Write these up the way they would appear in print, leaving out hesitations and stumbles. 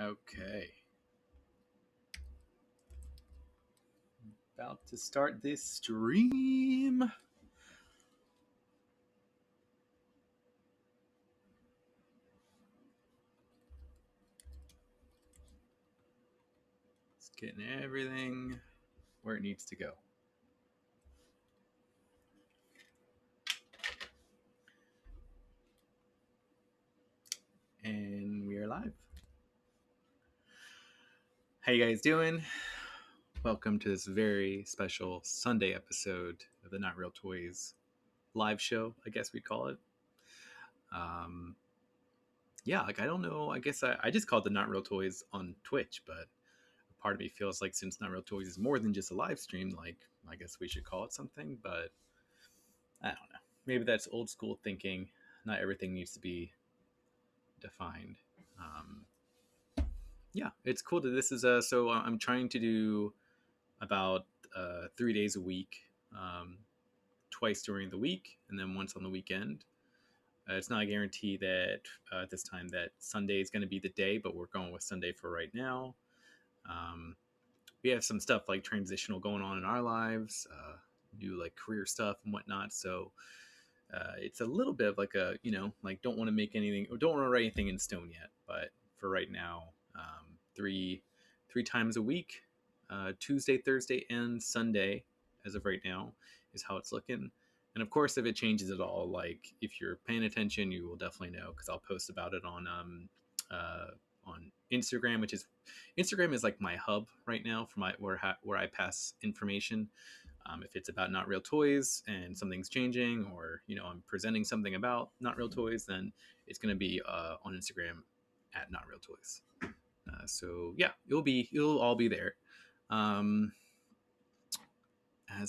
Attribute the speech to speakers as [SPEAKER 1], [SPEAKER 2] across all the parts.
[SPEAKER 1] Okay. About to start this stream. It's getting everything where it needs to go. And we are live. How you guys doing? Welcome to this very special Sunday episode of the Not Real Toys live show, I guess we'd call it. Yeah, like I don't know. I guess I just called the Not Real Toys on Twitch, but part of me feels like since Not Real Toys is more than just a live stream, like I guess we should call it something, but I don't know. Maybe that's old school thinking. Not everything needs to be defined. Yeah, it's cool that this is so I'm trying to do about 3 days a week, twice during the week, and then once on the weekend. It's not a guarantee that at this time that Sunday is going to be the day, but we're going with Sunday for right now. We have some stuff like transitional going on in our lives, new like career stuff and whatnot. So it's a little bit of like a like don't want to make anything or don't want to write anything in stone yet. But for right now, three times a week, Tuesday, Thursday, and Sunday, as of right now, is how it's looking. And of course, if it changes at all, like if you're paying attention, you will definitely know because I'll post about it on Instagram, which is Instagram is like my hub right now for my where I pass information. If it's about Not Real Toys and something's changing, or I'm presenting something about Not Real Toys, then it's going to be on Instagram at Not Real Toys. So yeah, you'll all be there. As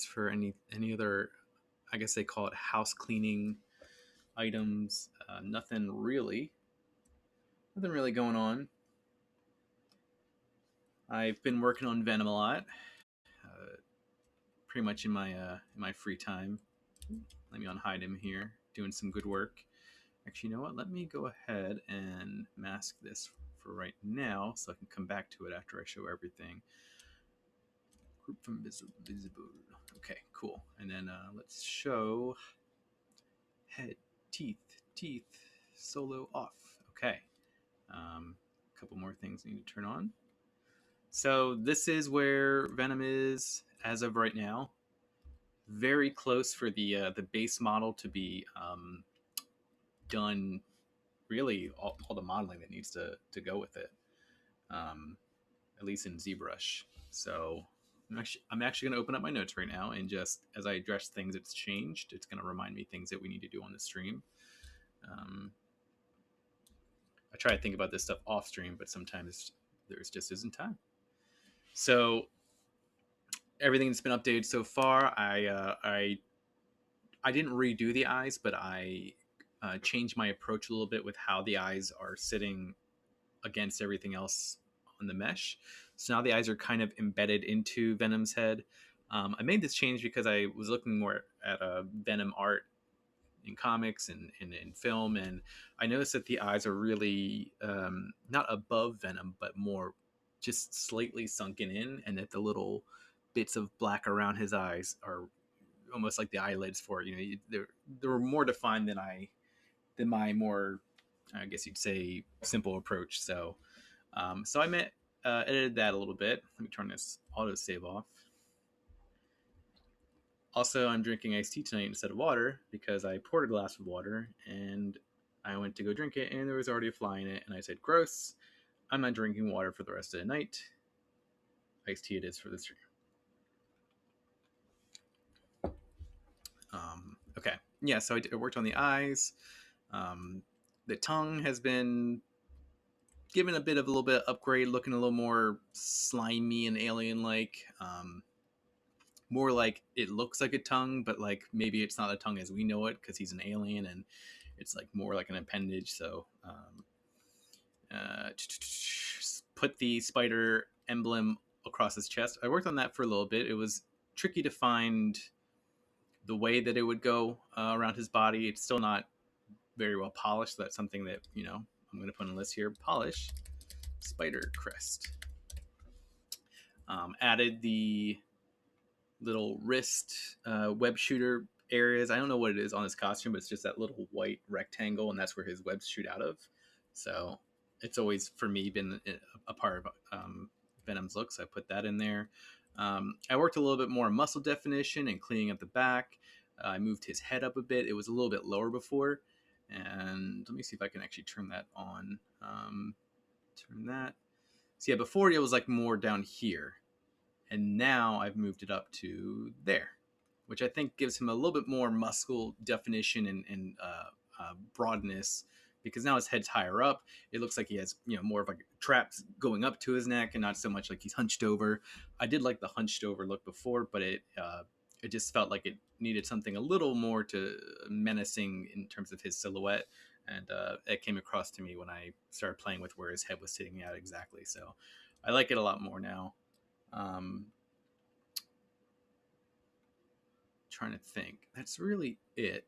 [SPEAKER 1] for any other, I guess they call it house cleaning items, nothing really going on. I've been working on Venom a lot, pretty much in my free time. Let me unhide him here, doing some good work. Actually, you know what? Let me go ahead and mask this for right now so I can come back to it after I show everything. Group from visible. Okay, cool. And then let's show head, teeth, solo off. Okay. A couple more things I need to turn on. So this is where Venom is as of right now. Very close for the base model to be done. Really, all the modeling that needs to go with it, at least in ZBrush. So I'm actually going to open up my notes right now, and just as I address things that's changed, it's going to remind me things that we need to do on the stream. I try to think about this stuff off stream, but sometimes there's just isn't time. So everything that's been updated so far, I didn't redo the eyes, but I changed my approach a little bit with how the eyes are sitting against everything else on the mesh. So now the eyes are kind of embedded into Venom's head. I made this change because I was looking more at Venom art in comics and in film, and I noticed that the eyes are really not above Venom, but more just slightly sunken in, and that the little bits of black around his eyes are almost like the eyelids for it. They're more defined than my more, I guess you'd say, simple approach. So I edited that a little bit. Let me turn this auto save off. Also, I'm drinking iced tea tonight instead of water because I poured a glass of water and I went to go drink it and there was already a fly in it. And I said, gross, I'm not drinking water for the rest of the night. Iced tea it is for the stream. Okay. Yeah, so I worked on the eyes. The tongue has been given a little bit of upgrade, looking a little more slimy and alien-like. More like it looks like a tongue, but like maybe it's not a tongue as we know it because he's an alien and it's like more like an appendage. So put the spider emblem across his chest. I worked on that for a little bit. It was tricky to find the way that it would go around his body. It's still not very well polished. So that's something that I'm going to put on the list here. Polish. spider crest. Added the little wrist web shooter areas. I don't know what it is on his costume, but it's just that little white rectangle, and that's where his webs shoot out of. So it's always, for me, been a part of Venom's look, so I put that in there. I worked a little bit more muscle definition and cleaning up the back. I moved his head up a bit. It was a little bit lower before. And let me see if I can actually turn that on. Turn that. So yeah, before it was like more down here. And now I've moved it up to there, which I think gives him a little bit more muscle definition and broadness, because now his head's higher up. It looks like he has, more of like traps going up to his neck and not so much like he's hunched over. I did like the hunched over look before, but it just felt like it needed something a little more to menacing in terms of his silhouette. And it came across to me when I started playing with where his head was sitting at exactly. So I like it a lot more now. Trying to think. That's really it.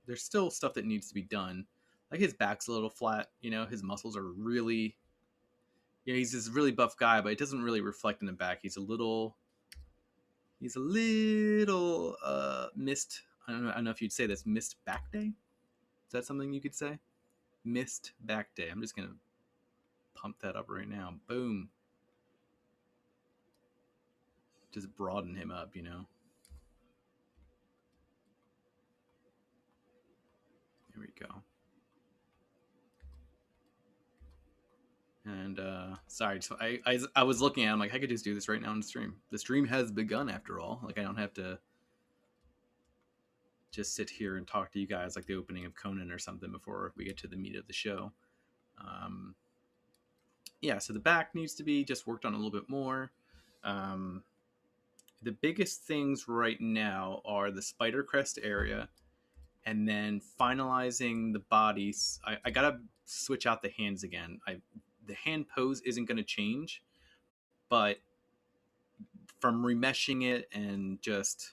[SPEAKER 1] There's still stuff that needs to be done. Like his back's a little flat, his muscles are really, he's this really buff guy, but it doesn't really reflect in the back. He's a little missed. I don't know if you'd say that's missed back day. Is that something you could say? Missed back day. I'm just going to pump that up right now. Boom. Just broaden him up, There we go. And sorry, so I was looking at it, I'm like, I could just do this right now on the stream. The stream has begun after all. Like, I don't have to just sit here and talk to you guys like the opening of Conan or something before we get to the meat of the show. Yeah, so the back needs to be just worked on a little bit more. The biggest things right now are the spider crest area, and then finalizing the bodies. I gotta switch out the hands again. The hand pose isn't going to change, but from remeshing it and just,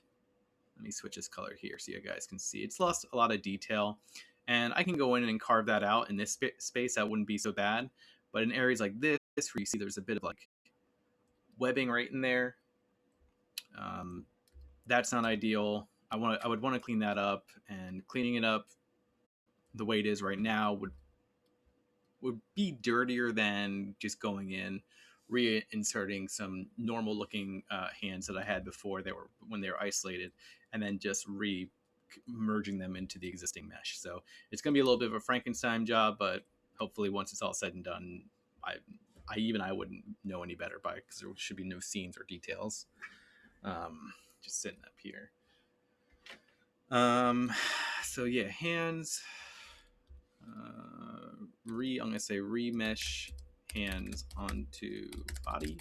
[SPEAKER 1] let me switch this color here so you guys can see, it's lost a lot of detail, and I can go in and carve that out in this space. That wouldn't be so bad, but in areas like this where you see there's a bit of like webbing right in there, that's not ideal. I would want to clean that up, and cleaning it up the way it is right now would be dirtier than just going in, reinserting some normal looking hands that I had before when they were isolated, and then just merging them into the existing mesh. So it's going to be a little bit of a Frankenstein job, but hopefully once it's all said and done, I wouldn't know any better because there should be no scenes or details. Just sitting up here. So yeah, hands. I'm gonna say remesh hands onto body.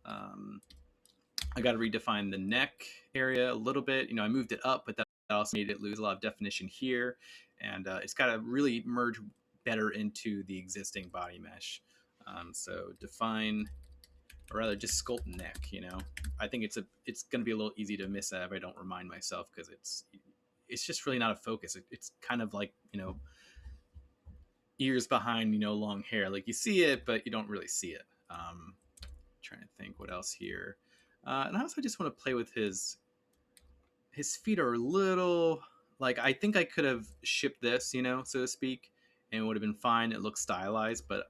[SPEAKER 1] I got to redefine the neck area a little bit. I moved it up, but that also made it lose a lot of definition here, and it's got to really merge better into the existing body mesh. So define, or rather just sculpt neck. I think it's going to be a little easy to miss that if I don't remind myself, because it's just really not a focus. It's kind of like, ears behind, long hair. Like you see it, but you don't really see it. Trying to think what else here. And I also just want to play with his feet are a little, like, I think I could have shipped this, so to speak, and it would have been fine. It looks stylized, but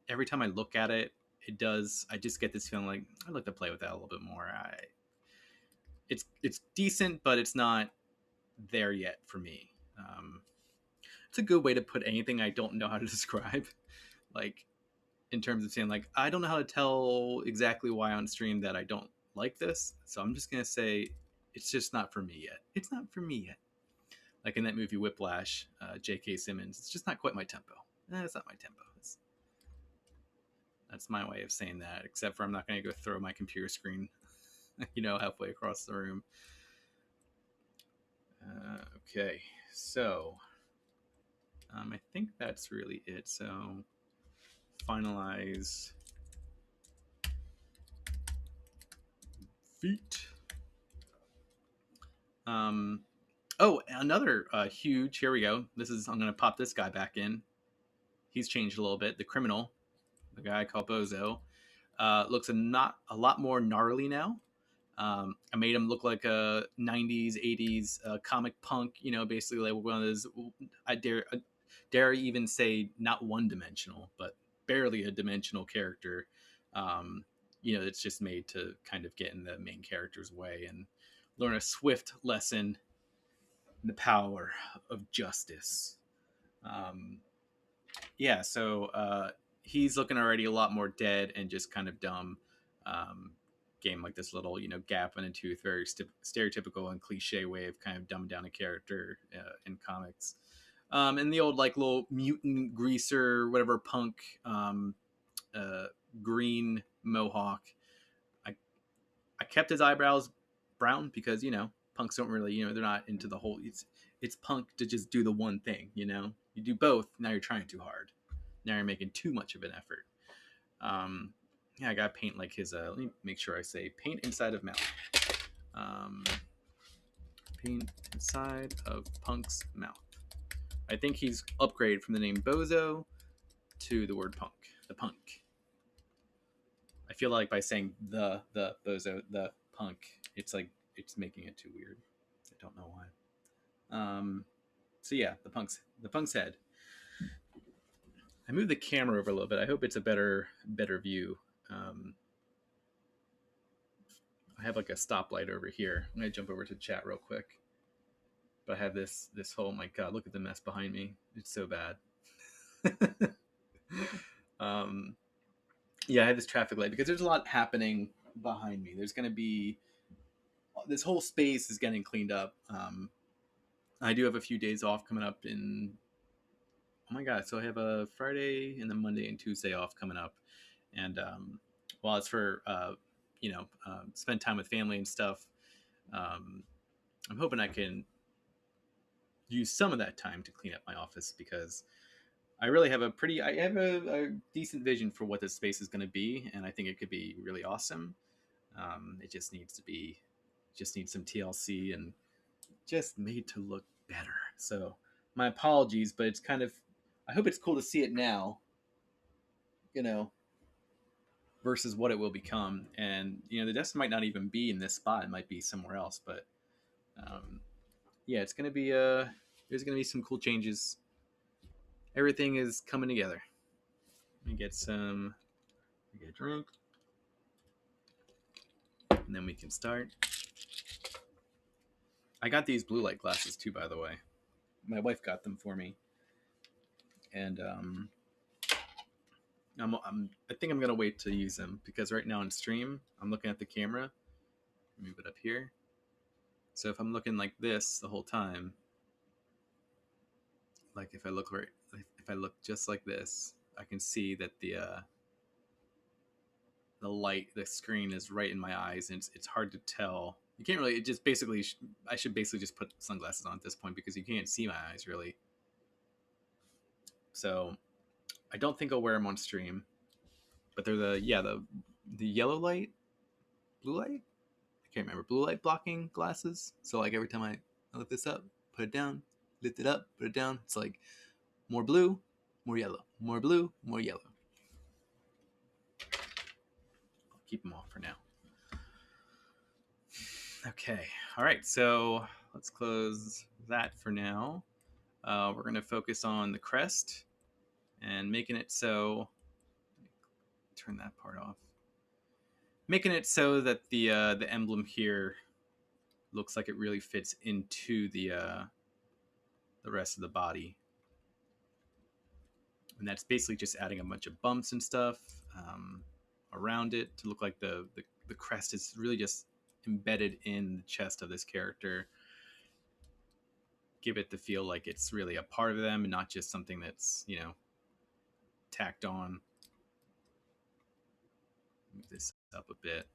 [SPEAKER 1] every time I look at it, I just get this feeling like I'd like to play with that a little bit more. It's decent, but it's not there yet for me. It's a good way to put anything I don't know how to describe. Like, in terms of saying, like, I don't know how to tell exactly why on stream that I don't like this. So I'm just going to say it's just not for me yet. It's not for me yet. Like in that movie Whiplash, J.K. Simmons, it's just not quite my tempo. It's not my tempo. That's my way of saying that, except for I'm not going to go throw my computer screen, halfway across the room. Okay, so I think that's really it. So finalize feet. Oh, another huge, here we go. I'm going to pop this guy back in. He's changed a little bit. The criminal, a guy called Bozo. Looks a lot more gnarly now. I made him look like a 90s, 80s comic punk, you know, basically like one of those, dare even say not one dimensional, but barely a dimensional character. Um, you know, it's just made to kind of get in the main character's way and learn a swift lesson in the power of justice. Um, yeah, so he's looking already a lot more dead and just kind of dumb. Game like this little, you know, gap in a tooth, very stereotypical and cliche way of kind of dumbing down a character in comics. And the old like little mutant greaser, whatever punk, uh, green mohawk. I I kept his eyebrows brown because you know punks don't really, you know, they're not into the whole. It's punk to just do the one thing, you know. You do both. Now you're trying too hard. Now you're making too much of an effort. Um, yeah, I got to paint like his. Let me make sure I say paint inside of mouth. Um, paint inside of Punk's mouth. I think he's upgraded from the name Bozo to the word punk. The punk. I feel like by saying the Bozo, the punk, it's like it's making it too weird. I don't know why. So yeah, the punk's head. I moved the camera over a little bit. I hope it's a better view. I have like a stoplight over here. I'm gonna jump over to chat real quick. But I have this whole, oh my god, look at the mess behind me. It's so bad. Yeah, I have this traffic light because there's a lot happening behind me. There's gonna be this whole space is getting cleaned up. I do have a few days off coming up in. Oh my god! So I have a Friday and then Monday and Tuesday off coming up, and while it's for spend time with family and stuff, I'm hoping I can use some of that time to clean up my office because I really have a decent vision for what this space is going to be, and I think it could be really awesome. It just needs some TLC and just made to look better. So my apologies, but it's kind of, I hope it's cool to see it now, you know, versus what it will become. And you know, the desk might not even be in this spot; it might be somewhere else. But yeah, it's gonna be there's gonna be some cool changes. Everything is coming together. Let me get a drink, and then we can start. I got these blue light glasses too, by the way. My wife got them for me, and I think I'm gonna wait to use them because right now on stream I'm looking at the camera. Move it up here. So if I'm looking like this the whole time, like if I look just like this, I can see that the screen is right in my eyes, and it's hard to tell. You can't really. It just basically. I should basically just put sunglasses on at this point because you can't see my eyes really. So I don't think I'll wear them on stream, but they're the yellow light, blue light. I can't remember, blue light blocking glasses. So like every time I lift this up, put it down, lift it up, put it down. It's like more blue, more yellow, more blue, more yellow. I'll keep them off for now. Okay, all right. So let's close that for now. We're going to focus on the crest and making it so. Turn that part off. Making it so that the emblem here looks like it really fits into the rest of the body, and that's basically just adding a bunch of bumps and stuff around it to look like the crest is really just embedded in the chest of this character. Give it the feel like it's really a part of them and not just something that's, you know, tacked on. Move this up a bit.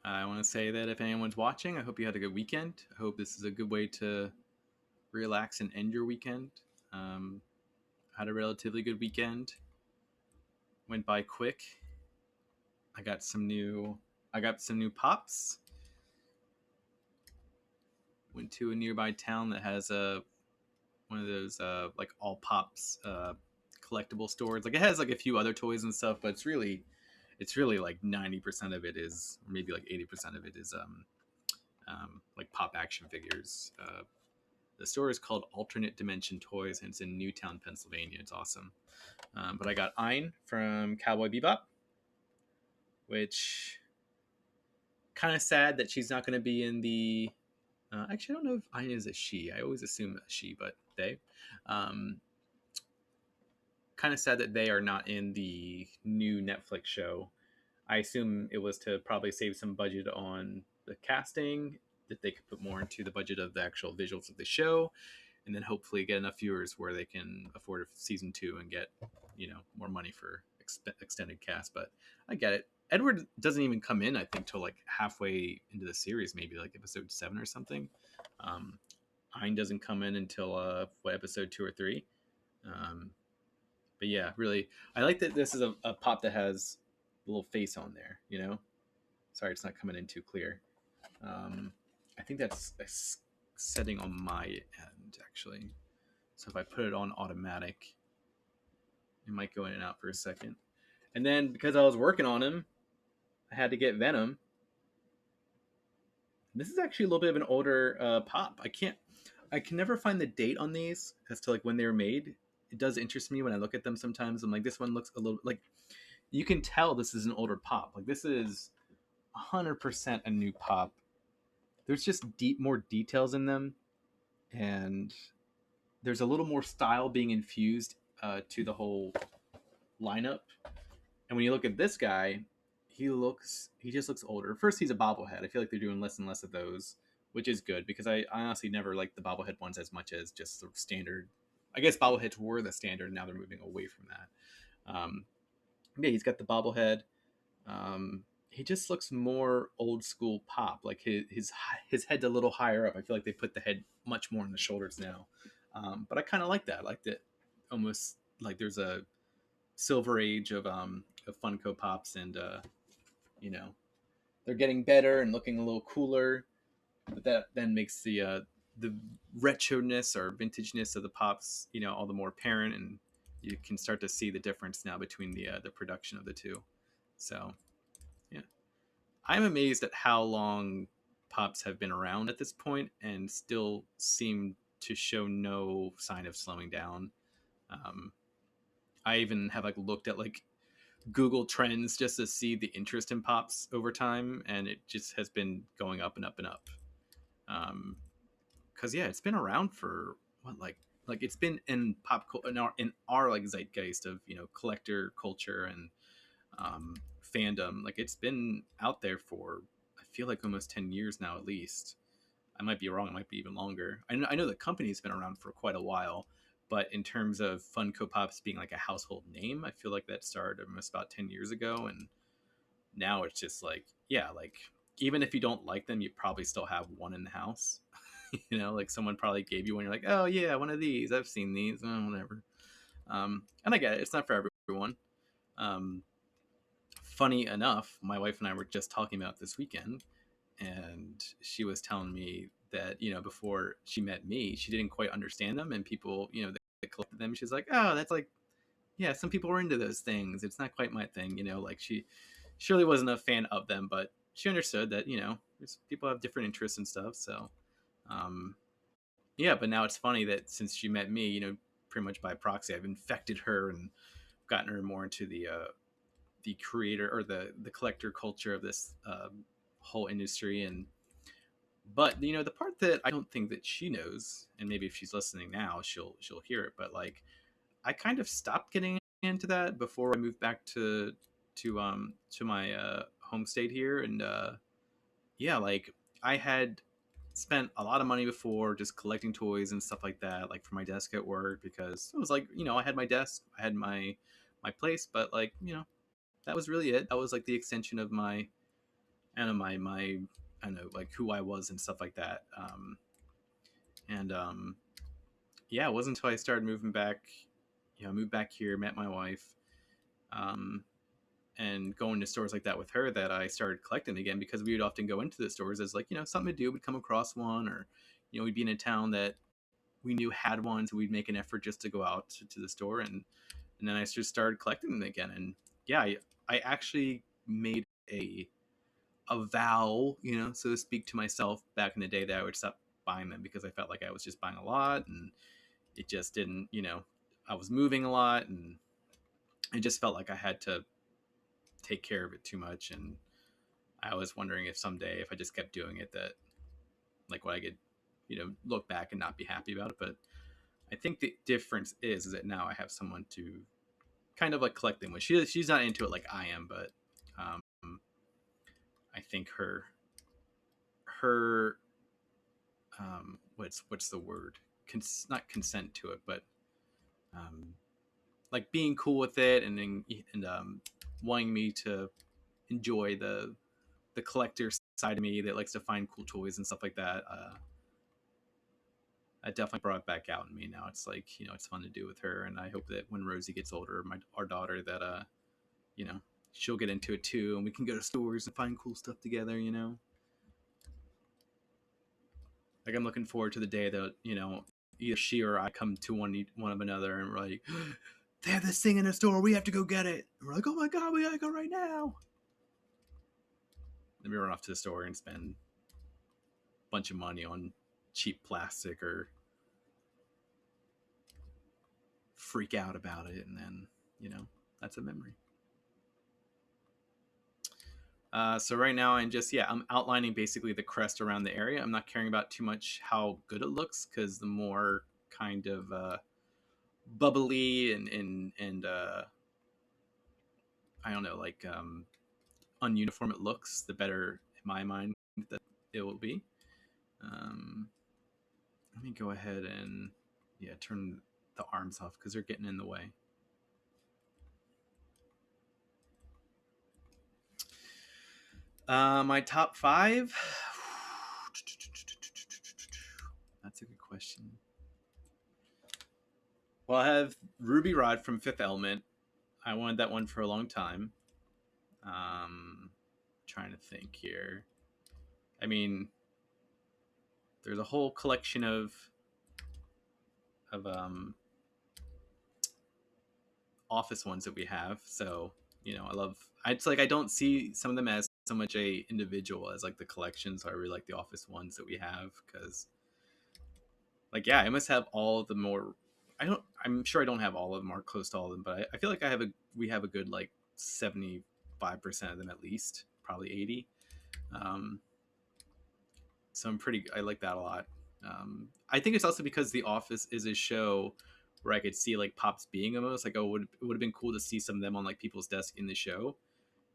[SPEAKER 1] I want to say that if anyone's watching, I hope you had a good weekend. I hope this is a good way to relax and end your weekend. Had a relatively good weekend. Went by quick. I got some new pops. Went to a nearby town that has one of those like all pops collectible stores. Like it has like a few other toys and stuff, but it's really like 90% of it is, or maybe like 80% of it is like pop action figures. The store is called Alternate Dimension Toys, and it's in Newtown, Pennsylvania. It's awesome. But I got Ein from Cowboy Bebop, which kind of sad that she's not going to be in the. Actually, I don't know if Ein is a she. I always assume a she, but they. Um, kind of sad that they are not in the new Netflix show. I assume it was to probably save some budget on the casting, that they could put more into the budget of the actual visuals of the show, and then hopefully get enough viewers where they can afford a season 2 and get, more money for extended cast. But I get it. Edward doesn't even come in, I think, till like halfway into the series, maybe like episode 7 or something. Ein doesn't come in until episode 2 or 3. But yeah, really, I like that this is a pop that has a little face on there. Sorry, it's not coming in too clear. I think that's a setting on my end, actually. So if I put it on automatic, it might go in and out for a second. And then because I was working on him, I had to get Venom. This is actually a little bit of an older pop. I can never find the date on these as to like when they were made. It does interest me when I look at them sometimes. I'm like, this one looks a little like, you can tell this is an older pop. Like this is 100% a new pop. There's just more details in them, and there's a little more style being infused to the whole lineup. And when you look at this guy, he just looks older. First, he's a bobblehead. I feel like they're doing less and less of those, which is good because I honestly never liked the bobblehead ones as much as just the standard. I guess bobbleheads were the standard. Now they're moving away from that. Yeah, he's got the bobblehead. He just looks more old school pop. Like his head's a little higher up. I feel like they put the head much more on the shoulders now. But I kind of like that. I liked it almost like there's a silver age of Funko Pops, and they're getting better and looking a little cooler. But that then makes the retroness or vintageness of the pops, all the more apparent, and you can start to see the difference now between the production of the two. So, yeah, I'm amazed at how long pops have been around at this point and still seem to show no sign of slowing down. I even have like looked at like Google Trends just to see the interest in pops over time, and it just has been going up and up and up. Because yeah, it's been around for what like it's been in pop in our like zeitgeist of collector culture and fandom. Like it's been out there for I feel like almost 10 years now at least. I might be wrong. It might be even longer. I know the company's been around for quite a while, but in terms of Funko Pops being like a household name, I feel like that started almost about 10 years ago. And now it's just like, yeah, like even if you don't like them, you probably still have one in the house. Like someone probably gave you one. You're like, oh yeah, one of these. I've seen these. Oh, whatever. And I get it. It's not for everyone. Funny enough, my wife and I were just talking about this weekend, and she was telling me that before she met me, she didn't quite understand them, and people that collected them, she's like, oh, that's like, yeah, some people are into those things. It's not quite my thing. Like she surely wasn't a fan of them, but she understood that people have different interests and stuff. So yeah, but now it's funny that since she met me, pretty much by proxy, I've infected her and gotten her more into the creator or the collector culture of this whole industry. And but the part that I don't think that she knows, and maybe if she's listening now, she'll hear it, but like I kind of stopped getting into that before I moved back to my home state here. And yeah, like I had spent a lot of money before just collecting toys and stuff like that, like for my desk at work, because it was like I had my desk, I had my place, but like that was really it. That was like the extension of my I don't know my I don't know, like who I was and stuff like that. And yeah, it wasn't until I started moving back, moved back here, met my wife, and going to stores like that with her, that I started collecting again, because we would often go into the stores as like something to do. We'd come across one, or we'd be in a town that we knew had one, so we'd make an effort just to go out to the store and and then I just started collecting them again. And yeah, I actually made a vow, so to speak, to myself back in the day that I would stop buying them because I felt like I was just buying a lot, and it just didn't, I was moving a lot, and it just felt like I had to take care of it too much. And I was wondering if someday, if I just kept doing it, that like what I could, look back and not be happy about it. But I think the difference is that now I have someone to kind of like collect them with. She's not into it like I am, but um, I think her what's the word? Not consent to it, but um, like being cool with it, and wanting me to enjoy the collector side of me that likes to find cool toys and stuff like that. I definitely brought it back out in me now. It's like, it's fun to do with her, and I hope that when Rosie gets older, our daughter, that you know she'll get into it too, and we can go to stores and find cool stuff together. Like, I'm looking forward to the day that either she or I come to one of another, and we're like, they have this thing in the store, we have to go get it. And we're like, oh my god, we gotta go right now. Then we run off to the store and spend a bunch of money on cheap plastic, or freak out about it, and then that's a memory. So right now I'm outlining basically the crest around the area. I'm not caring about too much how good it looks, because the more kind of bubbly and I don't know, like ununiform it looks, the better in my mind that it will be. Um, Let me go ahead and turn the arms off because they're getting in the way. My top 5. That's a good question. Well, I have Ruby Rod from Fifth Element. I wanted that one for a long time. Trying to think here. I mean, there's a whole collection of office ones that we have. So I love. It's like I don't see some of them as so much a individual as like the collection. So I really like the office ones that we have, because like, yeah, I must have all of the more. I'm sure I don't have all of them or close to all of them, but I feel like we have a good like 75% of them at least, probably 80. Um, so I like that a lot. I think it's also because The Office is a show where I could see like Pops being almost like, oh, it would have been cool to see some of them on like people's desk in the show.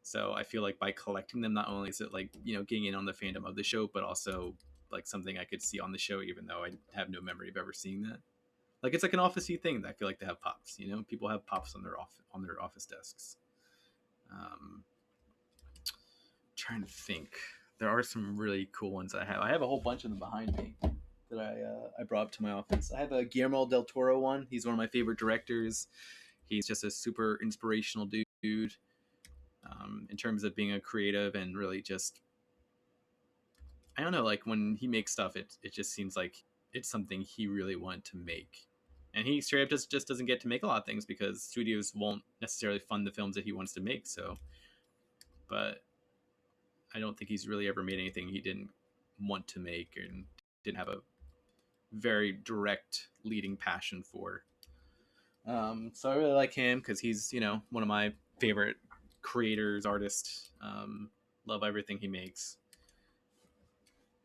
[SPEAKER 1] So I feel like by collecting them, not only is it like getting in on the fandom of the show, but also like something I could see on the show, even though I have no memory of ever seeing that. Like, it's like an officey thing that I feel like they have Pops. People have Pops on their office desks. Um, Trying to think, there are some really cool ones I have. I have a whole bunch of them behind me that I brought up to my office. I have a Guillermo del Toro one. He's one of my favorite directors. He's just a super inspirational dude, in terms of being a creative, and really just, I don't know, like when he makes stuff, it just seems like it's something he really wanted to make. And he straight up just doesn't get to make a lot of things because studios won't necessarily fund the films that he wants to make. So, but I don't think he's really ever made anything he didn't want to make and didn't have a very direct leading passion for. So I really like him because he's, one of my favorite creators, artists. Love everything he makes.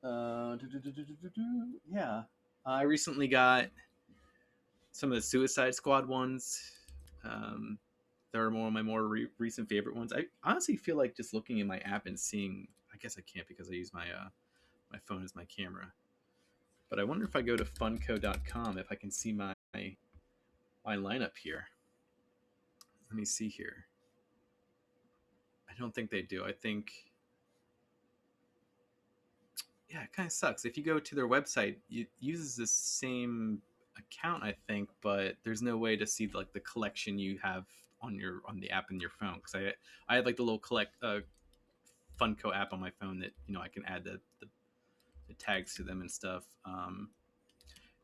[SPEAKER 1] Yeah. I recently got some of the Suicide Squad ones. Um, they're one of my more recent favorite ones. I honestly feel like just looking in my app and seeing. I guess I can't because I use my phone as my camera. But I wonder if I go to funko.com if I can see my lineup here. Let me see here. I don't think they do. I think, yeah, it kind of sucks. If you go to their website, it uses the same account, I think, but there's no way to see like the collection you have on the app in your phone, because I have like the little Funko app on my phone that I can add the tags to them and stuff.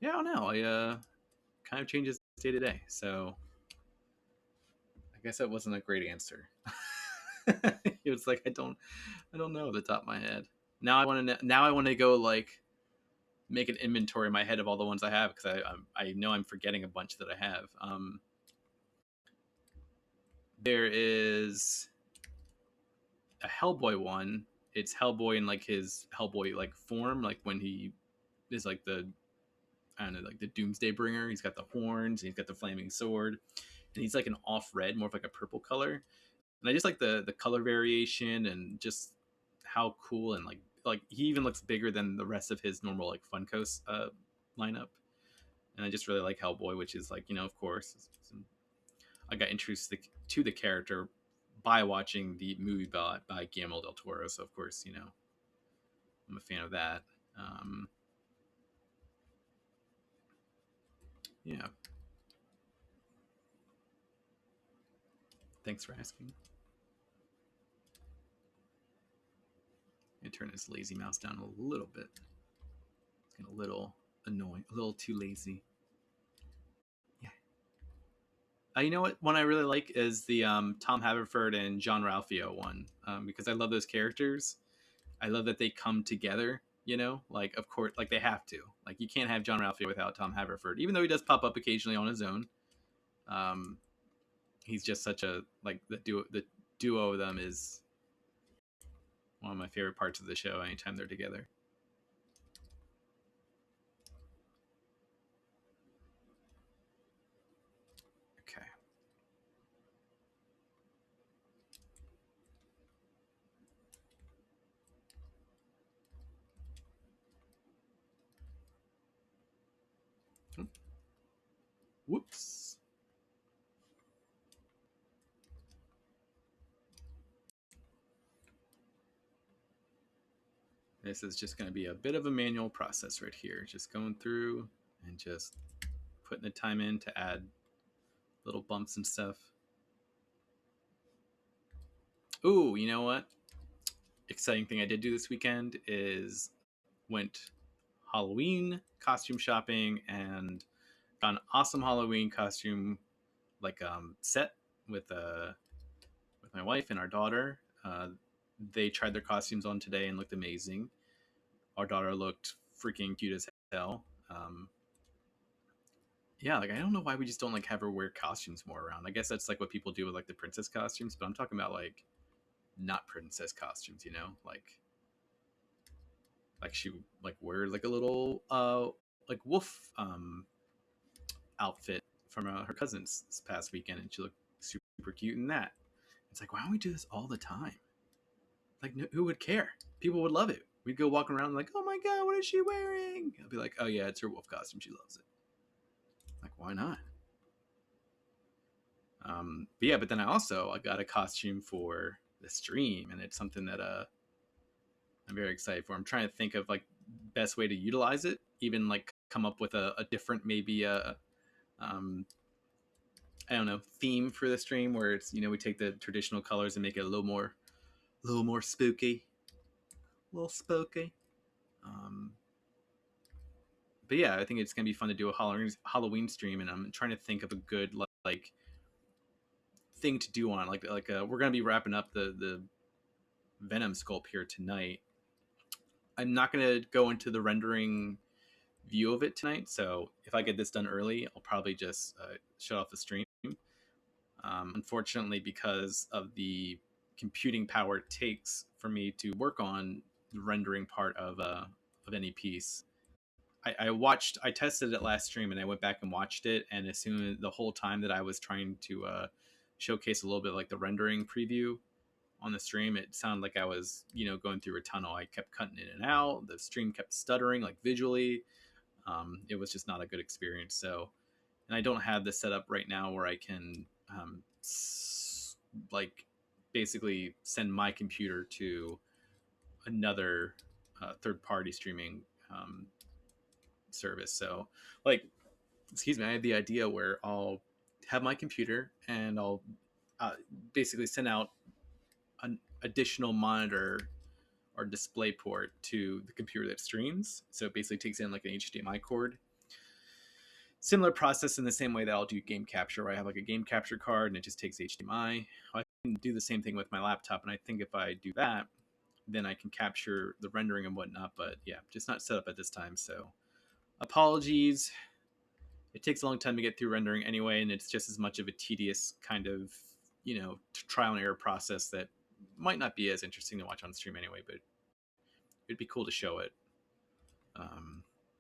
[SPEAKER 1] Yeah, I don't know. I kind of changes day to day. So I guess that wasn't a great answer. It was like I don't know at the top of my head. Now I want to now I want to go like make an inventory in my head of all the ones I have because I know I'm forgetting a bunch that I have. There is a Hellboy one. It's Hellboy in like his Hellboy like form, like when he is like the I don't know, like the Doomsday Bringer. He's got the horns, and he's got the flaming sword, and he's like an off red, more of like a purple color. And I just like the color variation and just how cool and like he even looks bigger than the rest of his normal like Funko lineup. And I just really like Hellboy, which is like of course I got introduced to the character by watching the movie by Guillermo del Toro, so of course I'm a fan of that. Um, yeah, thanks for asking. I turn this lazy mouse down a little bit. It's getting a little annoying, a little too lazy. Yeah. You know what? One I really like is the Tom Haverford and John Ralphio one because I love those characters. I love that they come together. Like of course, like they have to. Like you can't have John Ralphio without Tom Haverford, even though he does pop up occasionally on his own. Um, he's just such a like the duo. The duo of them is one of my favorite parts of the show. Anytime they're together. Okay. Whoops. This is just going to be a bit of a manual process right here. Just going through and just putting the time in to add little bumps and stuff. Ooh, you know what? Exciting thing I did do this weekend is went Halloween costume shopping and got an awesome Halloween costume like set with my wife and our daughter. They tried their costumes on today and looked amazing. Our daughter looked freaking cute as hell. Yeah, like I don't know why we just don't like have her wear costumes more around. I guess that's like what people do with like the princess costumes, but I'm talking about like not princess costumes, like she like wear like a little like wolf outfit from her cousin's this past weekend, and she looked super cute in that. It's like, why don't we do this all the time? Like, who would care? People would love it. We'd go walking around like, oh my god, what is she wearing? I'll be like, oh yeah, it's her wolf costume. She loves it. Like, why not? But yeah, but then I got a costume for the stream, and it's something that I'm very excited for. I'm trying to think of like best way to utilize it, even like come up with a different maybe I don't know theme for the stream where it's we take the traditional colors and make it a little more spooky, a little spooky. Um, but yeah, I think it's gonna be fun to do a Halloween stream, and I'm trying to think of a good like thing to do on we're gonna be wrapping up the Venom sculpt here tonight. I'm not gonna go into the rendering view of it tonight, so if I get this done early, I'll probably just shut off the stream. Unfortunately, because of the computing power it takes for me to work on the rendering part of any piece, I tested it last stream, and I went back and watched it, and as soon as the whole time that I was trying to showcase a little bit like the rendering preview on the stream, it sounded like I was going through a tunnel. I kept cutting in and out. The stream kept stuttering like visually. It was just not a good experience. So, and I don't have this set up right now where I can like basically send my computer to another third party streaming service. So like, excuse me, I had the idea where I'll have my computer and I'll basically send out an additional monitor or display port to the computer that streams. So it basically takes in like an HDMI cord. similar process in the same way that I'll do game capture, where I have like a game capture card and it just takes HDMI. I can do the same thing with my laptop, and I think if I do that, then I can capture the rendering and whatnot. But yeah, just not set up at this time. So apologies. It takes a long time to get through rendering anyway, and it's just as much of a tedious kind of, trial and error process that might not be as interesting to watch on stream anyway, but it'd be cool to show it.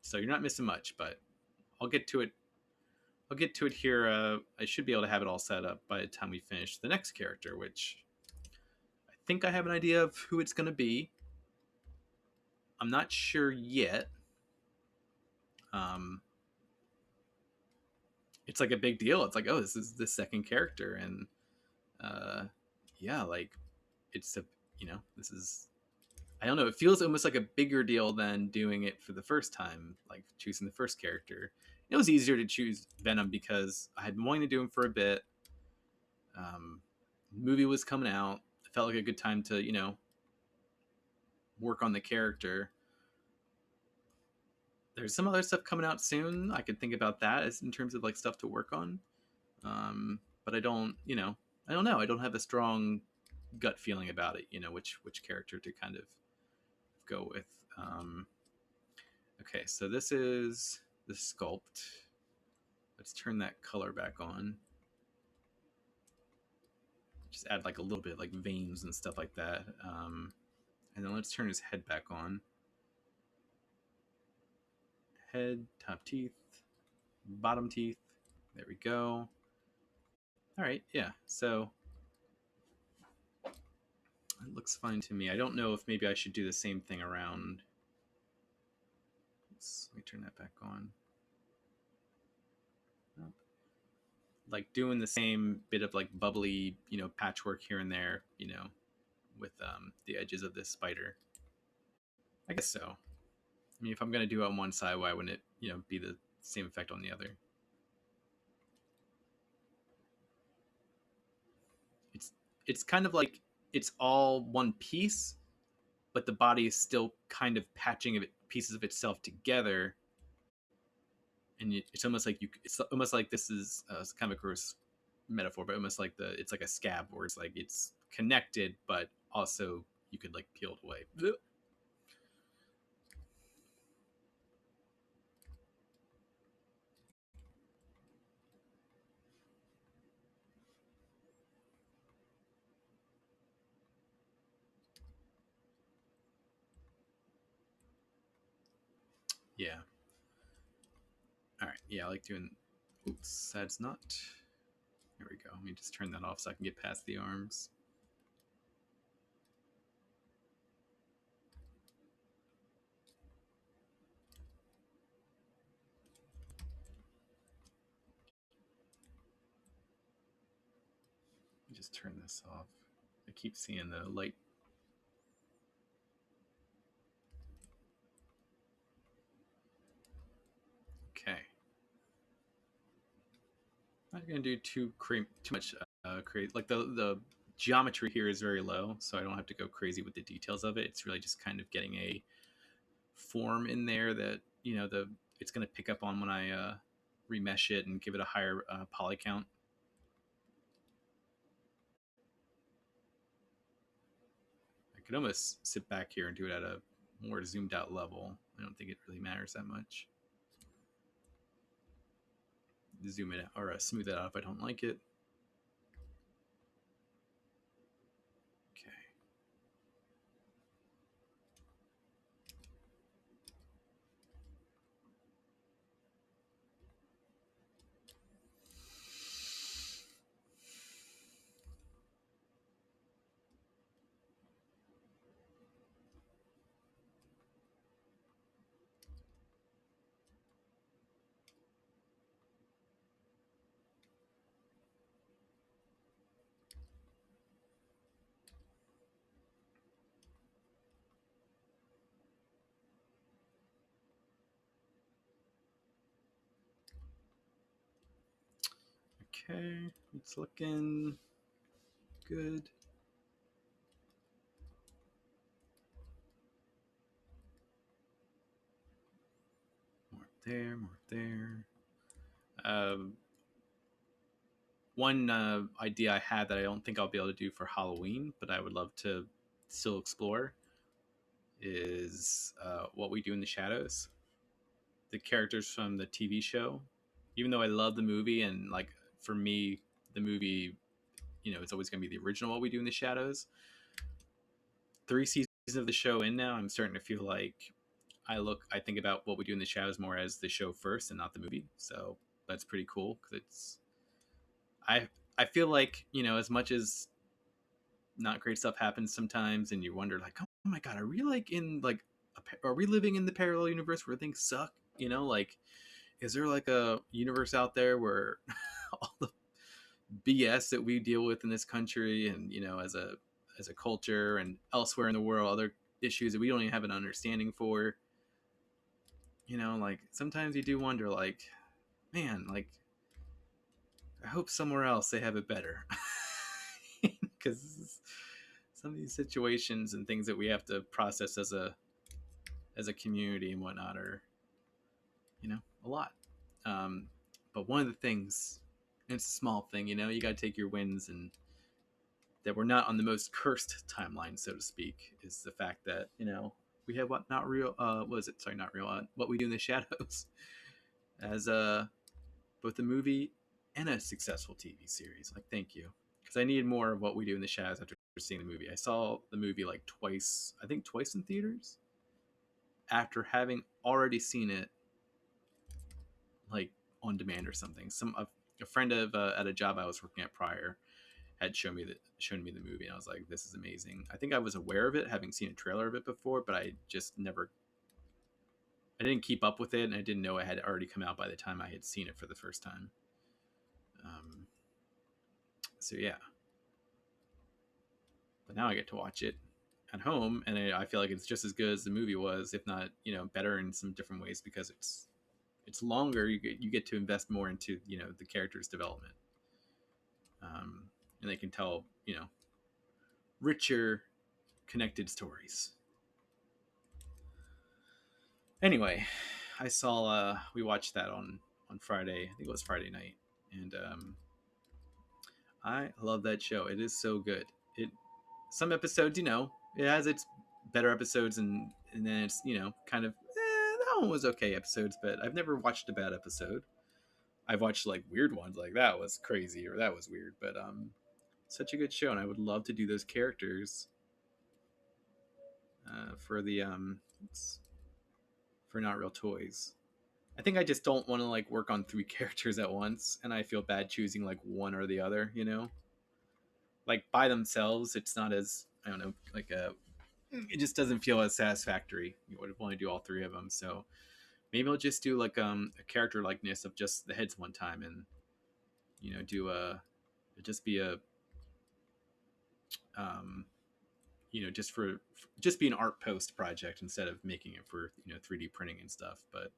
[SPEAKER 1] So you're not missing much, but I'll get to it. I'll get to it here. I should be able to have it all set up by the time we finish the next character, which I think I have an idea of who it's going to be. I'm not sure yet. It's like a big deal. It's like, oh, this is the second character, and yeah, like it's a, this is, I don't know, it feels almost like a bigger deal than doing it for the first time, like choosing the first character. It was easier to choose Venom because I had been wanting to do him for a bit. Movie was coming out. It felt like a good time to, work on the character. There's some other stuff coming out soon. I could think about that as in terms of like stuff to work on. But I don't know. I don't have a strong gut feeling about it, which character to kind of go with. Okay, so this is the sculpt. Let's turn that color back on. Just add like a little bit like veins and stuff like that. And then let's turn his head back on. Head, top teeth, bottom teeth. There we go. All right, yeah, so it looks fine to me. I don't know if maybe I should do the same thing around. Let me turn that back on. Like doing the same bit of like bubbly, patchwork here and there, with the edges of this spider. I guess so. I mean, if I'm going to do it on one side, why wouldn't it, be the same effect on the other? It's kind of like it's all one piece, but the body is still kind of patching pieces of itself together. And it's almost like it's almost like this is kind of a gross metaphor, but almost like it's like a scab where it's like it's connected, but also you could like peel it away. Yeah. All right. Yeah, I like doing. Oops, that's not. There we go. Let me just turn that off so I can get past the arms. Let me just turn this off. I keep seeing the light. Okay. I'm not gonna do too much crazy. Like the geometry here is very low, so I don't have to go crazy with the details of it. It's really just kind of getting a form in there that it's gonna pick up on when I remesh it and give it a higher poly count. I could almost sit back here and do it at a more zoomed out level. I don't think it really matters that much. Zoom it out or smooth it out if I don't like it. Okay, it's looking good. More there, more there. Um, one idea I had that I don't think I'll be able to do for Halloween, but I would love to still explore is What We Do in the Shadows. The characters from the TV show, even though I love the movie and like for me, the movie, it's always going to be the original What We Do in the Shadows. 3 seasons of the show in now, I'm starting to feel like I think about What We Do in the Shadows more as the show first and not the movie. So that's pretty cool because I I feel like as much as not great stuff happens sometimes, and you wonder like, oh my god, are we like in like are we living in the parallel universe where things suck? Like is there like a universe out there where all the BS that we deal with in this country and as a culture and elsewhere in the world, other issues that we don't even have an understanding for. Like sometimes you do wonder, like, man, like I hope somewhere else they have it better, because some of these situations and things that we have to process as a community and whatnot are, a lot. Um, but one of the things, and it's a small thing, you got to take your wins, and that we're not on the most cursed timeline, so to speak, is the fact that we have what not real. What is it? Sorry, not real. What We Do in the Shadows, as both a movie and a successful TV series. Like, thank you, because I needed more of What We Do in the Shadows after seeing the movie. I saw the movie like twice, I think twice in theaters, after having already seen it like on demand or something. A friend of at a job I was working at prior had shown me the movie, and I was like, this is amazing. I think I was aware of it, having seen a trailer of it before, but I didn't keep up with it, and I didn't know it had already come out by the time I had seen it for the first time. Um, so yeah, but now I get to watch it at home, and I feel like it's just as good as the movie was, if not better in some different ways, because it's longer. You get to invest more into the character's development, and they can tell richer, connected stories. Anyway, I saw we watched that on Friday. I think it was Friday night, and I love that show. It is so good. It Some episodes, it has its better episodes, and then it's kind of that one was okay episodes, but I've never watched a bad episode. I've watched like weird ones, like that was crazy or that was weird, but such a good show, and I would love to do those characters for the for Not Real Toys. I think I just don't want to like work on 3 characters at once, and I feel bad choosing like one or the other. Like by themselves, it's not as I don't know, like it just doesn't feel as satisfactory. You would want to do all 3 of them, so maybe I'll just do like a character likeness of just the heads one time, and do just be a um just be an art post project instead of making it for 3D printing and stuff. But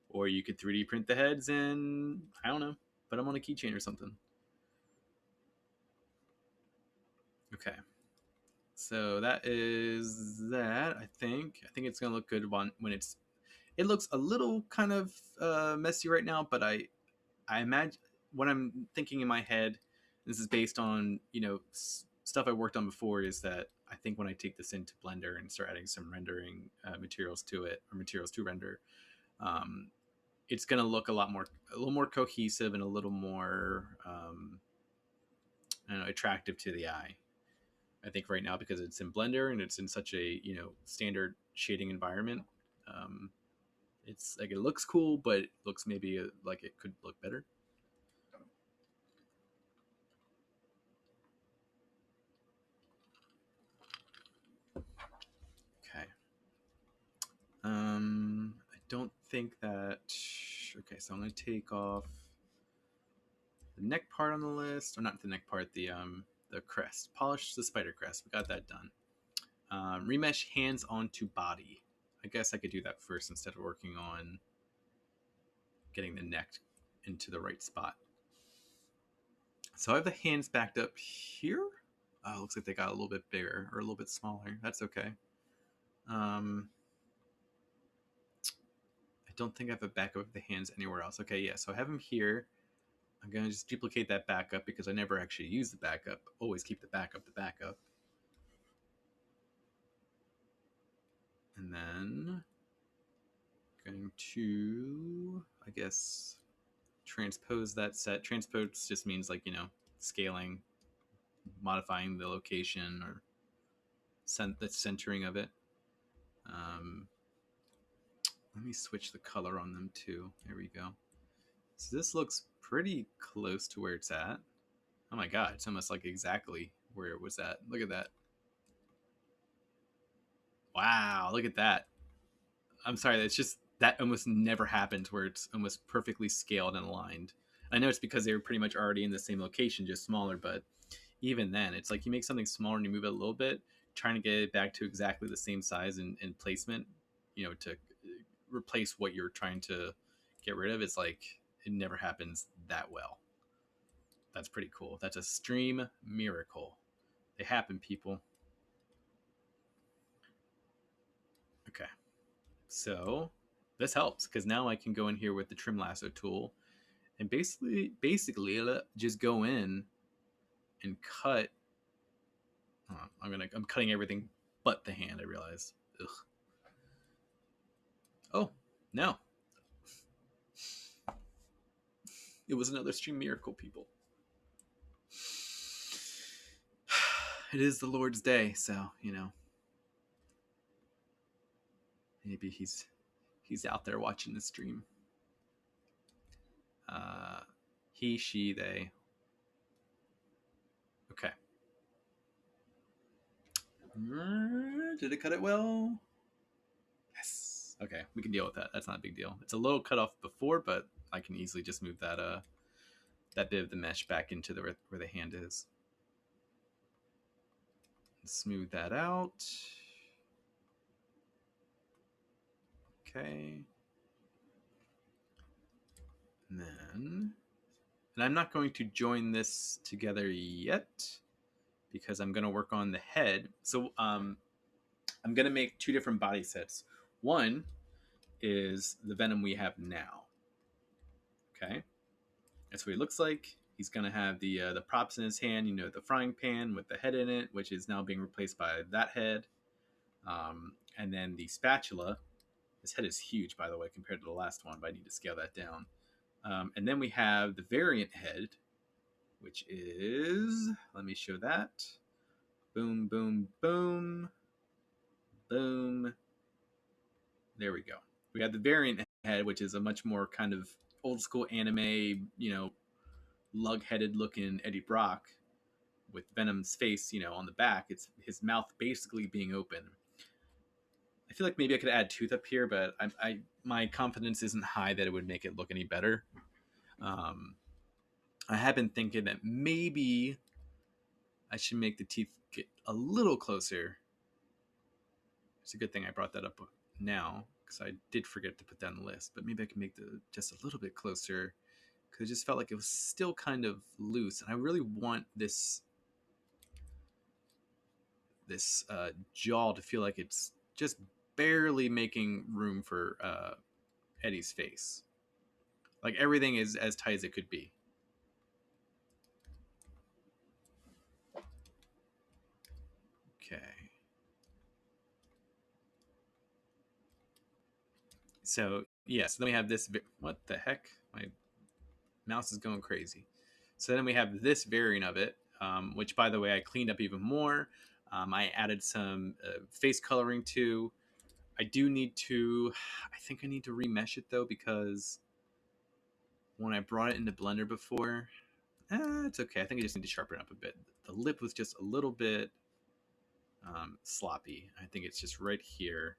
[SPEAKER 1] or you could 3D print the heads and I don't know, put them on a keychain or something. Okay, so that is that. I think it's gonna look good when it looks a little kind of messy right now, but I imagine what I'm thinking in my head. This is based on stuff I worked on before. Is that I think when I take this into Blender and start adding some rendering materials to it, or materials to render, um, it's going to look a little more cohesive and a little more I don't know, attractive to the eye. I think right now, because it's in Blender and it's in such a standard shading environment, um, it's like it looks cool, but it looks maybe like it could look better. Okay. I don't think that. Okay, so I'm gonna take off the neck part on the list, or not the neck part, the crest. Polish the spider crest. We got that done. Remesh hands onto body. I guess I could do that first instead of working on getting the neck into the right spot. So I have the hands backed up here. Oh, looks like they got a little bit bigger or a little bit smaller. That's okay. I don't think I have a backup of the hands anywhere else. Okay, yeah, so I have them here. I'm going to just duplicate that backup because I never actually use the backup. Always keep the backup. And then going to, I guess, transpose that set. Transpose just means like, scaling, modifying the location or the centering of it. Let me switch the color on them too. There we go. So this looks pretty close to where it's at. Oh my god, it's almost like exactly where it was at. Look at that. Wow, look at that. I'm sorry, that's just that almost never happens where it's almost perfectly scaled and aligned. I know it's because they were pretty much already in the same location, just smaller, but even then, it's like you make something smaller and you move it a little bit, trying to get it back to exactly the same size and placement, to replace what you're trying to get rid of. It's like it never happens that well. That's pretty cool. That's a stream miracle. They happen, people. Okay. So this helps because now I can go in here with the trim lasso tool and basically just go in and cut. I'm cutting everything but the hand, I realize. Ugh. Oh, no. It was another stream miracle, people. It is the Lord's day, so, maybe he's out there watching the stream. He, she, they. Okay. Did it cut it well? Yes. Okay, we can deal with that. That's not a big deal. It's a little cut off before, but I can easily just move that bit of the mesh back into where the hand is. Smooth that out. Okay. And I'm not going to join this together yet because I'm going to work on the head. So I'm going to make two different body sets. One is the Venom we have now. Okay. That's what he looks like. He's going to have the props in his hand, the frying pan with the head in it, which is now being replaced by that head. And then the spatula. His head is huge, by the way, compared to the last one, but I need to scale that down. And then we have the variant head, which is, let me show that. Boom, boom, boom. Boom. There we go. We have the variant head, which is a much more kind of old school anime, lug-headed looking Eddie Brock with Venom's face, on the back. It's his mouth basically being open. I feel like maybe I could add tooth up here, but my confidence isn't high that it would make it look any better. I have been thinking that maybe I should make the teeth get a little closer. It's a good thing I brought that up now because I did forget to put that on the list, but maybe I can make the just a little bit closer because it just felt like it was still kind of loose, and I really want this jaw to feel like it's just barely making room for Eddie's face. Like everything is as tight as it could be. Okay. So yeah, so then we have this. What the heck? My mouse is going crazy. So then we have this variant of it, which by the way I cleaned up even more. I added some face coloring too. I do need to. I think I need to remesh it though because when I brought it into Blender before, it's okay. I think I just need to sharpen it up a bit. The lip was just a little bit sloppy. I think it's just right here.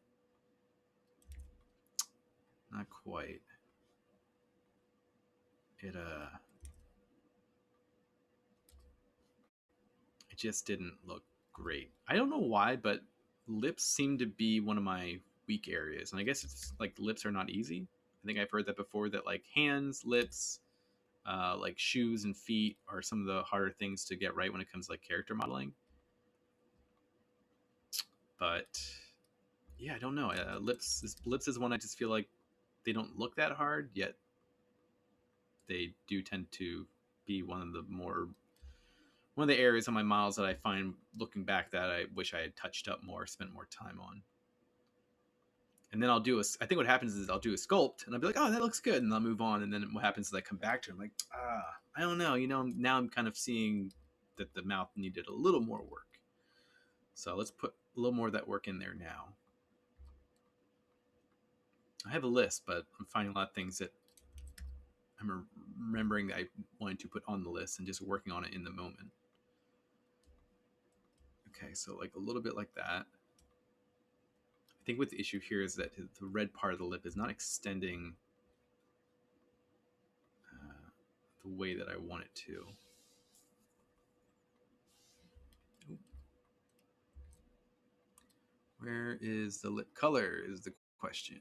[SPEAKER 1] Not quite. It just didn't look great. I don't know why, but lips seem to be one of my weak areas, and I guess it's like lips are not easy. I think I've heard that before. That like hands, lips, like shoes and feet are some of the harder things to get right when it comes to like character modeling. But yeah, I don't know. Lips is one I just feel like they don't look that hard, yet they do tend to be one of the areas on my models that I find looking back that I wish I had touched up more, spent more time on. And then I think what happens is I'll do a sculpt and I'll be like, oh, that looks good. And I'll move on. And then what happens is I come back to it. I'm like, I don't know. Now I'm kind of seeing that the mouth needed a little more work. So let's put a little more of that work in there now. I have a list, but I'm finding a lot of things that I'm remembering that I wanted to put on the list and just working on it in the moment. Okay, so like a little bit like that. I think what the issue here is that the red part of the lip is not extending the way that I want it to. Where is the lip color is the question.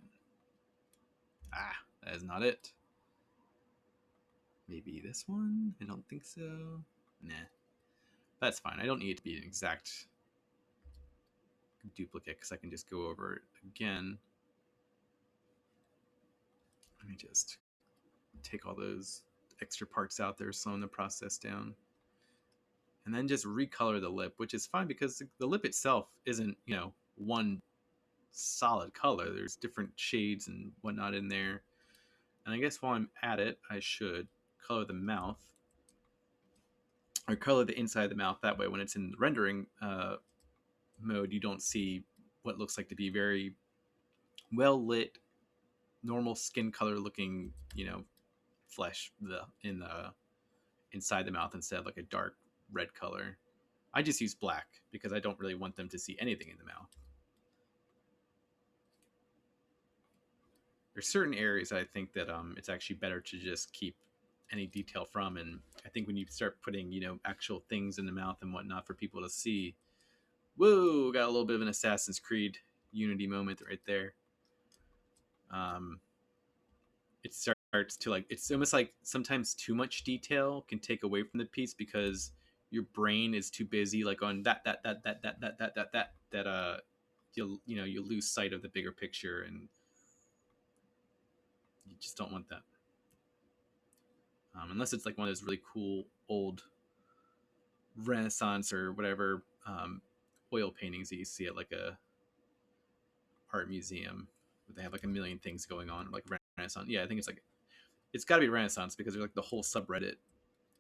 [SPEAKER 1] That is not it. Maybe this one? I don't think so. Nah. That's fine. I don't need it to be an exact duplicate because I can just go over it again. Let me just take all those extra parts out there, slowing the process down. And then just recolor the lip, which is fine because the lip itself isn't, one solid color. There's different shades and whatnot in there. And I guess while I'm at it, I should color the mouth, or color the inside of the mouth. That way, when it's in the rendering mode, you don't see what looks like to be very well lit, normal skin color looking, flesh inside the mouth instead of like a dark red color. I just use black because I don't really want them to see anything in the mouth. There's certain areas I think that it's actually better to just keep any detail from, and I think when you start putting actual things in the mouth and whatnot for people to see, whoa, got a little bit of an Assassin's Creed Unity moment right there. It starts to it's almost like sometimes too much detail can take away from the piece because your brain is too busy on that you'll lose sight of the bigger picture, and you just don't want that. Unless it's like one of those really cool old Renaissance or whatever oil paintings that you see at like a art museum where they have like a million things going on, like Renaissance. Yeah, I think it's got to be Renaissance because there's like the whole subreddit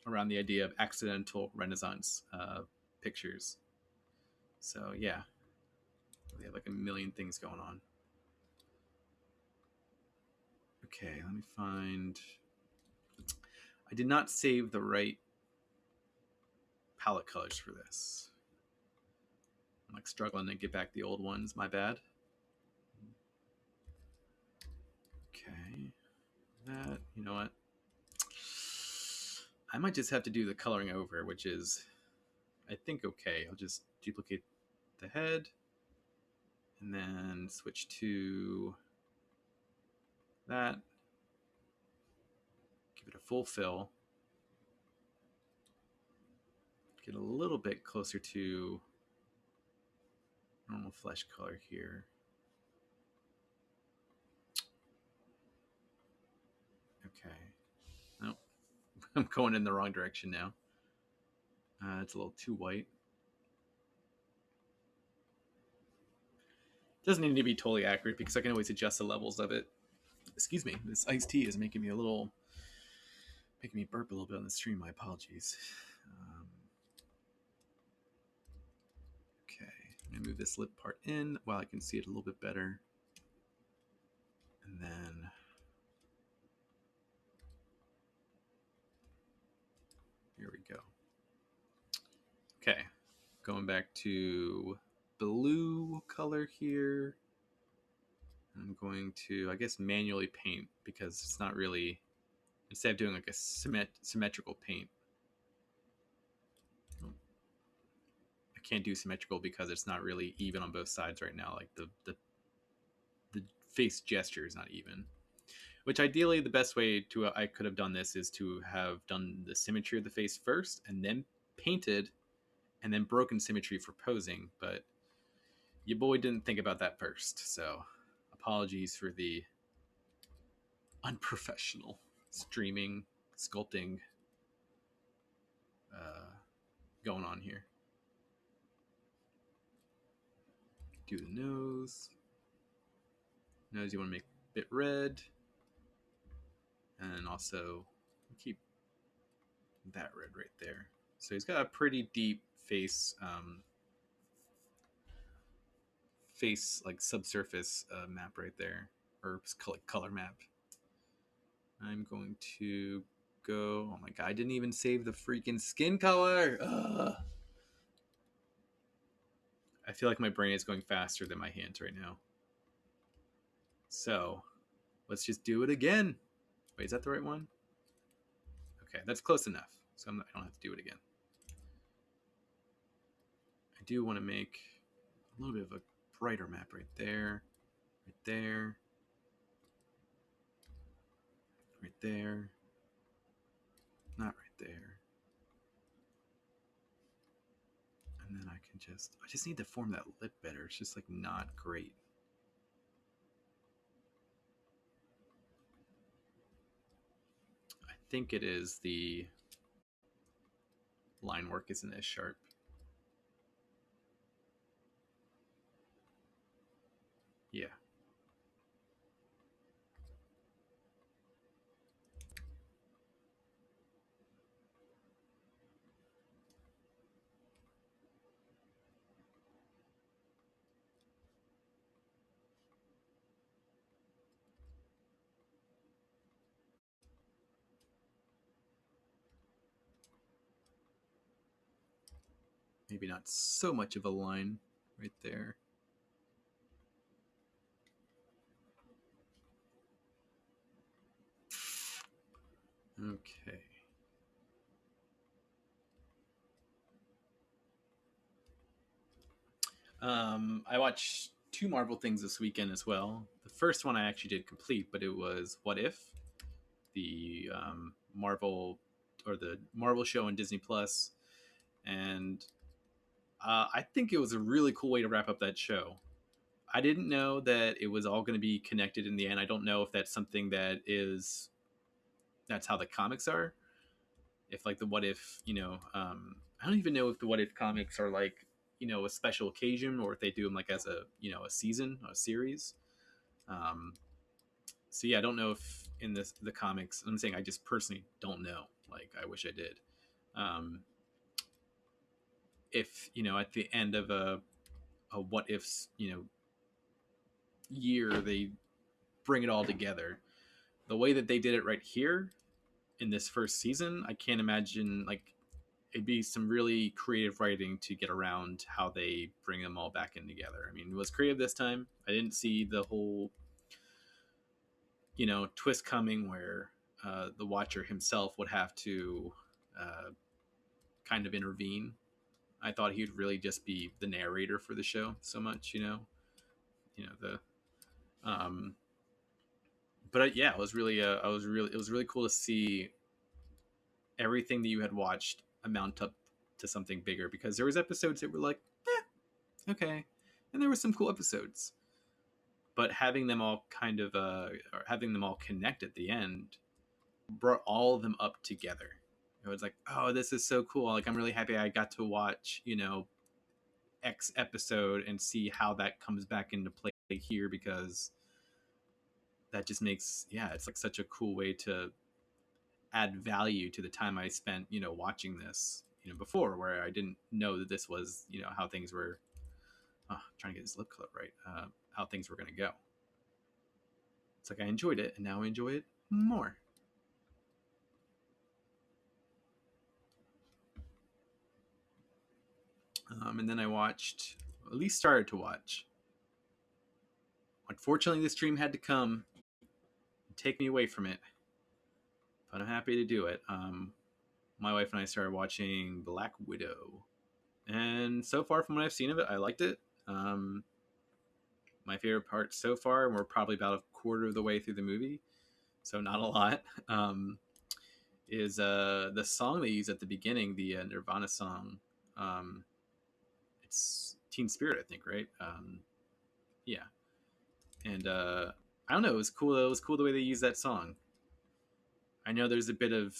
[SPEAKER 1] around the idea of accidental Renaissance pictures. So yeah, they have like a million things going on. Okay, let me find. I did not save the right palette colors for this. I'm like struggling to get back the old ones. My bad. Okay, that, you know what? I might just have to do the coloring over, which is, I think, okay. I'll just duplicate the head and then switch to that. Give it a full fill. Get a little bit closer to normal flesh color here. Okay. Nope. I'm going in the wrong direction now. It's a little too white. Doesn't need to be totally accurate because I can always adjust the levels of it. Excuse me, this iced tea is making me burp a little bit on the stream. My apologies. Okay, I'm gonna move this lip part in while I can see it a little bit better. And then here we go. Okay, going back to blue color here. I'm going to, I guess, manually paint because it's not really, instead of doing like a symmetrical paint. I can't do symmetrical because it's not really even on both sides right now. Like the face gesture is not even. Which ideally, the best way I could have done this is to have done the symmetry of the face first and then painted and then broken symmetry for posing. But your boy didn't think about that first. So apologies for the unprofessional streaming sculpting uh, going on here. Do the nose. Nose you want to make a bit red. And also keep that red right there. So he's got a pretty deep face, face like subsurface map right there, or color map. I'm going to go. Oh my god! I didn't even save the freaking skin color. Ugh. I feel like my brain is going faster than my hands right now. So let's just do it again. Wait, is that the right one? Okay, that's close enough. So I don't have to do it again. I do want to make a little bit of a brighter map right there, right there, right there, not right there. And then I just need to form that lip better. It's just like not great. I think it is the line work isn't as sharp. Yeah. Maybe not so much of a line right there. Okay. I watched two Marvel things this weekend as well. The first one I actually did complete, but it was What If, the Marvel or the Marvel show on Disney Plus, and I think it was a really cool way to wrap up that show. I didn't know that it was all going to be connected in the end. I don't know if that's something that's how the comics are. If like the What If, I don't even know if the What If comics are like, a special occasion or if they do them like as a, a season, a series. Um, so yeah, I don't know if in the comics, I'm saying I just personally don't know. Like I wish I did. Um, if at the end of a What If's year they bring it all together, the way that they did it right here in this first season, I can't imagine like it'd be some really creative writing to get around how they bring them all back in together. I mean, it was creative this time. I didn't see the whole twist coming where the watcher himself would have to kind of intervene. I thought he'd really just be the narrator for the show so much, the but yeah, it was really cool to see everything that you had watched amount up to something bigger, because there was episodes that were like, okay, and there were some cool episodes, but having them all kind of or having them all connect at the end brought all of them up together. It was like, oh, this is so cool. Like I'm really happy I got to watch X episode and see how that comes back into play here, because that just makes, yeah, it's like such a cool way to add value to the time I spent watching this before, where I didn't know that this was how things were. Trying to get this lip color right, how things were going to go. It's like I enjoyed it and now I enjoy it more. And then I watched, at least started to watch. Unfortunately, this dream had to come and take me away from it, but I'm happy to do it. My wife and I started watching Black Widow, and so far from what I've seen of it, I liked it. My favorite part so far, and we're probably about a quarter of the way through the movie, so not a lot, is the song they use at the beginning, the Nirvana song. It's Teen Spirit, I think, right? Yeah. And I don't know. It was cool. It was cool the way they used that song. I know there's a bit of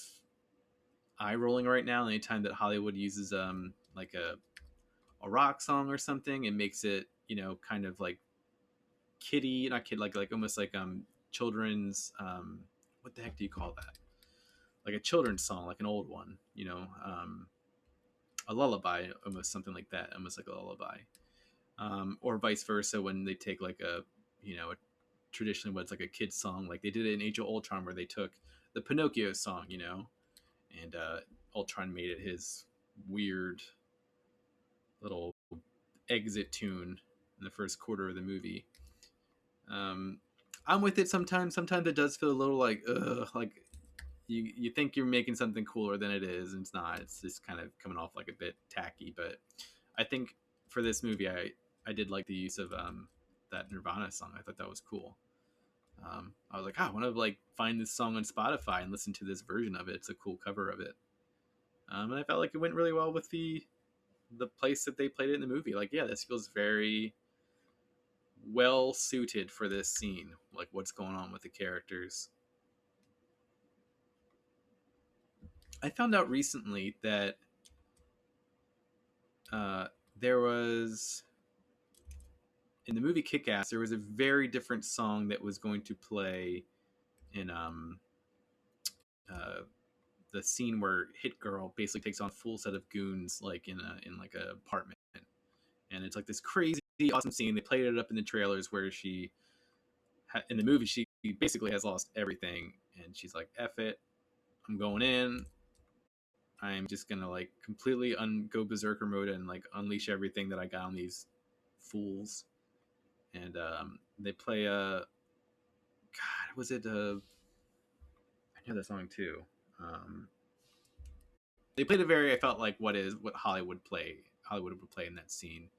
[SPEAKER 1] eye rolling right now anytime that Hollywood uses like a rock song or something. It makes it, you know, kind of like kiddie, not kid, like almost like children's what the heck do you call that? Like a children's song, like an old one, you know, a lullaby, almost something like that, almost like a lullaby, or vice versa when they take like a, you know, traditionally what's like a kid's song, like they did it in Age of Ultron where they took the Pinocchio song, you know, and Ultron made it his weird little exit tune in the first quarter of the movie. Um, I'm with it sometimes. Sometimes it does feel a little like, ugh, like you think you're making something cooler than it is, and it's not. It's just kind of coming off like a bit tacky. But I think for this movie, I did like the use of that Nirvana song. I thought that was cool. I was like, oh, I want to like find this song on Spotify and listen to this version of it. It's a cool cover of it. And I felt like it went really well with the place that they played it in the movie. Like, yeah, this feels very well suited for this scene. Like, what's going on with the characters. I found out recently that uh, there was in the movie Kick-Ass, there was a very different song that was going to play in uh, the scene where Hit Girl basically takes on a full set of goons, like in like a apartment, and it's like this crazy awesome scene. They played it up in the trailers where she in the movie she basically has lost everything, and she's like, "F it, I'm going in. I'm just gonna like completely go berserker mode and like unleash everything that I got on these fools." And they play God, was it I know that song too. They played a very, I felt like what Hollywood would play in that scene,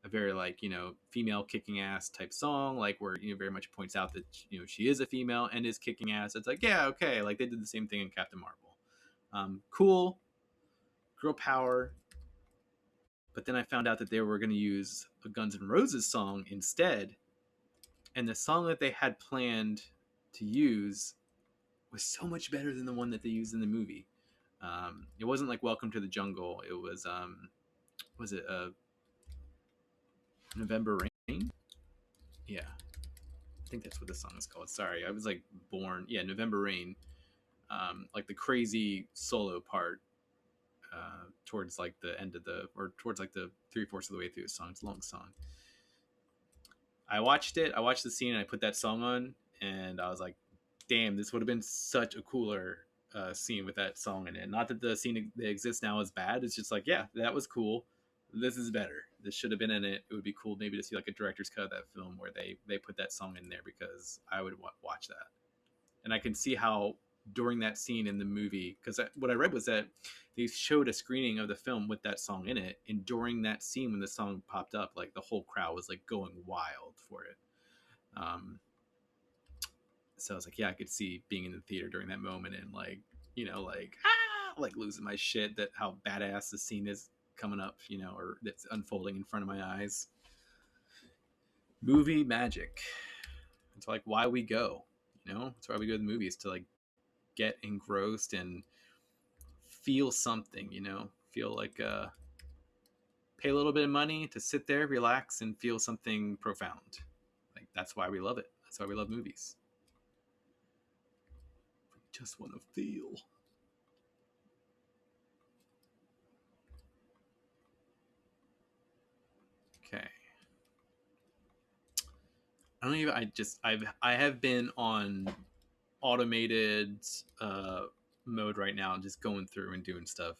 [SPEAKER 1] a very like, you know, female kicking ass type song, like where, you know, very much points out that, you know, she is a female and is kicking ass. It's like, yeah, okay, like they did the same thing in Captain Marvel. Cool, girl power. But then I found out that they were going to use a Guns N' Roses song instead, and the song that they had planned to use was so much better than the one that they used in the movie. It wasn't like Welcome to the Jungle. It was it November Rain? Yeah, I think that's what the song is called. Sorry, I was like born. Yeah, November Rain. Like the crazy solo part towards like the end of or towards like the 3/4 of the way through the song. It's a long song. I watched it. I watched the scene and I put that song on, and I was like, "Damn, this would have been such a cooler scene with that song in it." Not that the scene that exists now is bad. It's just like, yeah, that was cool. This is better. This should have been in it. It would be cool maybe to see like a director's cut of that film where they put that song in there, because I would watch that. And I can see how during that scene in the movie, because what I read was that they showed a screening of the film with that song in it, and during that scene when the song popped up, like the whole crowd was like going wild for it. um so I was like, yeah, I could see being in the theater during that moment and like, you know, like like losing my shit that how badass the scene is coming up, you know, or that's unfolding in front of my eyes. Movie magic. It's like why we go, you know, that's why we go to the movies, to like get engrossed and feel something, you know, feel like pay a little bit of money to sit there, relax, and feel something profound. Like that's why we love it. That's why we love movies. We just want to feel. Okay. I don't even. I have been on automated mode right now, just going through and doing stuff.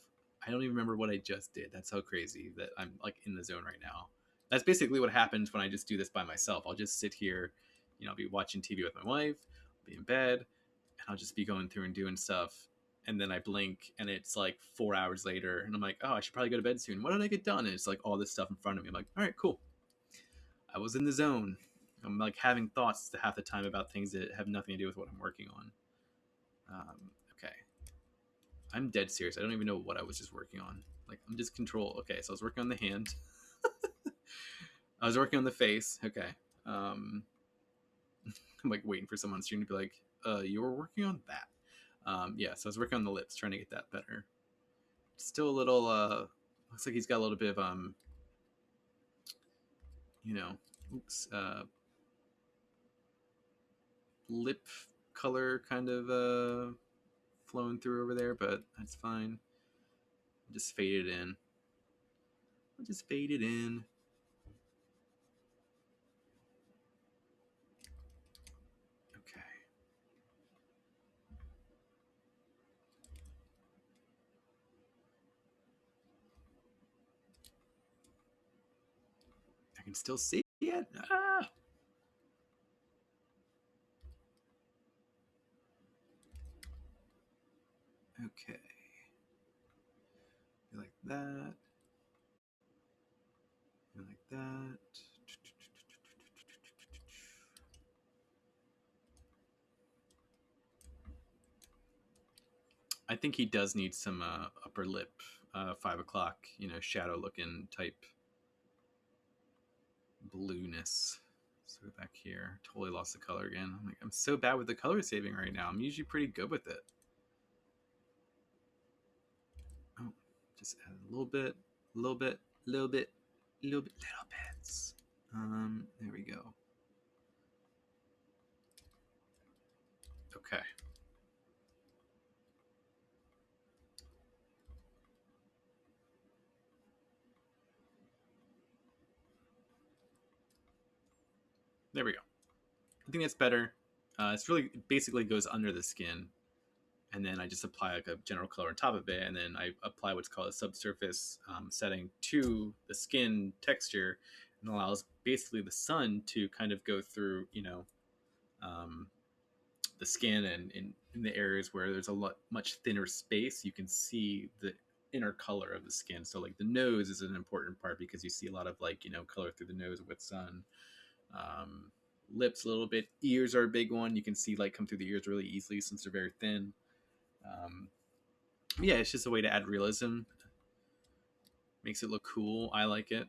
[SPEAKER 1] I don't even remember what I just did. That's how crazy that I'm like in the zone right now. That's basically what happens when I just do this by myself. I'll just sit here, you know, I'll be watching TV with my wife, I'll be in bed, and I'll just be going through and doing stuff. And then I blink and it's like 4 hours later, and I'm like, oh, I should probably go to bed soon. What did I get done? And it's like all this stuff in front of me. I'm like, all right, cool. I was in the zone. I'm like having thoughts half the time about things that have nothing to do with what I'm working on. Okay. I'm dead serious. I don't even know what I was just working on. Like, I'm just control. Okay, so I was working on the hand. I was working on the face. Okay. I'm like waiting for someone on stream to be like, you were working on that. Yeah, so I was working on the lips, trying to get that better. Still a little, looks like he's got a little bit of, you know, oops, lip color kind of flowing through over there, but that's fine. Just fade it in. I'll just fade it in. Okay. I can still see it. Ah! Okay. Like that. Like that. I think he does need some upper lip, 5 o'clock, shadow looking type blueness. So back here, totally lost the color again. I'm so bad with the color saving right now. I'm usually pretty good with it. Oh, just add a little bit, little bit, little bit, little bit, little bits. There we go. Okay. There we go. I think that's better. It's really basically goes under the skin, and then I just apply like a general color on top of it, and then I apply what's called a subsurface setting to the skin texture, and allows basically the sun to kind of go through, um, the skin and in the areas where there's a much thinner space, you can see the inner color of the skin. So like the nose is an important part because you see a lot of like color through the nose with sun. Um, Lips a little bit. Ears are a big one. You can see light come through the ears really easily since they're very thin. Yeah, it's just a way to add realism. Makes it look cool. I like it.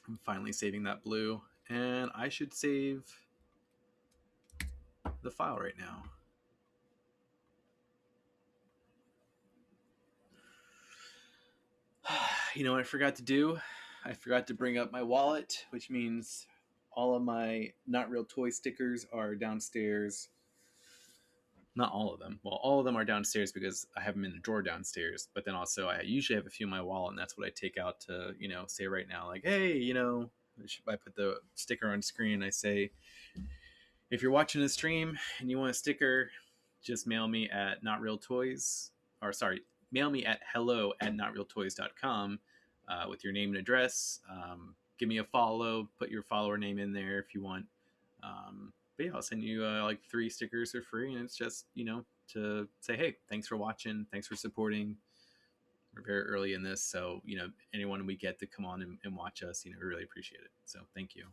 [SPEAKER 1] I'm finally saving that blue, and I should save the file right now. You know what I forgot to do? I forgot to bring up my wallet, which means all of my Not Real Toy stickers are downstairs. Not all of them. Well, all of them are downstairs because I have them in the drawer downstairs. But then also, I usually have a few in my wallet, and that's what I take out to, say right now, like, hey, I put the sticker on screen. I say, if you're watching the stream and you want a sticker, just mail me at Not Real Toys, or sorry, mail me at hello@notrealtoys.com with your name and address. Give me a follow. Put your follower name in there if you want. But yeah, I'll send you like 3 stickers for free, and it's just to say, hey, thanks for watching, thanks for supporting. We're very early in this, so anyone we get to come on and watch us, we really appreciate it. So thank you.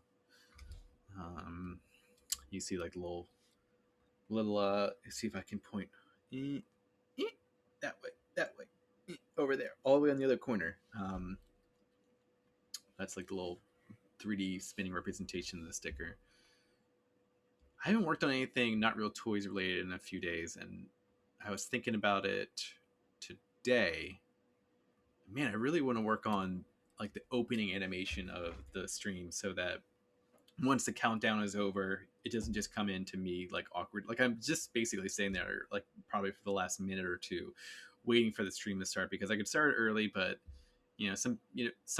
[SPEAKER 1] You see like little see if I can point that way, over there, all the way on the other corner. That's like the little 3D spinning representation of the sticker. I haven't worked on anything Not Real Toys related in a few days, and I was thinking about it today. Man, I really want to work on like the opening animation of the stream so that once the countdown is over, it doesn't just come in to me like awkward. Like I'm just basically sitting there like probably for the last minute or two waiting for the stream to start, because I could start early, but some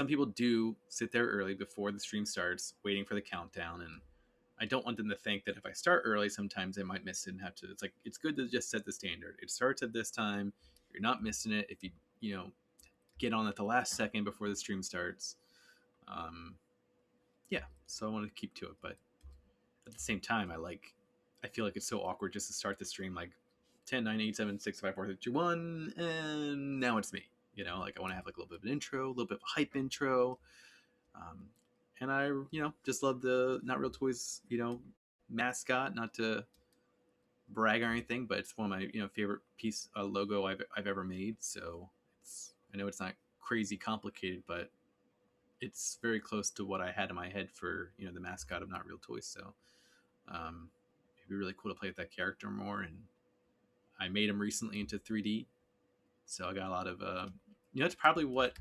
[SPEAKER 1] people do sit there early before the stream starts waiting for the countdown, and I don't want them to think that if I start early, sometimes I might miss it and have to. It's like it's good to just set the standard. It starts at this time. You're not missing it if you get on at the last second before the stream starts. Yeah, so I want to keep to it, but at the same time, I feel like it's so awkward just to start the stream like 10, 9, 8, 7, 6, 5, 4, 3, 2, 1, and now it's me. Like I want to have like a little bit of an intro, a little bit of a hype intro. And I, just love the Not Real Toys, mascot. Not to brag or anything, but it's one of my, favorite logo I've ever made. So I know it's not crazy complicated, but it's very close to what I had in my head for, you know, the mascot of Not Real Toys. So it'd be really cool to play with that character more. And I made him recently into 3D, so I got a lot of you know, that's probably what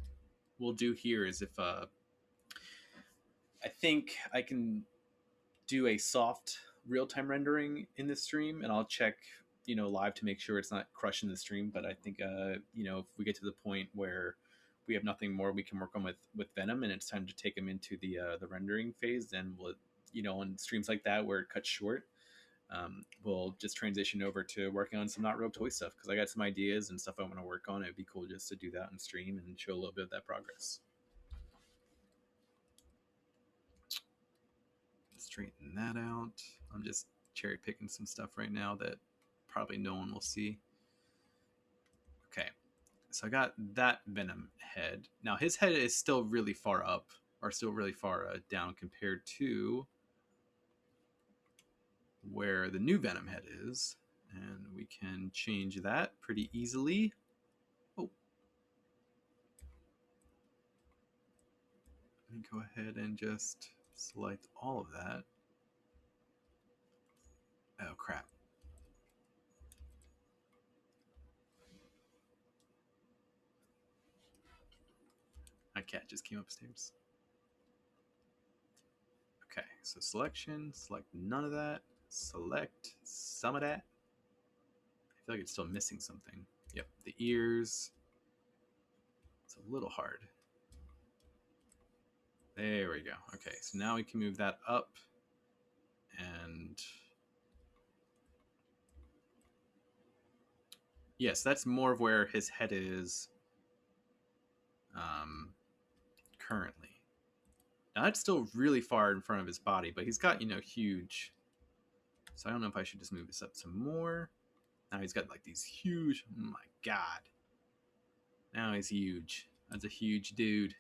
[SPEAKER 1] we'll do here is if I think I can do a soft real-time rendering in the stream, and I'll check, you know, live to make sure it's not crushing the stream. But I think you know, if we get to the point where we have nothing more we can work on with Venom, and it's time to take him into the rendering phase, then we'll, you know, on streams like that where it cuts short, we'll just transition over to working on some Not Real Toy stuff, because I got some ideas and stuff I want to work on. It'd be cool just to do that on stream and show a little bit of that progress. Straighten that out. I'm just cherry picking some stuff right now that probably no one will see. Okay, so I got that Venom head. Now his head is still really far up, or still really far down compared to where the new Venom head is, and we can change that pretty easily. Oh, let me go ahead and just select all of that. Oh crap. My cat just came upstairs. Okay, so selection, select none of that, select some of that. I feel like it's still missing something. Yep, the ears. It's a little hard. There we go. Okay, so now we can move that up, and yes, that's more of where his head is currently. Now that's still really far in front of his body, but he's got, you know, huge. So I don't know if I should just move this up some more. Now he's got like these huge. Oh my god. Now he's huge. That's a huge dude.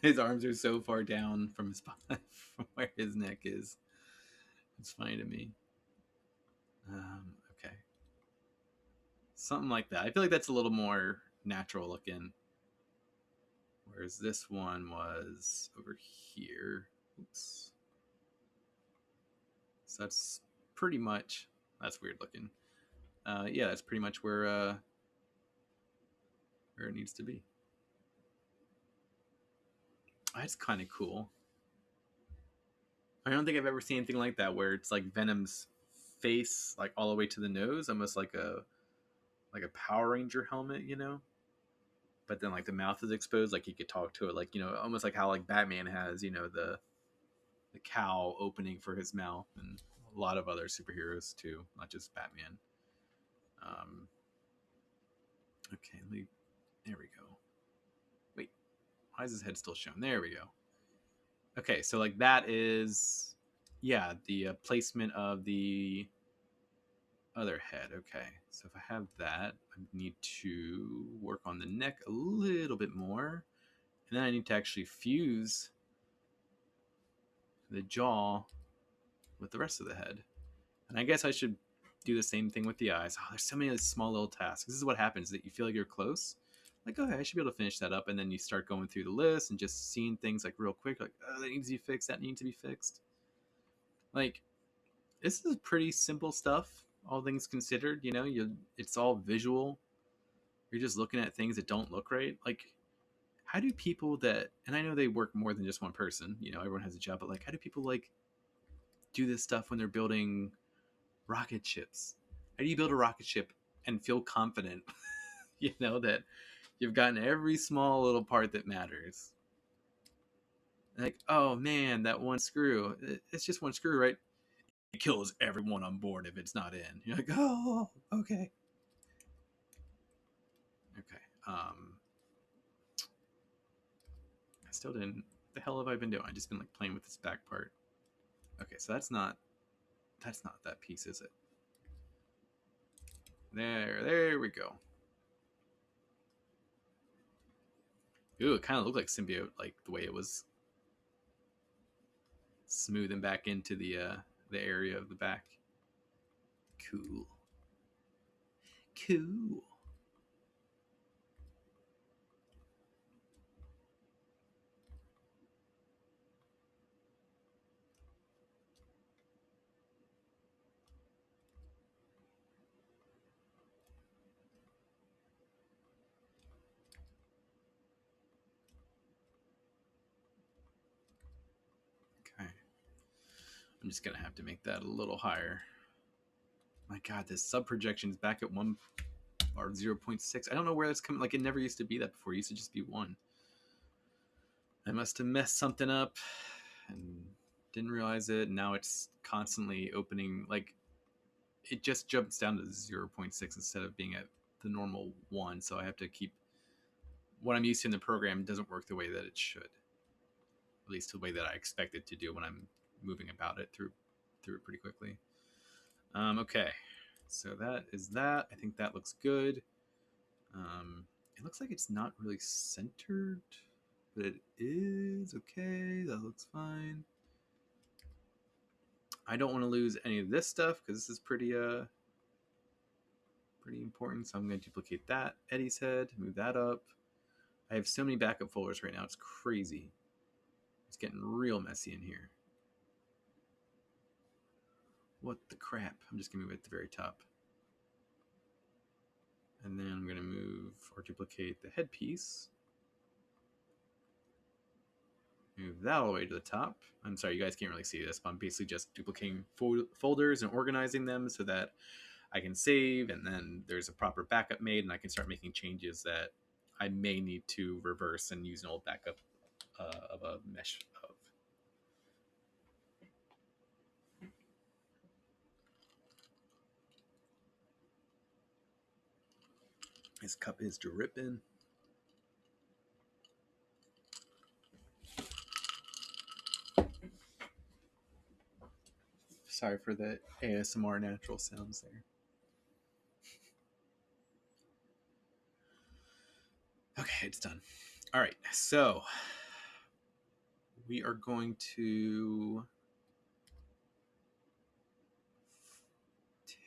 [SPEAKER 1] His arms are so far down from his body, from where his neck is. It's funny to me. Okay. Something like that. I feel like that's a little more natural looking. Whereas this one was over here. Oops. So that's pretty much, that's weird looking. Yeah, that's pretty much where it needs to be. That's kind of cool. I don't think I've ever seen anything like that where it's like Venom's face like all the way to the nose, almost like a Power Ranger helmet, you know? But then like the mouth is exposed, like he could talk to it, like, you know, almost like how like Batman has, you know, the cowl opening for his mouth, and a lot of other superheroes too, not just Batman. Okay, there we go. Wait, why is his head still shown? There we go. Okay, so like that is, yeah, the placement of the other head. Okay, so if I have that, I need to work on the neck a little bit more, and then I need to actually fuse the jaw with the rest of the head. And I guess I should do the same thing with the eyes. Oh, there's so many small little tasks. This is what happens, that you feel like you're close. Like, okay, I should be able to finish that up. And then you start going through the list and just seeing things like real quick, like, oh, that needs to be fixed, that needs to be fixed. Like, this is pretty simple stuff, all things considered. You know, it's all visual. You're just looking at things that don't look right. Like, how do people that, and I know they work more than just one person, you know, everyone has a job, but like, how do people like do this stuff when they're building rocket ships? How do you build a rocket ship and feel confident, you know, that you've gotten every small little part that matters? Like, oh man, that one screw, it's just one screw, right? It kills everyone on board if it's not in. You're like, oh, okay. Okay. I still didn't. The hell have I been doing? I've just been like playing with this back part. Okay, so that's not that piece, is it? There we go. Ooh, it kind of looked like symbiote, like the way it was smoothing back into the area of the back. Cool. I'm just gonna have to make that a little higher. My God, this sub projection is back at 1 or 0.6. I don't know where that's coming. Like, it never used to be that before. It used to just be 1. I must have messed something up and didn't realize it. Now it's constantly opening. Like, it just jumps down to 0.6 instead of being at the normal 1. So I have to keep what I'm used to in the program doesn't work the way that it should. At least the way that I expect it to do when I'm moving about it through it pretty quickly. Okay, so that is that. I think that looks good. It looks like it's not really centered, but it is. Okay, that looks fine. I don't want to lose any of this stuff because this is pretty important. So I'm going to duplicate that Eddie's head, move that up. I have so many backup folders right now. It's crazy. It's getting real messy in here. What the crap? I'm just going to move it at the very top. And then I'm going to move or duplicate the headpiece. Move that all the way to the top. I'm sorry, you guys can't really see this, but I'm basically just duplicating folders and organizing them so that I can save, and then there's a proper backup made, and I can start making changes that I may need to reverse and use an old backup of a mesh of. His cup is dripping. Sorry for the ASMR natural sounds there. Okay, it's done. All right, so we are going to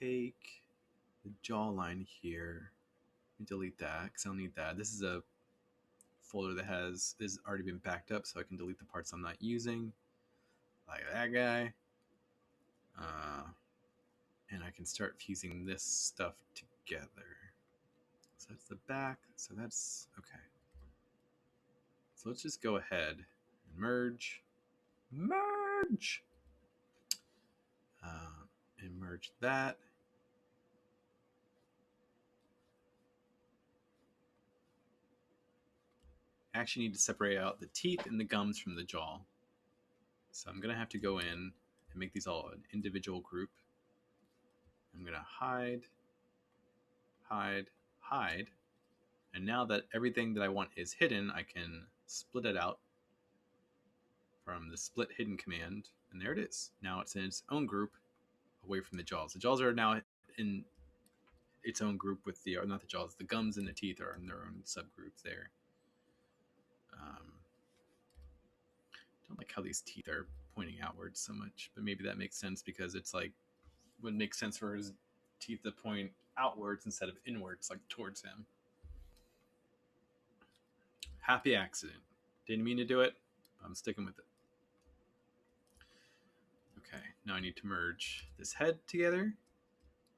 [SPEAKER 1] take the jawline here and delete that because I don't need that. This is a folder that has already been backed up, so I can delete the parts I'm not using, like that guy. And I can start fusing this stuff together. So that's the back. So that's okay. So let's just go ahead and merge. And merge that. I actually need to separate out the teeth and the gums from the jaw. So I'm going to have to go in and make these all an individual group. I'm going to hide. And now that everything that I want is hidden, I can split it out from the split hidden command. And there it is. Now it's in its own group away from the jaws. The jaws are now in its own group with the, not the jaws, the gums and the teeth are in their own subgroups there. Don't like how these teeth are pointing outwards so much, but maybe that makes sense because it's like, would make sense for his teeth to point outwards instead of inwards, like towards him. Happy accident. Didn't mean to do it. I'm sticking with it. Okay, now I need to merge this head together.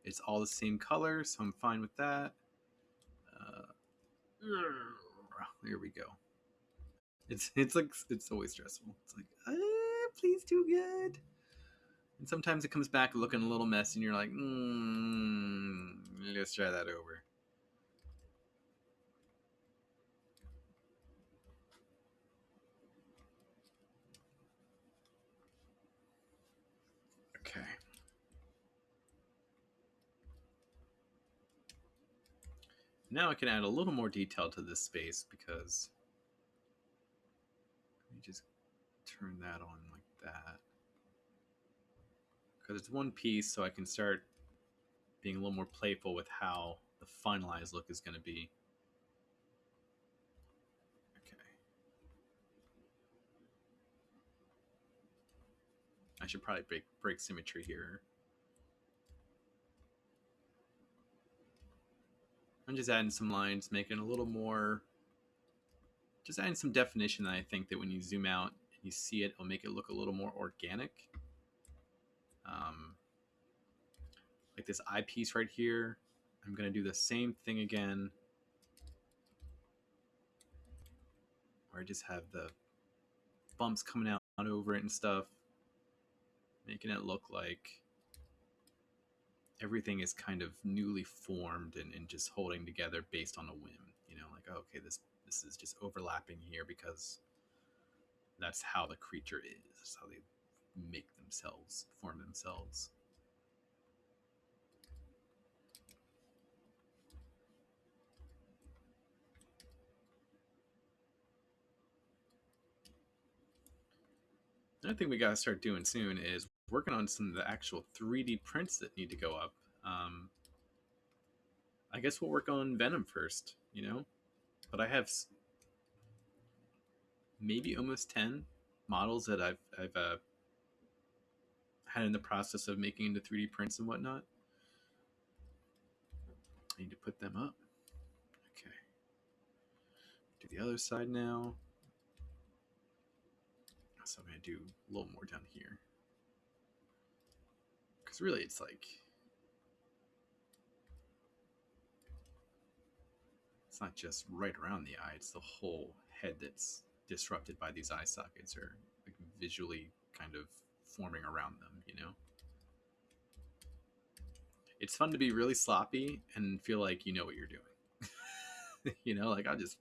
[SPEAKER 1] It's all the same color, so I'm fine with that. There we go. It's like, it's always stressful. It's like, please do good. And sometimes it comes back looking a little messy, and you're like, let's try that over. Okay. Now I can add a little more detail to this space because let me just turn that on like that. Because it's one piece, so I can start being a little more playful with how the finalized look is going to be. Okay. I should probably break symmetry here. I'm just adding some lines, making a little more, just adding some definition that I think that when you zoom out and you see it, it'll make it look a little more organic. Like this eyepiece right here, I'm going to do the same thing again, where I just have the bumps coming out over it and stuff. making it look like everything is kind of newly formed and just holding together based on a whim. You know, like, oh, okay, this is just overlapping here because that's how the creature is. That's how they make themselves, form themselves. Another thing we got to start doing soon is working on some of the actual 3D prints that need to go up. I guess we'll work on Venom first, you know? But I have maybe almost 10 models that I've had in the process of making into 3D prints and whatnot. I need to put them up. Okay. Do the other side now. So I'm going to do a little more down here. Because really it's like, it's not just right around the eye, it's the whole head that's disrupted by these eye sockets, or like visually kind of forming around them, you know? It's fun to be really sloppy and feel like you know what you're doing. You know, like I'll just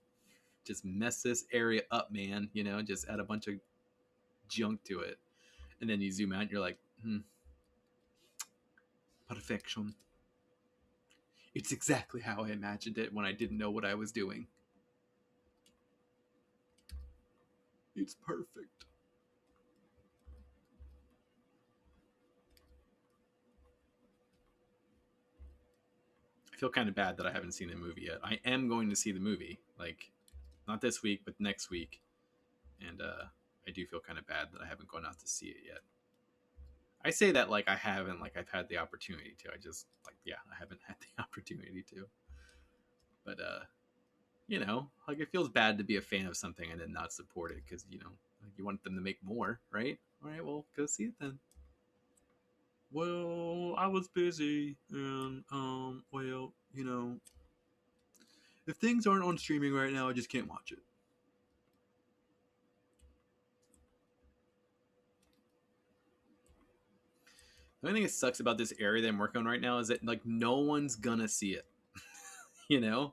[SPEAKER 1] mess this area up, man, you know, just add a bunch of junk to it. And then you zoom out and you're like, perfection. It's exactly how I imagined it when I didn't know what I was doing. It's perfect. I feel kind of bad that I haven't seen the movie yet. I am going to see the movie, like not this week, but next week. And I do feel kind of bad that I haven't gone out to see it yet. I say that like I haven't, like I've had the opportunity to. I just like, yeah, I haven't had the opportunity to. But you know, like it feels bad to be a fan of something and then not support it because you know, like you want them to make more, right? All right, well, go see it then. Well, I was busy, and well, you know, if things aren't on streaming right now, I just can't watch it. The only thing that sucks about this area that I'm working on right now is that like no one's gonna see it. You know,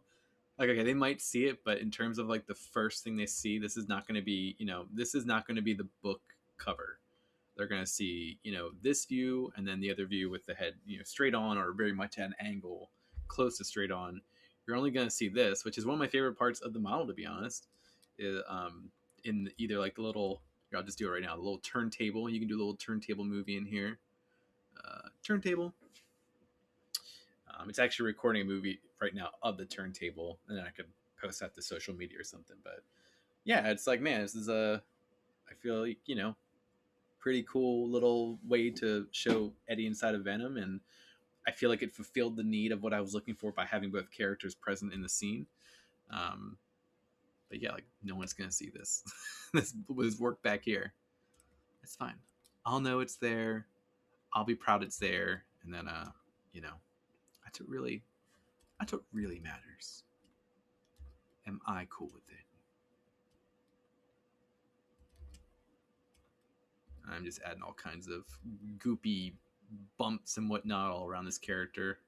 [SPEAKER 1] like okay, they might see it, but in terms of like the first thing they see, this is not going to be, you know, this is not going to be the book cover. They're going to see, you know, this view and then the other view with the head, you know, straight on or very much at an angle, close to straight on. You're only going to see this, which is one of my favorite parts of the model, to be honest. Is, in either like the little, here, I'll just do it right now, the little turntable. You can do a little turntable movie in here. Turntable. It's actually recording a movie right now of the turntable, and then I could post that to social media or something. But yeah, it's like, man, this is a, I feel like, you know, pretty cool little way to show Eddie inside of Venom, and I feel like it fulfilled the need of what I was looking for by having both characters present in the scene. Um, but yeah, like no one's gonna see this. This was work back here. It's fine. I'll know it's there. I'll be proud it's there, and then you know, that's what really matters. Am I cool with it? I'm just adding all kinds of goopy bumps and whatnot all around this character.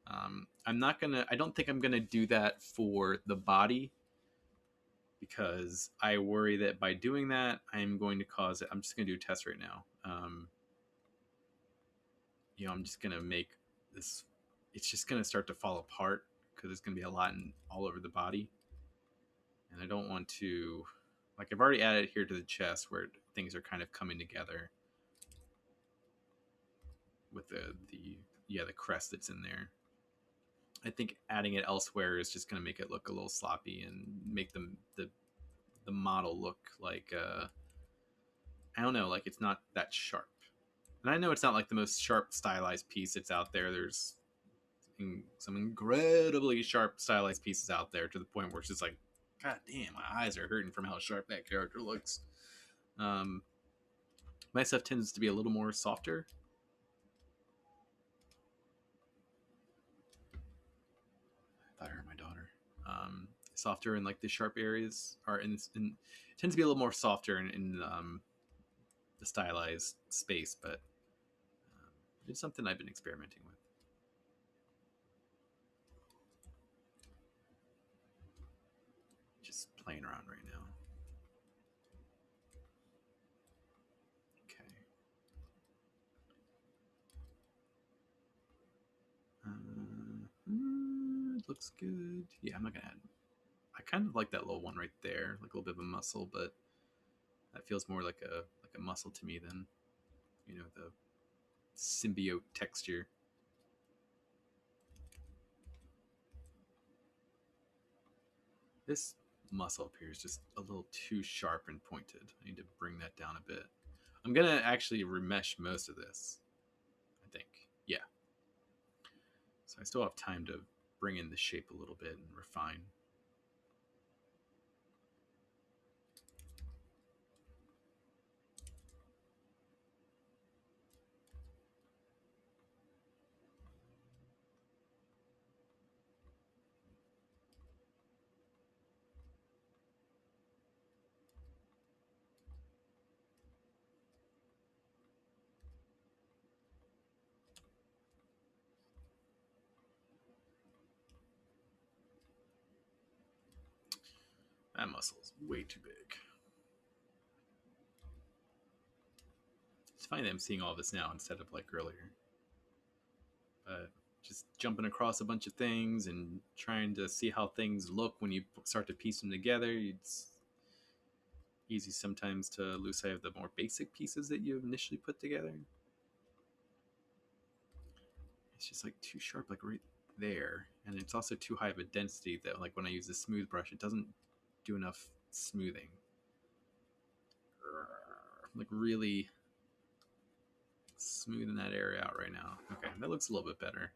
[SPEAKER 1] I'm not gonna. I don't think I'm gonna do that for the body because I worry that by doing that, I'm going to cause it. I'm just gonna do a test right now. You know, I'm just gonna make this. It's just gonna start to fall apart because it's gonna be a lot all over the body, and I don't want to. Like I've already added here to the chest where things are kind of coming together with the crest that's in there. I think adding it elsewhere is just going to make it look a little sloppy and make the model look like I don't know, like it's not that sharp. And I know it's not like the most sharp stylized piece that's out there. There's some incredibly sharp stylized pieces out there to the point where it's just like, God damn, my eyes are hurting from how sharp that character looks. My stuff tends to be a little more softer. I thought I heard my daughter. Softer in like the sharp areas are in tends to be a little more softer in the stylized space, but it's something I've been experimenting with. Just playing around right now. Okay. It looks good. Yeah, I'm not gonna add. I kind of like that little one right there, like a little bit of a muscle, but that feels more like a muscle to me than, you know, the symbiote texture. This muscle up here is just a little too sharp and pointed. I need to bring that down a bit. I'm gonna actually remesh most of this, I think. Yeah. So I still have time to bring in the shape a little bit and refine. That muscle is way too big. It's funny that I'm seeing all this now instead of like earlier. But just jumping across a bunch of things and trying to see how things look when you start to piece them together, it's easy sometimes to lose sight of the more basic pieces that you initially put together. It's just like too sharp, like right there, and it's also too high of a density that, like, when I use the smooth brush, it doesn't do enough smoothing. Like really smoothing that area out right now. Okay, that looks a little bit better.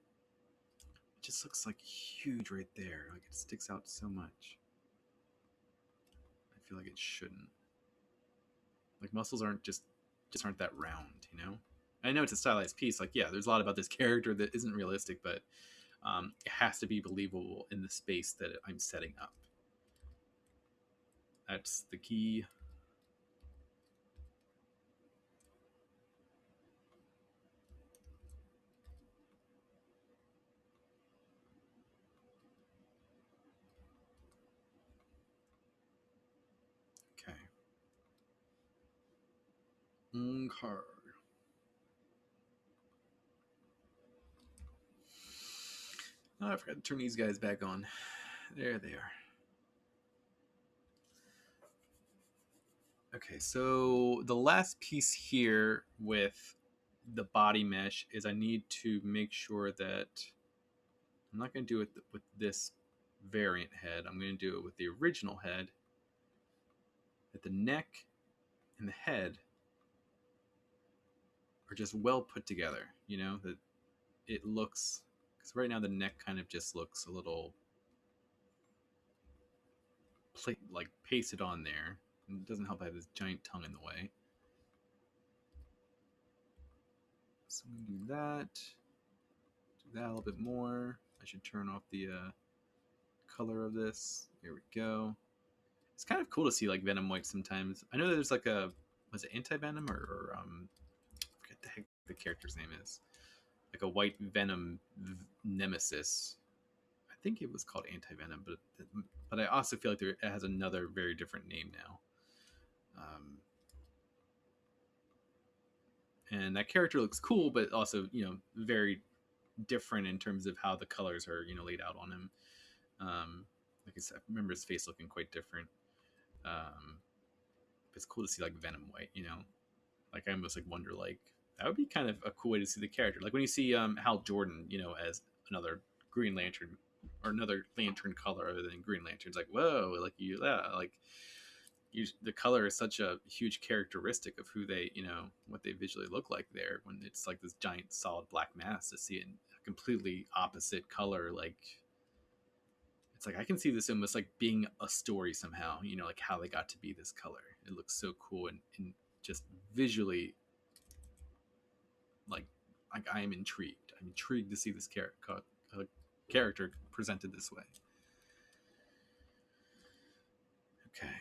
[SPEAKER 1] It just looks like huge right there. Like it sticks out so much. I feel like it shouldn't. Like muscles aren't just aren't that round, you know? I know it's a stylized piece. Like, yeah, there's a lot about this character that isn't realistic, but it has to be believable in the space that I'm setting up. That's the key. Okay. Okay. Oh, I forgot to turn these guys back on. There they are. Okay, so the last piece here with the body mesh is I need to make sure that I'm not going to do it with this variant head. I'm going to do it with the original head. That the neck and the head are just well put together, you know, that it looks, because right now the neck kind of just looks a little like pasted on there. And it doesn't help I have this giant tongue in the way. So I'm going to do that a little bit more. I should turn off the color of this. There we go. It's kind of cool to see like Venom white sometimes. I know there's like a, was it anti-Venom or I forget the heck the character's name is. Like a white Venom nemesis. I think it was called anti-Venom, but I also feel like it has another very different name now. And that character looks cool, but also, you know, very different in terms of how the colors are, you know, laid out on him. Like I said, I remember his face looking quite different. It's cool to see like Venom white, you know. Like I almost like wonder like that would be kind of a cool way to see the character. Like when you see Hal Jordan, you know, as another Green Lantern or another Lantern color other than Green Lantern, it's like whoa, like the color is such a huge characteristic of who they, you know, what they visually look like there. When it's like this giant solid black mass, to see it in a completely opposite color, like it's like I can see this almost like being a story somehow, you know, like how they got to be this color. It looks so cool and just visually like I am intrigued. I'm intrigued to see this character presented this way. Okay.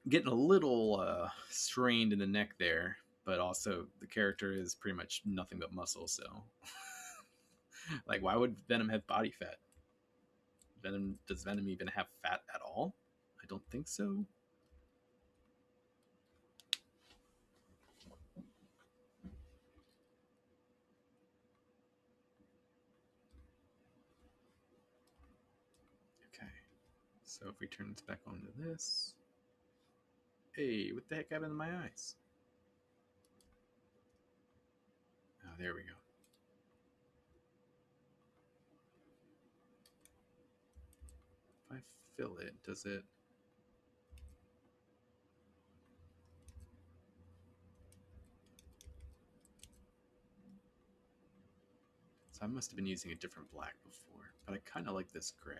[SPEAKER 1] getting a little strained in the neck there, but also the character is pretty much nothing but muscle. So, like, why would Venom have body fat? Does Venom even have fat at all? I don't think so. Okay, so if we turn this back onto this, hey, what the heck happened to my eyes? Oh, there we go. If I fill it, does it? So I must have been using a different black before, but I kind of like this gray.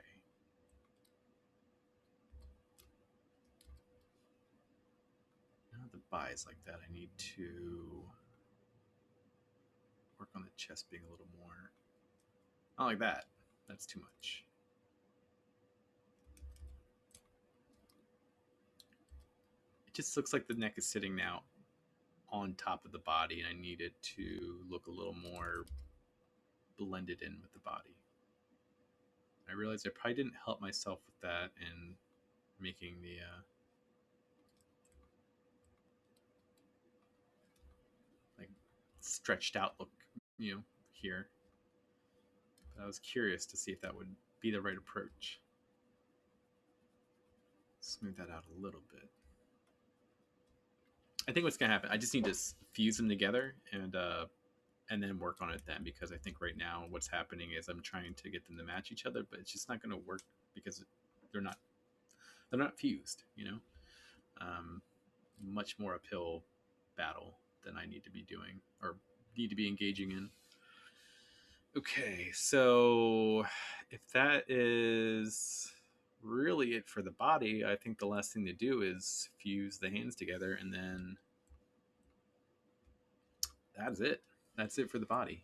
[SPEAKER 1] Now the buy is like that, I need to work on the chest being a little more. Not like that. That's too much. It just looks like the neck is sitting now on top of the body, and I need it to look a little more blended in with the body. I realized I probably didn't help myself with that in making the like stretched out look, here. But I was curious to see if that would be the right approach. Smooth that out a little bit. I think what's gonna happen, I just need to fuse them together and then work on it then, because I think right now what's happening is I'm trying to get them to match each other, but it's just not going to work because they're not fused. Much more uphill battle than I need to be doing or need to be engaging in. Okay, so if that is really it for the body, I think the last thing to do is fuse the hands together, and then that's it. That's it for the body.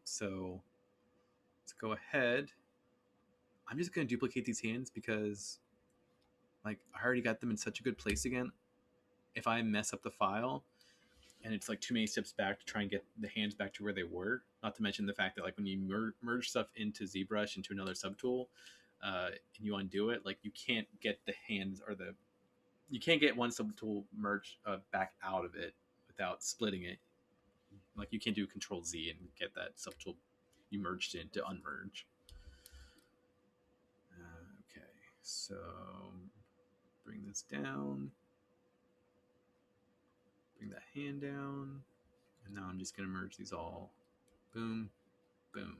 [SPEAKER 1] So let's go ahead. I'm just going to duplicate these hands because, like, I already got them in such a good place again. If I mess up the file and it's like too many steps back to try and get the hands back to where they were, not to mention the fact that, like, when you merge stuff into ZBrush into another subtool, and you undo it, like, you can't get the hands or you can't get one subtool merged back out of it without splitting it. Like, you can't do Control Z and get that subtool you merged in to unmerge. Okay, so bring this down, bring that hand down, and now I'm just going to merge these all. Boom, boom.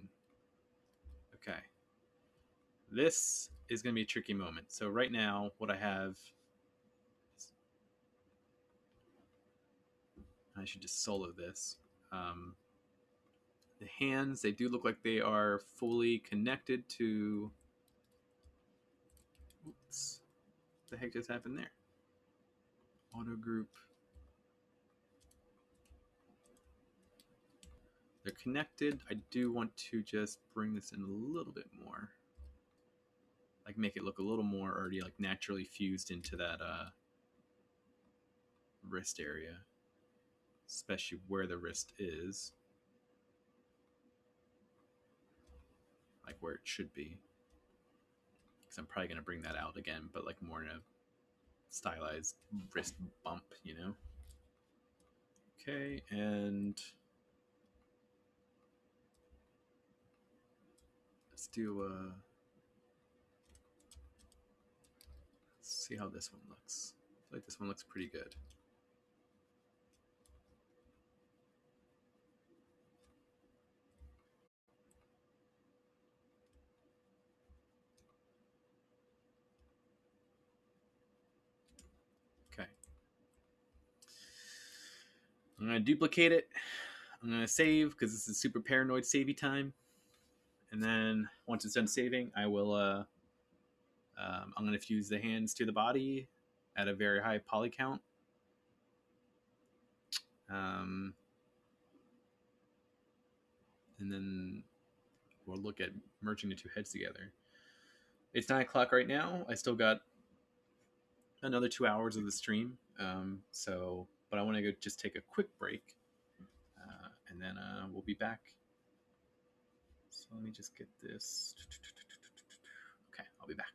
[SPEAKER 1] Okay. This is going to be a tricky moment. So right now, what I have is, I should just solo this. The hands, they do look like they are fully connected to... Oops. What the heck just happened there? Auto group. They're connected. I do want to just bring this in a little bit more. Like, make it look a little more already, like, naturally fused into that wrist area, especially where the wrist is, like where it should be, because I'm probably going to bring that out again, but like more in a stylized wrist bump. Okay, and let's do let's see how this one looks. I feel like this one looks pretty good. Okay. I'm going to duplicate it. I'm going to save because this is super paranoid savey time. And then once it's done saving, I will I'm going to fuse the hands to the body at a very high poly count. And then we'll look at merging the two heads together. It's 9 o'clock right now. I still got another 2 hours of the stream. But I want to go just take a quick break, and then we'll be back. So let me just get this. Okay, I'll be back.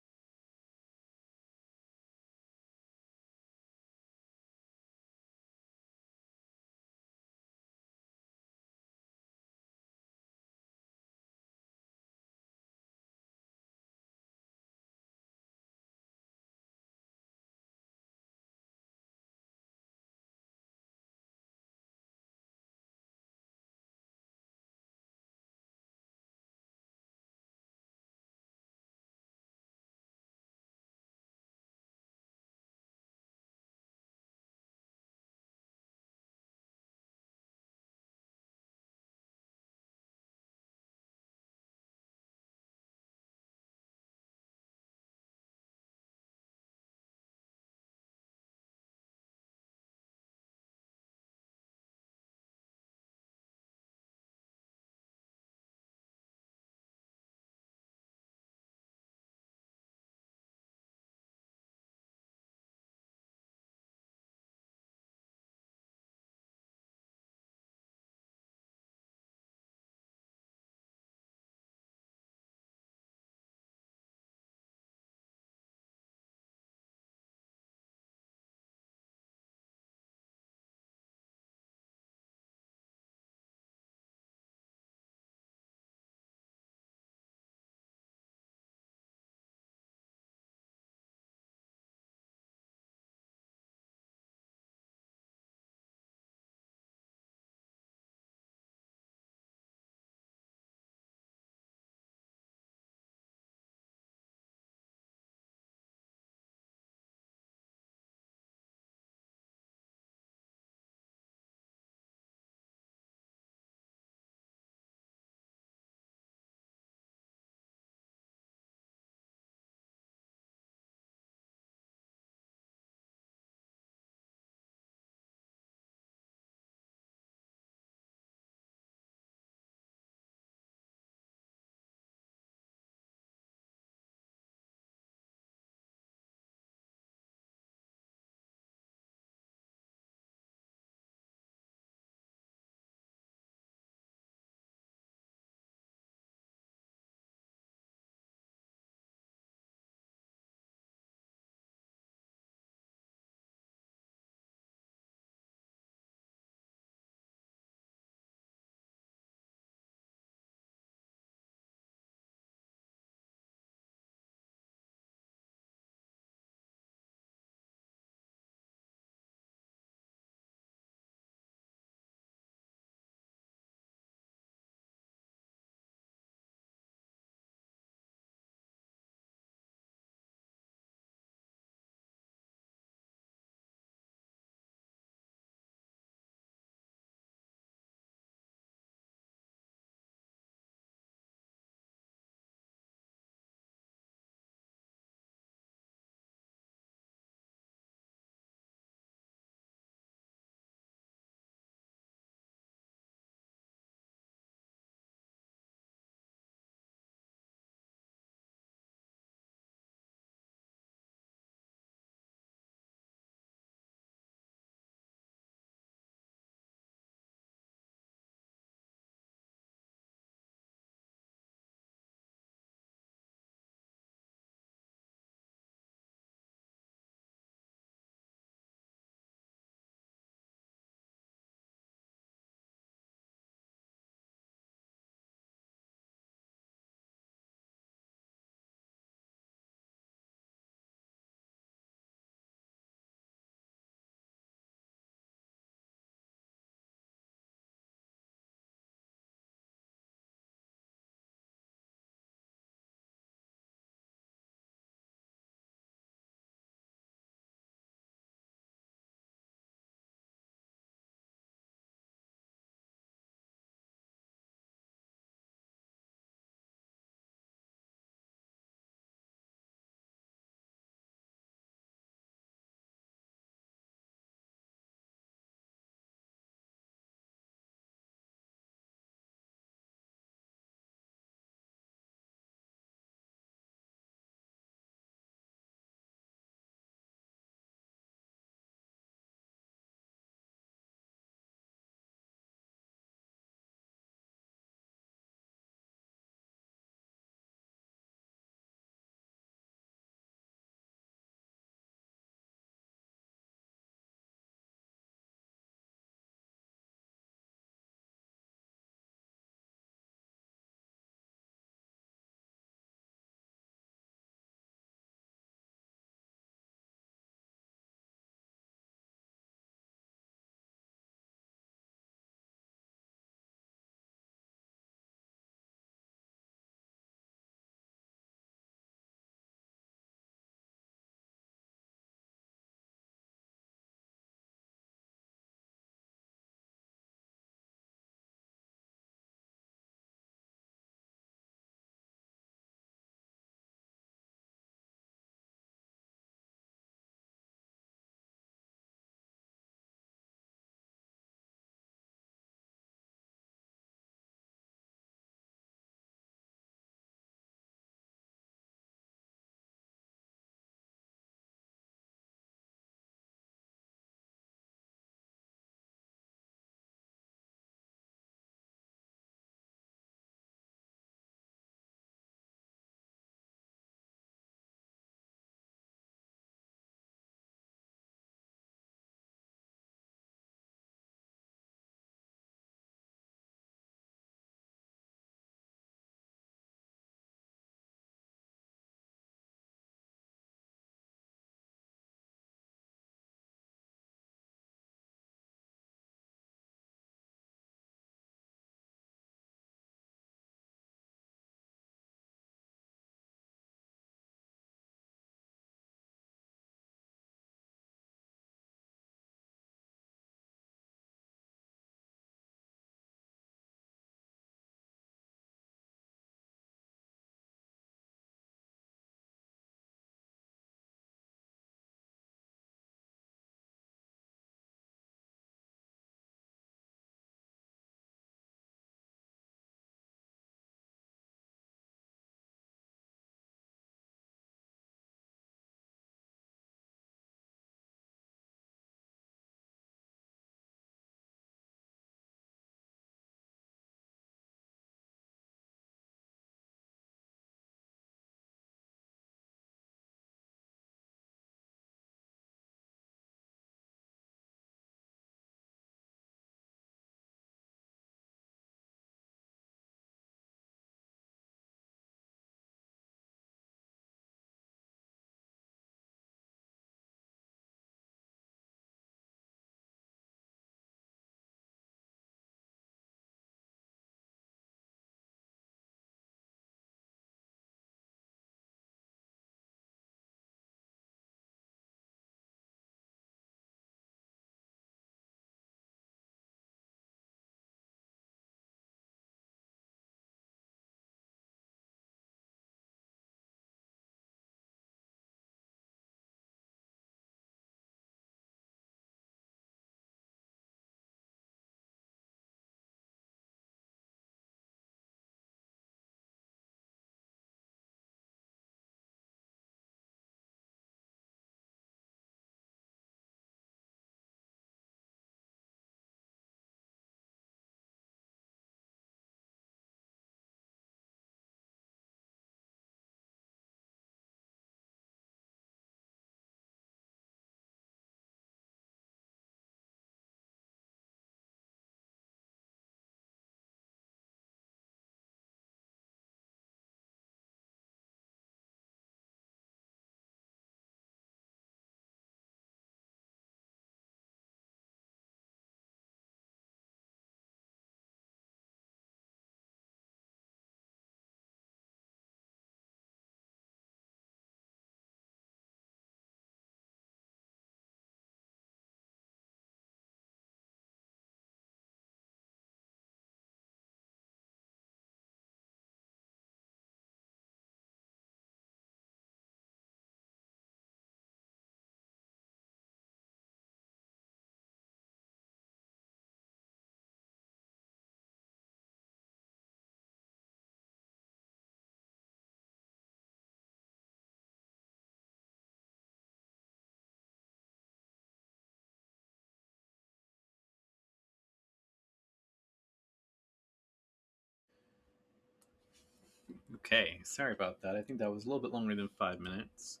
[SPEAKER 1] Okay, sorry about that. I think that was a little bit longer than 5 minutes.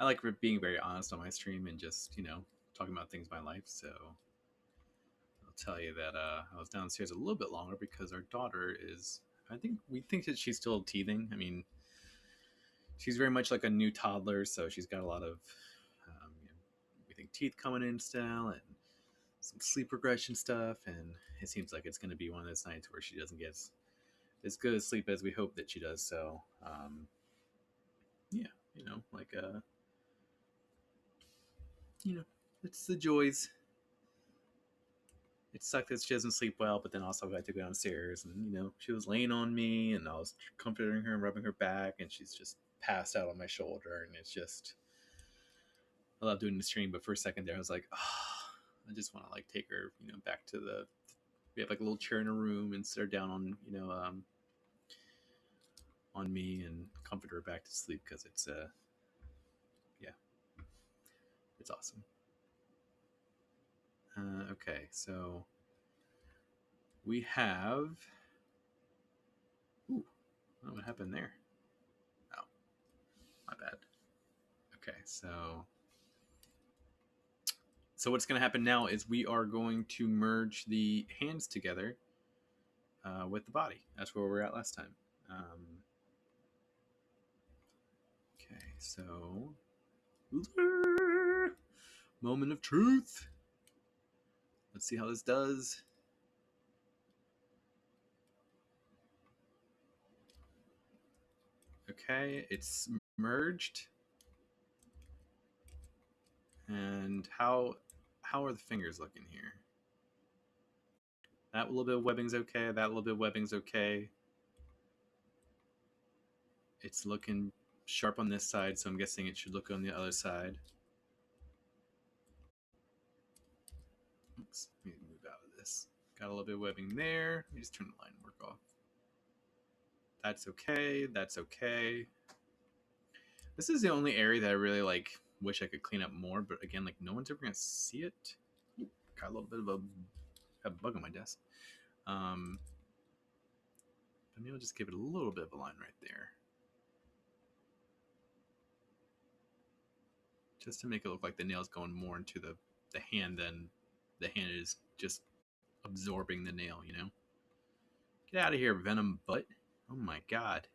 [SPEAKER 1] I like being very honest on my stream and just, talking about things in my life. So I'll tell you that I was downstairs a little bit longer because our daughter is, I think we think that she's still teething. I mean, she's very much like a new toddler, so she's got a lot of, we think teeth coming in still and some sleep regression stuff. And it seems like it's going to be one of those nights where she doesn't get as good a sleep as we hope that she does. So, yeah, like you know, it's the joys. It sucked that she doesn't sleep well, but then also I had to go downstairs and she was laying on me and I was comforting her and rubbing her back and she's just passed out on my shoulder and it's just I love doing the stream, but for a second there I was like, oh, I just want to like take her, back to the we have like a little chair in a room and sit her down on on me and comfort her back to sleep because it's yeah, it's awesome. Okay, so we have. Ooh, what happened there? Oh, my bad. Okay, so what's going to happen now is we are going to merge the hands together with the body. That's where we were at last time. Okay, so moment of truth. Let's see how this does. Okay, it's merged. And how are the fingers looking here? That little bit of webbing's okay. That little bit of webbing's okay. It's looking sharp on this side, so I'm guessing it should look on the other side. Oops, let me move out of this. Got a little bit of webbing there. Let me just turn the line work off. That's okay. That's okay. This is the only area that I really like. Wish I could clean up more, but again, like no one's ever gonna see it. Got a little bit of a bug on my desk. But maybe I'll just give it a little bit of a line right there, just to make it look like the nail's going more into the hand than the hand is just absorbing the nail. Get out of here, Venom butt. Oh my god.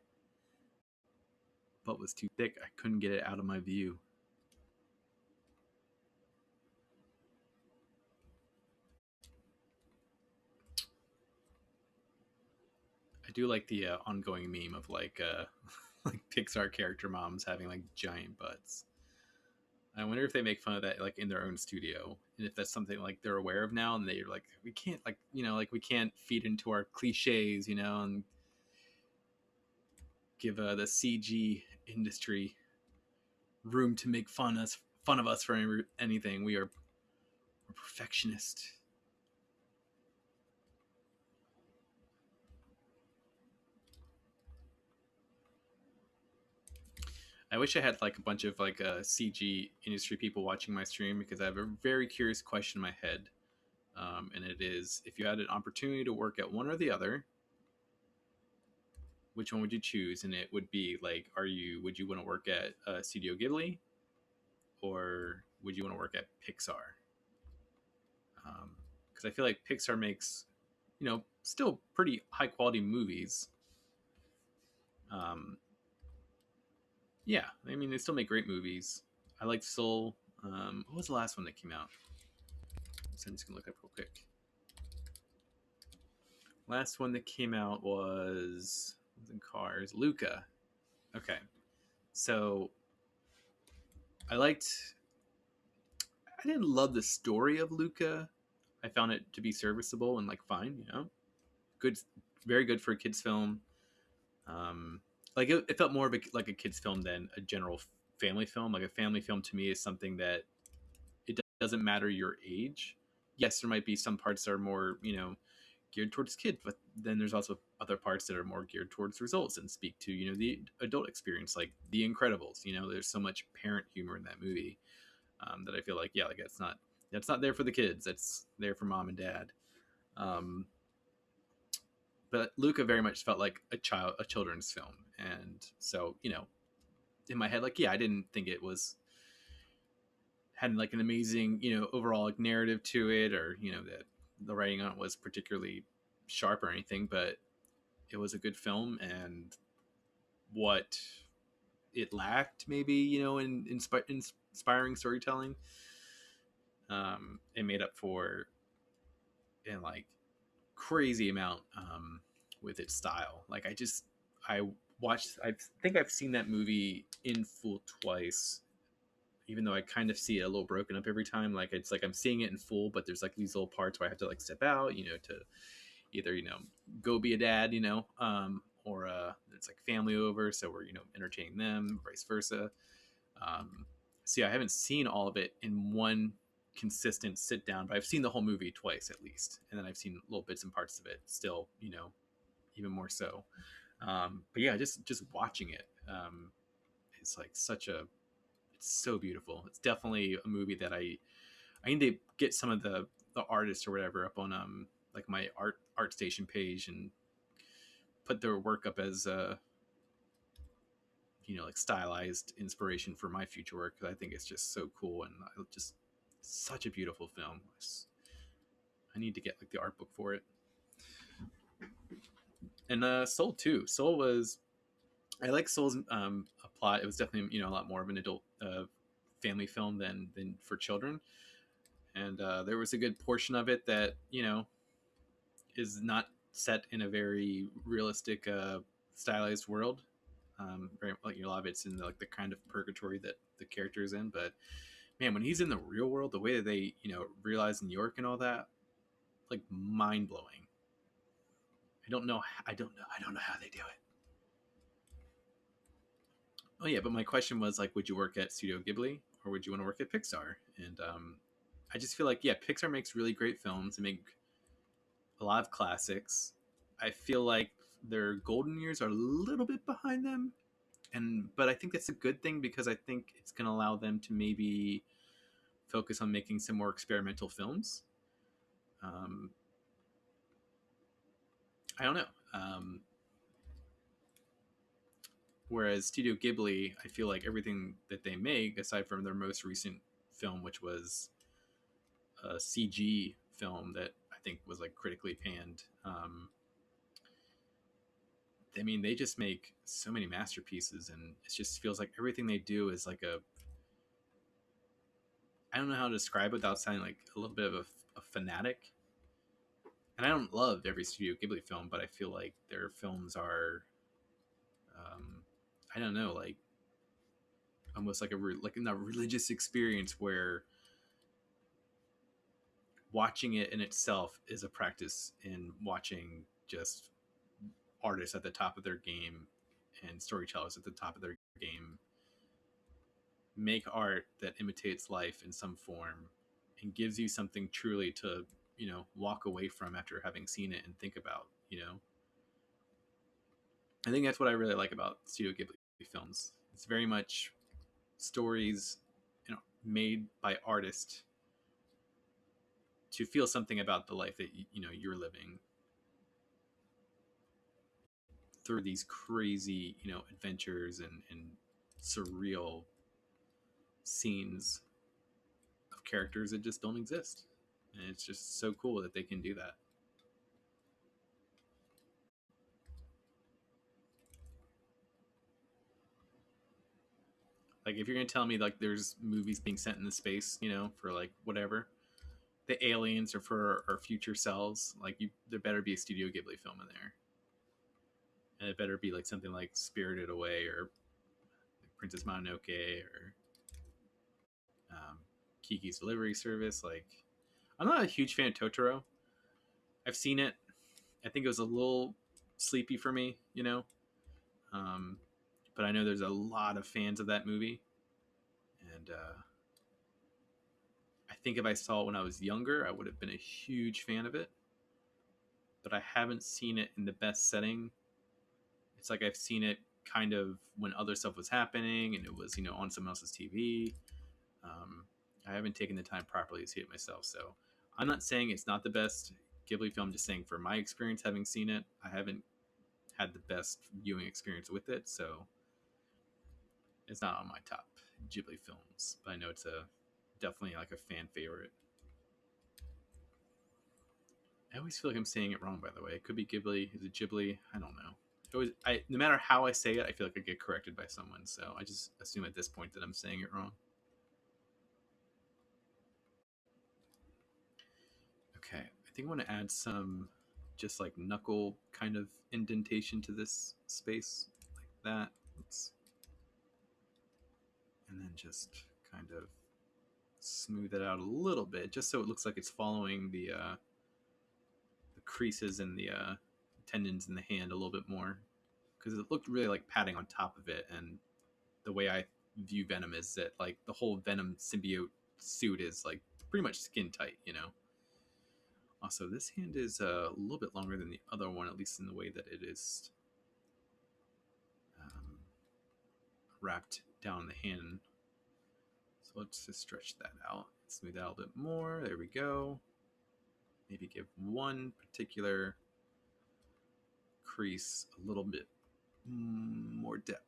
[SPEAKER 1] Butt was too thick. I couldn't get it out of my view. I do like the ongoing meme of like like Pixar character moms having like giant butts. I wonder if they make fun of that like in their own studio, and if that's something like they're aware of now, and they're like, we can't like like we can't feed into our cliches, and give the CG industry room to make fun of us for anything. We're perfectionist. I wish I had like a bunch of like CG industry people watching my stream because I have a very curious question in my head, and it is: if you had an opportunity to work at one or the other, which one would you choose? And it would be like, would you want to work at Studio Ghibli, or would you want to work at Pixar? Because I feel like Pixar makes still pretty high quality movies. Yeah, I mean, they still make great movies. I like Soul. What was the last one that came out? So I'm just gonna look up real quick. Last one that came out was in Cars. Luca. Okay, so I didn't love the story of Luca. I found it to be serviceable and like fine, good, very good for a kids film. Like it felt more of like a kids film than a general family film. Like a family film to me is something that it doesn't matter your age. Yes, there might be some parts that are more geared towards kids, but then there's also other parts that are more geared towards results and speak to the adult experience, like The Incredibles. There's so much parent humor in that movie that I feel like like that's not there for the kids. That's there for mom and dad. but Luca very much felt like a children's film, and so in my head, like, yeah, I didn't think it was had like an amazing overall like narrative to it, or that the writing on it was particularly sharp or anything, but it was a good film, and what it lacked maybe in inspiring storytelling, it made up for in like crazy amount with its style. Like I watched, I think I've seen that movie in full twice, even though I kind of see it a little broken up every time. Like it's like I'm seeing it in full, but there's like these little parts where I have to like step out, to either go be a dad, or it's like family over, so we're entertaining them, vice versa. So yeah, I haven't seen all of it in one consistent sit down, but I've seen the whole movie twice at least, and then I've seen little bits and parts of it still, even more so. But yeah, just watching it, it's like it's so beautiful. It's definitely a movie that I need to get some of the artists or whatever up on like my art station page and put their work up as like stylized inspiration for my future work, because I think it's just so cool, and just such a beautiful film. I need to get like the art book for it. And Soul too. Soul was, I like Soul's plot. It was definitely a lot more of an adult family film than for children, and there was a good portion of it that is not set in a very realistic stylized world. Very like a lot of it's in like the kind of purgatory that the character is in, but man, when he's in the real world, the way that they realize New York and all that, like mind blowing. I don't know how they do it. Oh yeah, but my question was like, would you work at Studio Ghibli or would you want to work at Pixar? And I just feel like, yeah, Pixar makes really great films. They make a lot of classics. I feel like their golden years are a little bit behind them, and but I think that's a good thing, because I think it's going to allow them to maybe focus on making some more experimental films. Um, I don't know. Whereas Studio Ghibli, I feel like everything that they make, aside from their most recent film, which was a CG film that I think was like critically panned, I mean, they just make so many masterpieces, and it just feels like everything they do is like I don't know how to describe it without sounding like a little bit of a fanatic. And I don't love every Studio Ghibli film, but I feel like their films are, um, I don't know, like almost like like a religious experience where watching it in itself is a practice in watching just artists at the top of their game and storytellers at the top of their game make art that imitates life in some form and gives you something truly to walk away from after having seen it and think about. I think that's what I really like about Studio Ghibli films. It's very much stories made by artists to feel something about the life that you're living through these crazy adventures and surreal scenes of characters that just don't exist, and it's just so cool that they can do that. Like if you're gonna tell me like there's movies being sent into space for like whatever the aliens or for our future selves, like there better be a Studio Ghibli film in there, and it better be like something like Spirited Away or Princess Mononoke or Kiki's Delivery Service. Like, I'm not a huge fan of Totoro. I've seen it. I think it was a little sleepy for me, Um, but I know there's a lot of fans of that movie, and I think if I saw it when I was younger, I would have been a huge fan of it. But I haven't seen it in the best setting. It's like I've seen it kind of when other stuff was happening, and it was on someone else's TV. Um, I haven't taken the time properly to see it myself, so I'm not saying it's not the best Ghibli film. Just saying, for my experience having seen it, I haven't had the best viewing experience with it, so it's not on my top Ghibli films. But I know it's a definitely like a fan favorite. I always feel like I'm saying it wrong, by the way. It could be Ghibli. Is it Ghibli? I don't know. No matter how I say it, I feel like I get corrected by someone. So I just assume at this point that I'm saying it wrong. Okay, I think I want to add some just like knuckle kind of indentation to this space, like that. Oops. And then just kind of smooth it out a little bit, just so it looks like it's following the creases in the tendons in the hand a little bit more, because it looked really like padding on top of it. And the way I view Venom is that like the whole Venom symbiote suit is like pretty much skin tight, you know. Also, this hand is a little bit longer than the other one, at least in the way that it is wrapped down the hand. So let's just stretch that out, smooth out a bit more. There we go. Maybe give one particular crease a little bit more depth.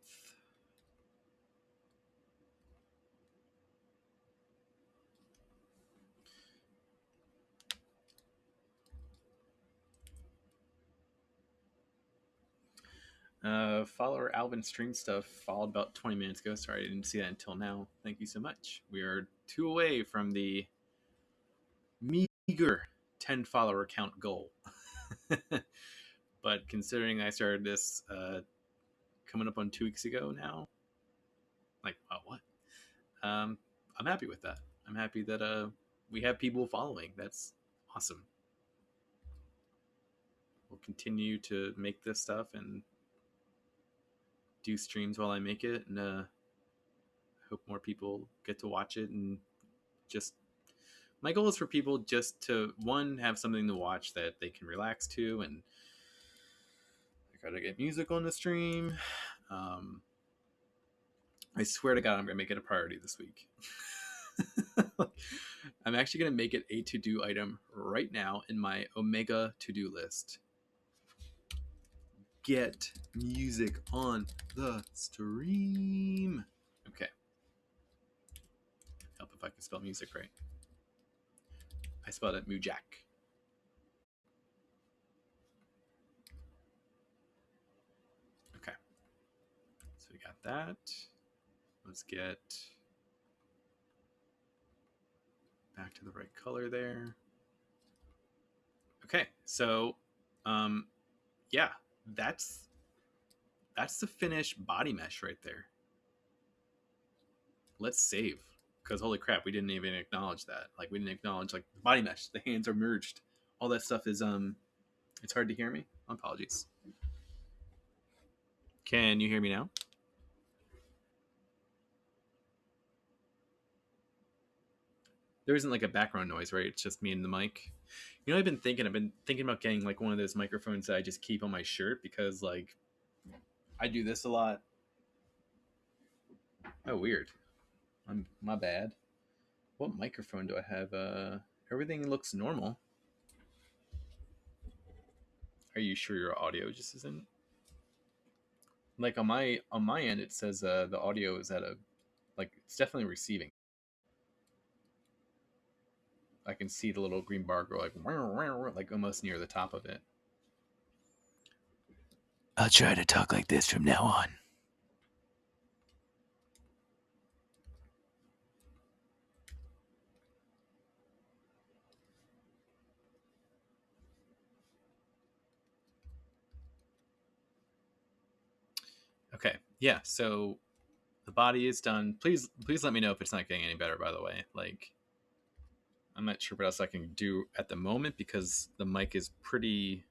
[SPEAKER 1] Follower Alvin String Stuff followed about 20 minutes ago. Sorry, I didn't see that until now. Thank you so much. We are 2 away from the meager 10 follower count goal. But considering I started this coming up on 2 weeks ago now, like, what? I'm happy with that. I'm happy that we have people following. That's awesome. We'll continue to make this stuff and do streams while I make it, and hope more people get to watch it. And just my goal is for people just to, one, have something to watch that they can relax to, and I gotta get music on the stream. I swear to God, I'm gonna make it a priority this week. I'm actually gonna make it a to-do item right now in my Omega to-do list. Get music on the stream. Okay. Help if I can spell music right. I spelled it Mujak. Okay. So we got that. Let's get back to the right color there. Okay. So, yeah, that's the finished body mesh right there. Let's save, because holy crap, we didn't even acknowledge that. Like, we didn't acknowledge like the body mesh, the hands are merged, all that stuff is it's hard to hear me. Apologies. Can you hear me now? There isn't like a background noise, right? It's just me and the mic. You know, I've been thinking about getting like one of those microphones that I just keep on my shirt, because like I do this a lot. Oh, weird. My bad. What microphone do I have? Everything looks normal. Are you sure your audio just isn't? Like on my end, it says the audio is at a, like, it's definitely receiving. I can see the little green bar go like almost near the top of it. I'll try to talk like this from now on. Okay, yeah. So the body is done. Please let me know if it's not getting any better. By the way, like, I'm not sure what else I can do at the moment, because the mic is pretty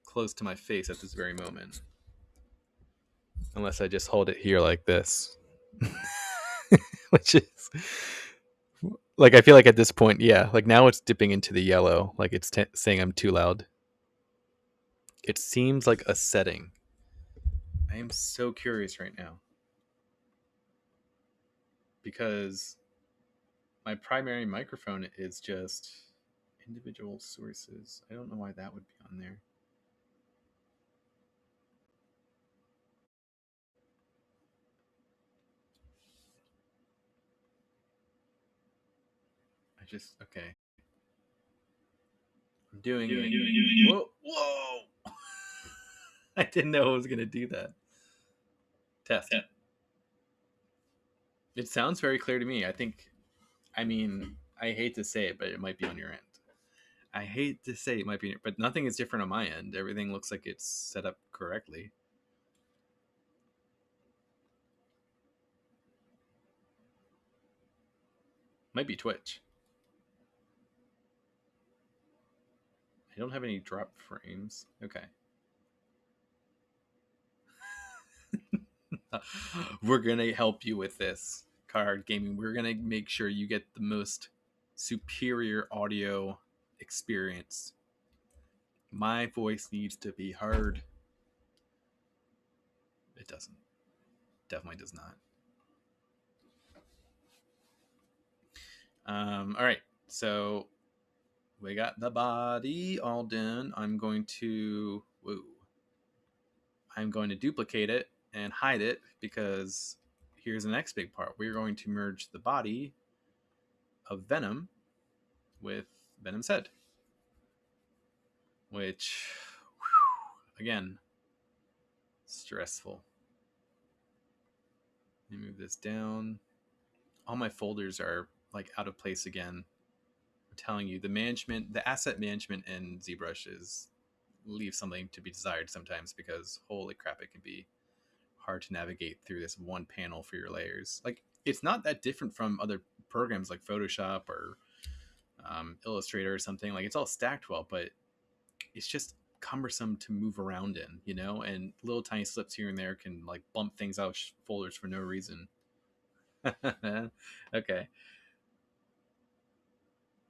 [SPEAKER 1] close to my face at this very moment. Unless I just hold it here like this. Which is like, I feel like at this point, yeah, like now it's dipping into the yellow, like it's saying I'm too loud. It seems like a setting. I am so curious right now, because my primary microphone is just individual sources. I don't know why that would be on there. Okay. I'm doing it. Whoa! Whoa! I didn't know I was gonna do that. Test. It sounds very clear to me. I mean, I hate to say it, but it might be on your end. I hate to say it might be, but nothing is different on my end. Everything looks like it's set up correctly. Might be Twitch. I don't have any drop frames. Okay. We're gonna help you with this, Card Gaming. We're gonna make sure you get the most superior audio experience. My voice needs to be heard. It doesn't. Definitely does not. All right. So we got the body all done. I'm going to duplicate it and hide it because here's the next big part. We're going to merge the body of Venom with Venom's head, which, again, stressful. Let me move this down. All my folders are like out of place again. I'm telling you, the asset management in ZBrush leaves something to be desired sometimes because holy crap, it can be hard to navigate through this one panel for your layers. Like, it's not that different from other programs like Photoshop or Illustrator or something. Like, it's all stacked well, but it's just cumbersome to move around in, you know, and little tiny slips here and there can like bump things out folders for no reason. Okay.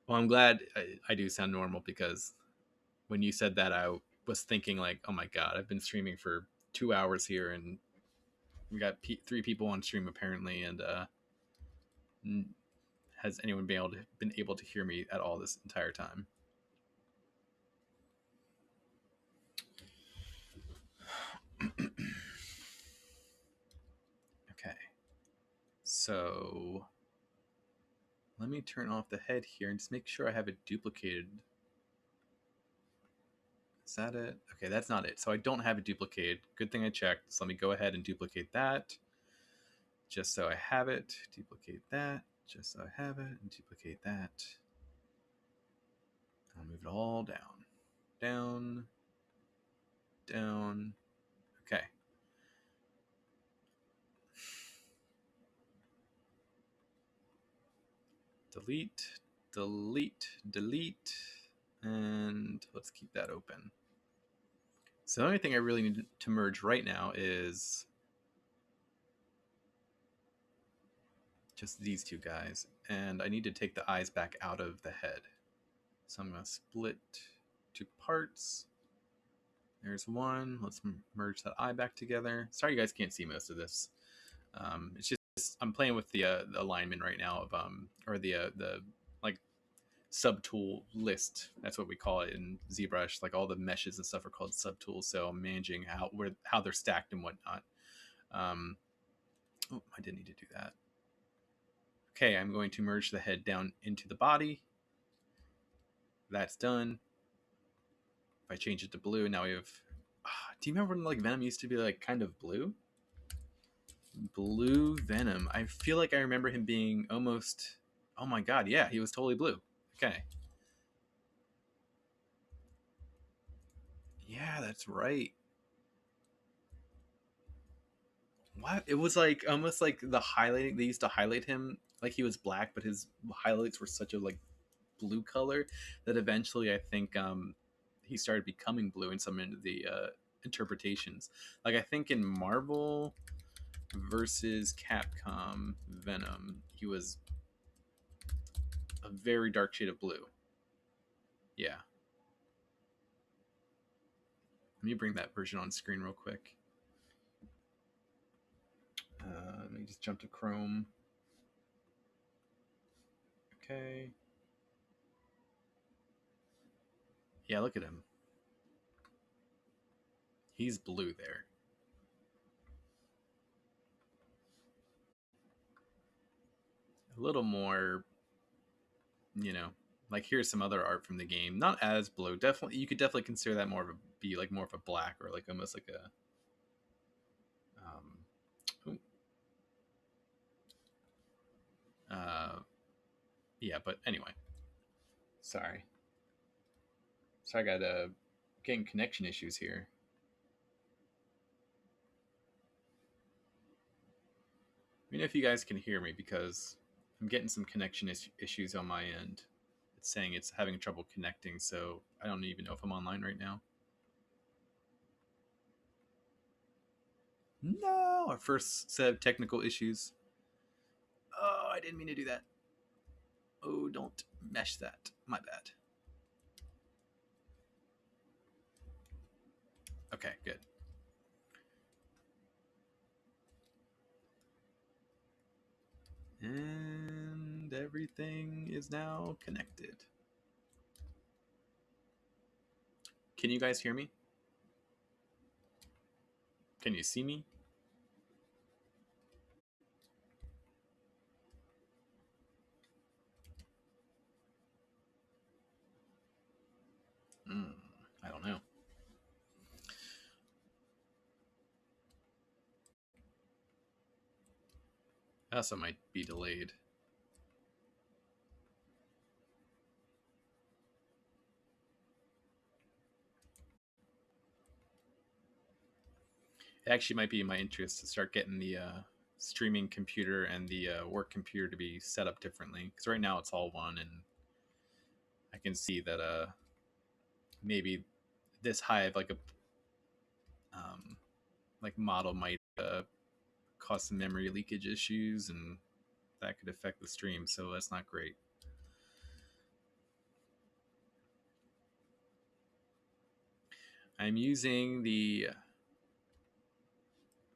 [SPEAKER 1] Well, I'm glad I do sound normal because when you said that, I was thinking like, oh my god, I've been streaming for 2 hours here, and we got 3 people on stream apparently, and has anyone been able to hear me at all this entire time? Okay, so let me turn off the head here and just make sure I have it duplicated. Is that it? Okay, that's not it. So I don't have it duplicated. Good thing I checked. So let me go ahead and duplicate that. Just so I have it. Duplicate that. Just so I have it. And duplicate that. I'll move it all down. Down. Down. Okay. Delete. Delete. Delete. And let's keep that open. So the only thing I really need to merge right now is just these two guys. And I need to take the eyes back out of the head. So I'm going to split 2 parts. There's one. Let's merge that eye back together. Sorry you guys can't see most of this. It's just I'm playing with the alignment right now of or the like subtool list. That's what we call it in ZBrush. Like all the meshes and stuff are called subtools. So I'm managing how they're stacked and whatnot. Oh, I didn't need to do that. Okay, I'm going to merge the head down into the body. That's done. If I change it to blue, now we have. Do you remember when like Venom used to be like kind of blue? Blue Venom. I feel like I remember him being almost. Oh my god! Yeah, he was totally blue. Okay. Yeah, that's right. What? It was like almost like the highlighting. They used to highlight him like he was black, but his highlights were such a like blue color that eventually I think he started becoming blue in some of the interpretations. Like I think in Marvel versus Capcom Venom, he was a very dark shade of blue. Yeah. Let me bring that version on screen real quick. Let me just jump to Chrome. Okay. Yeah, look at him. He's blue there. A little more, you know, like here's some other art from the game. Not as blue. Definitely, you could definitely consider that more of a be like more of a black or like almost like a. Ooh, uh, yeah, but anyway, sorry. So I got getting connection issues here. Let me know if you guys can hear me because I'm getting some connection issues on my end. It's saying it's having trouble connecting, so I don't even know if I'm online right now. No, our first set of technical issues. Oh, I didn't mean to do that. Oh, don't mesh that. My bad. Okay, good. And everything is now connected. Can you guys hear me? Can you see me? I don't know. I also might be delayed. It actually might be in my interest to start getting the streaming computer and the work computer to be set up differently. Because right now it's all one, and I can see that maybe this hive like model might cause some memory leakage issues, and that could affect the stream. So that's not great. I'm using the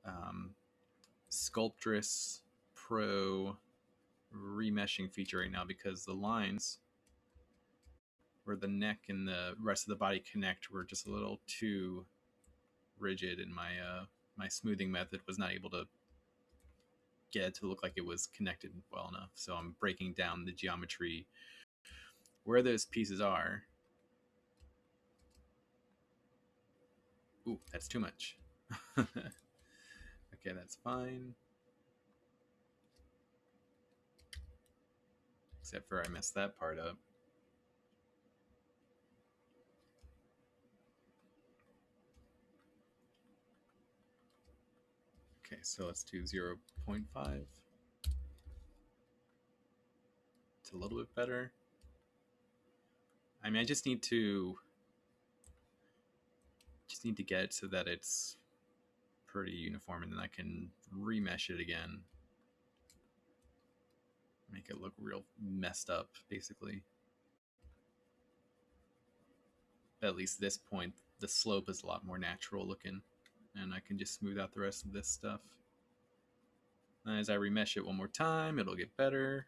[SPEAKER 1] um, Sculptress Pro remeshing feature right now because the lines where the neck and the rest of the body connect were just a little too rigid, and my smoothing method was not able to get it to look like it was connected well enough. So I'm breaking down the geometry where those pieces are. Ooh, that's too much. Okay, that's fine. Except for I messed that part up. Okay, so let's do 0.5. It's a little bit better. I mean, I just need to get it so that it's pretty uniform, and then I can remesh it again. Make it look real messed up, basically. But at least at this point, the slope is a lot more natural looking, and I can just smooth out the rest of this stuff. And as I remesh it one more time, it'll get better.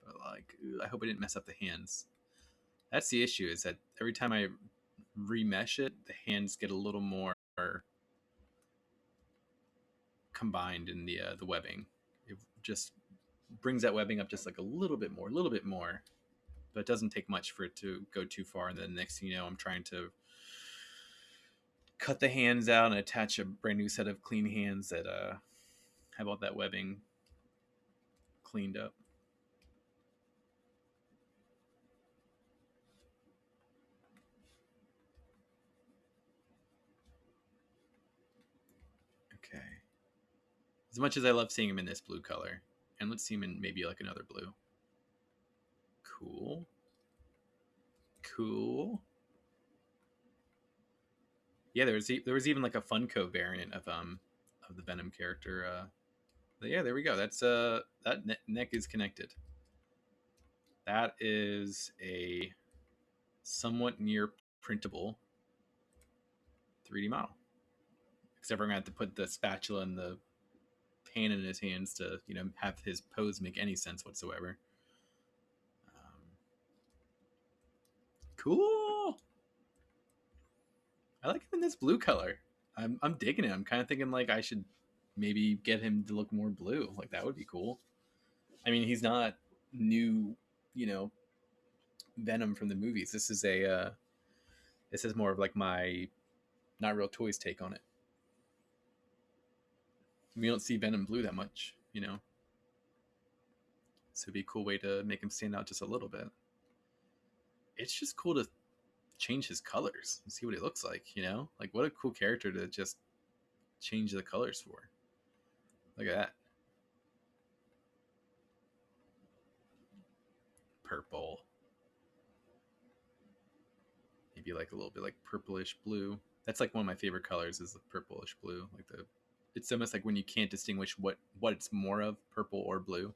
[SPEAKER 1] But like, I hope I didn't mess up the hands. That's the issue, is that every time I remesh it, the hands get a little more combined in the webbing. It just brings that webbing up just like a little bit more, but it doesn't take much for it to go too far. And then next thing you know, I'm trying to cut the hands out and attach a brand new set of clean hands that have all that webbing cleaned up. Okay. As much as I love seeing him in this blue color, and let's see him in maybe like another blue. Cool. Cool. Yeah, there was even like a Funko variant of the Venom character. Yeah, there we go. That's that neck is connected. That is a somewhat near printable 3D model. Except for I'm gonna have to put the spatula and the pan in his hands to have his pose make any sense whatsoever. Cool. I like him in this blue color. I'm digging it. I'm kind of thinking like I should maybe get him to look more blue. Like that would be cool. I mean, he's not new, you know, Venom from the movies. This is more of like my Not Real Toys take on it. We don't see Venom blue that much, you know. So it'd be a cool way to make him stand out just a little bit. It's just cool to change his colors and see what he looks like, you know? Like what a cool character to just change the colors for. Look at that. Purple. Maybe like a little bit like purplish blue. That's like one of my favorite colors is the purplish blue. Like the it's almost like when you can't distinguish what it's more of, purple or blue.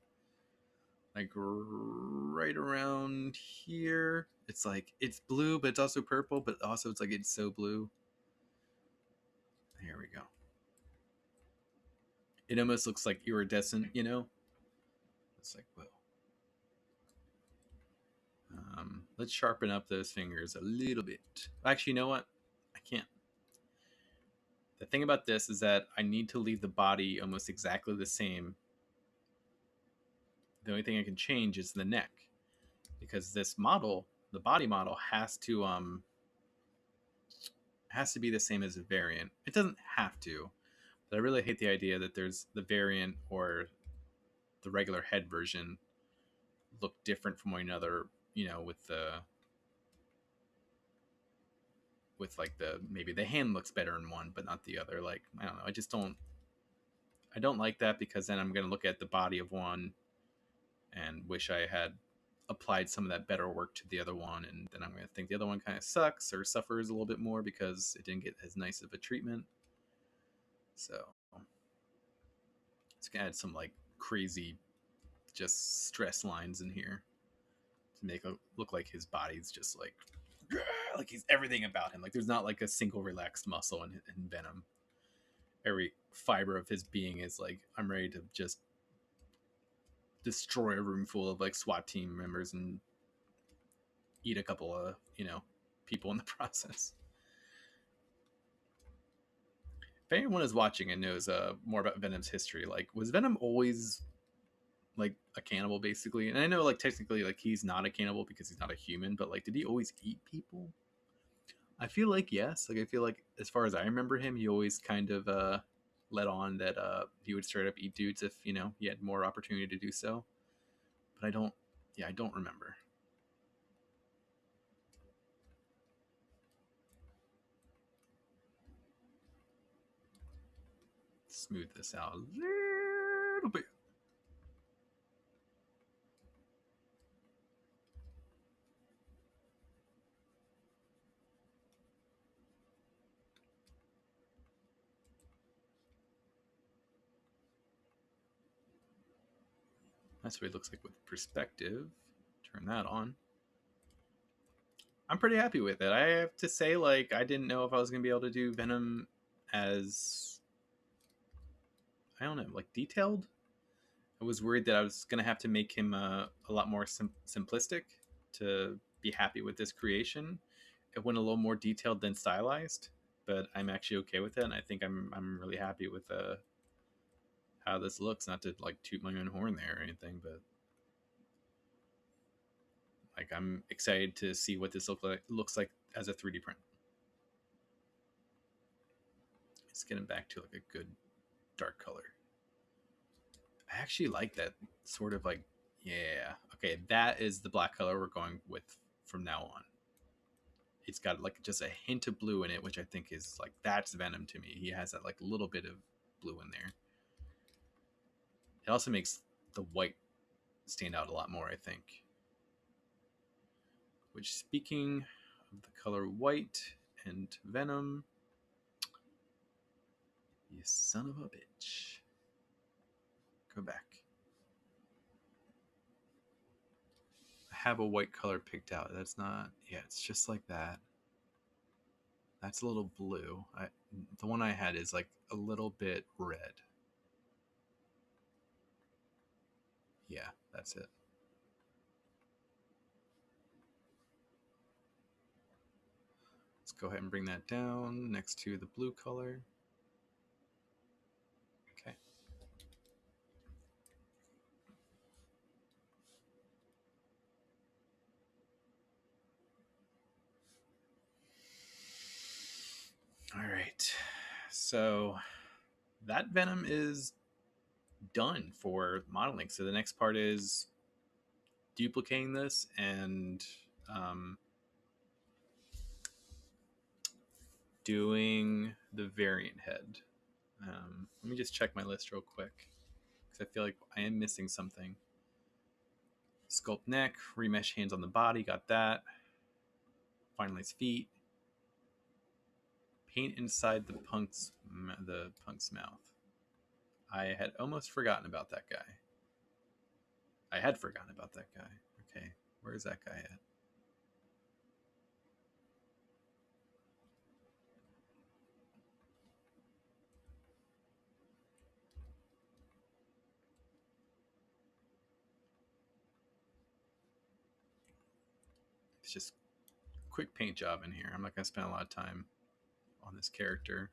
[SPEAKER 1] Like right around here, it's like it's blue, but it's also purple, but also it's like it's so blue. Here we go. It almost looks like iridescent, you know? It's like, whoa. Let's sharpen up those fingers a little bit. Actually, you know what? I can't. The thing about this is that I need to leave the body almost exactly the same. The only thing I can change is the neck, because this model, the body model, has to be the same as a variant. It doesn't have to, but I really hate the idea that there's the variant or the regular head version look different from one another. You know, with like the maybe the hand looks better in one but not the other. Like I don't know. I don't like that, because then I'm gonna look at the body of one and wish I had applied some of that better work to the other one, and then I'm gonna think the other one kind of sucks or suffers a little bit more because it didn't get as nice of a treatment. So it's gonna add some like crazy just stress lines in here to make it look like his body's just like he's everything about him. Like there's not like a single relaxed muscle in Venom. Every fiber of his being is like, I'm ready to just destroy a room full of like SWAT team members and eat a couple of, you know, people in the process. If anyone is watching and knows more about Venom's history, like was Venom always like a cannibal basically? And I know like technically like he's not a cannibal because he's not a human, but like did he always eat people? I feel like yes. Like I feel like as far as I remember him, he always kind of let on that he would straight up eat dudes if, you know, he had more opportunity to do so. But I don't remember. Smooth this out a little bit. That's what it looks like with perspective. Turn that on. I'm pretty happy with it. I have to say, like, I didn't know if I was going to be able to do Venom as, I don't know, like detailed. I was worried that I was going to have to make him a lot more simplistic to be happy with this creation. It went a little more detailed than stylized, but I'm actually okay with it, and I think I'm really happy with how this looks. Not to like toot my own horn there or anything, but like I'm excited to see what this looks like as a 3D print. Let's get him back to like a good dark color. I actually like that sort of like, yeah, okay, that is the black color we're going with from now on. It's got like just a hint of blue in it, which I think is like, that's Venom to me. He has that like little bit of blue in there. It also makes the white stand out a lot more, I think. Which, speaking of the color white and Venom, you son of a bitch. Go back. I have a white color picked out. That's not, yeah, it's just like that. That's a little blue. The one I had is like a little bit red. Yeah, that's it. Let's go ahead and bring that down next to the blue color. Okay. All right. So that Venom is done for modeling. So the next part is duplicating this and doing the variant head. Let me just check my list real quick because I feel like I am missing something. Sculpt neck, remesh hands on the body, got that. Finalize feet. Paint inside the punk's mouth. I had almost forgotten about that guy. I had forgotten about that guy. Okay, where's that guy at? It's just quick paint job in here. I'm not going to spend a lot of time on this character.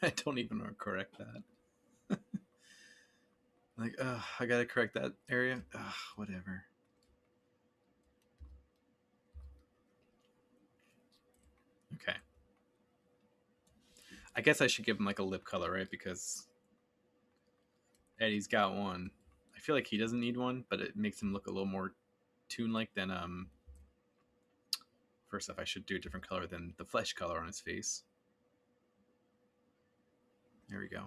[SPEAKER 1] I don't even want to correct that. Like, I gotta correct that area. Whatever. Okay. I guess I should give him like a lip color, right? Because Eddie's got one. I feel like he doesn't need one, but it makes him look a little more toon-like than First off, I should do a different color than the flesh color on his face. There we go.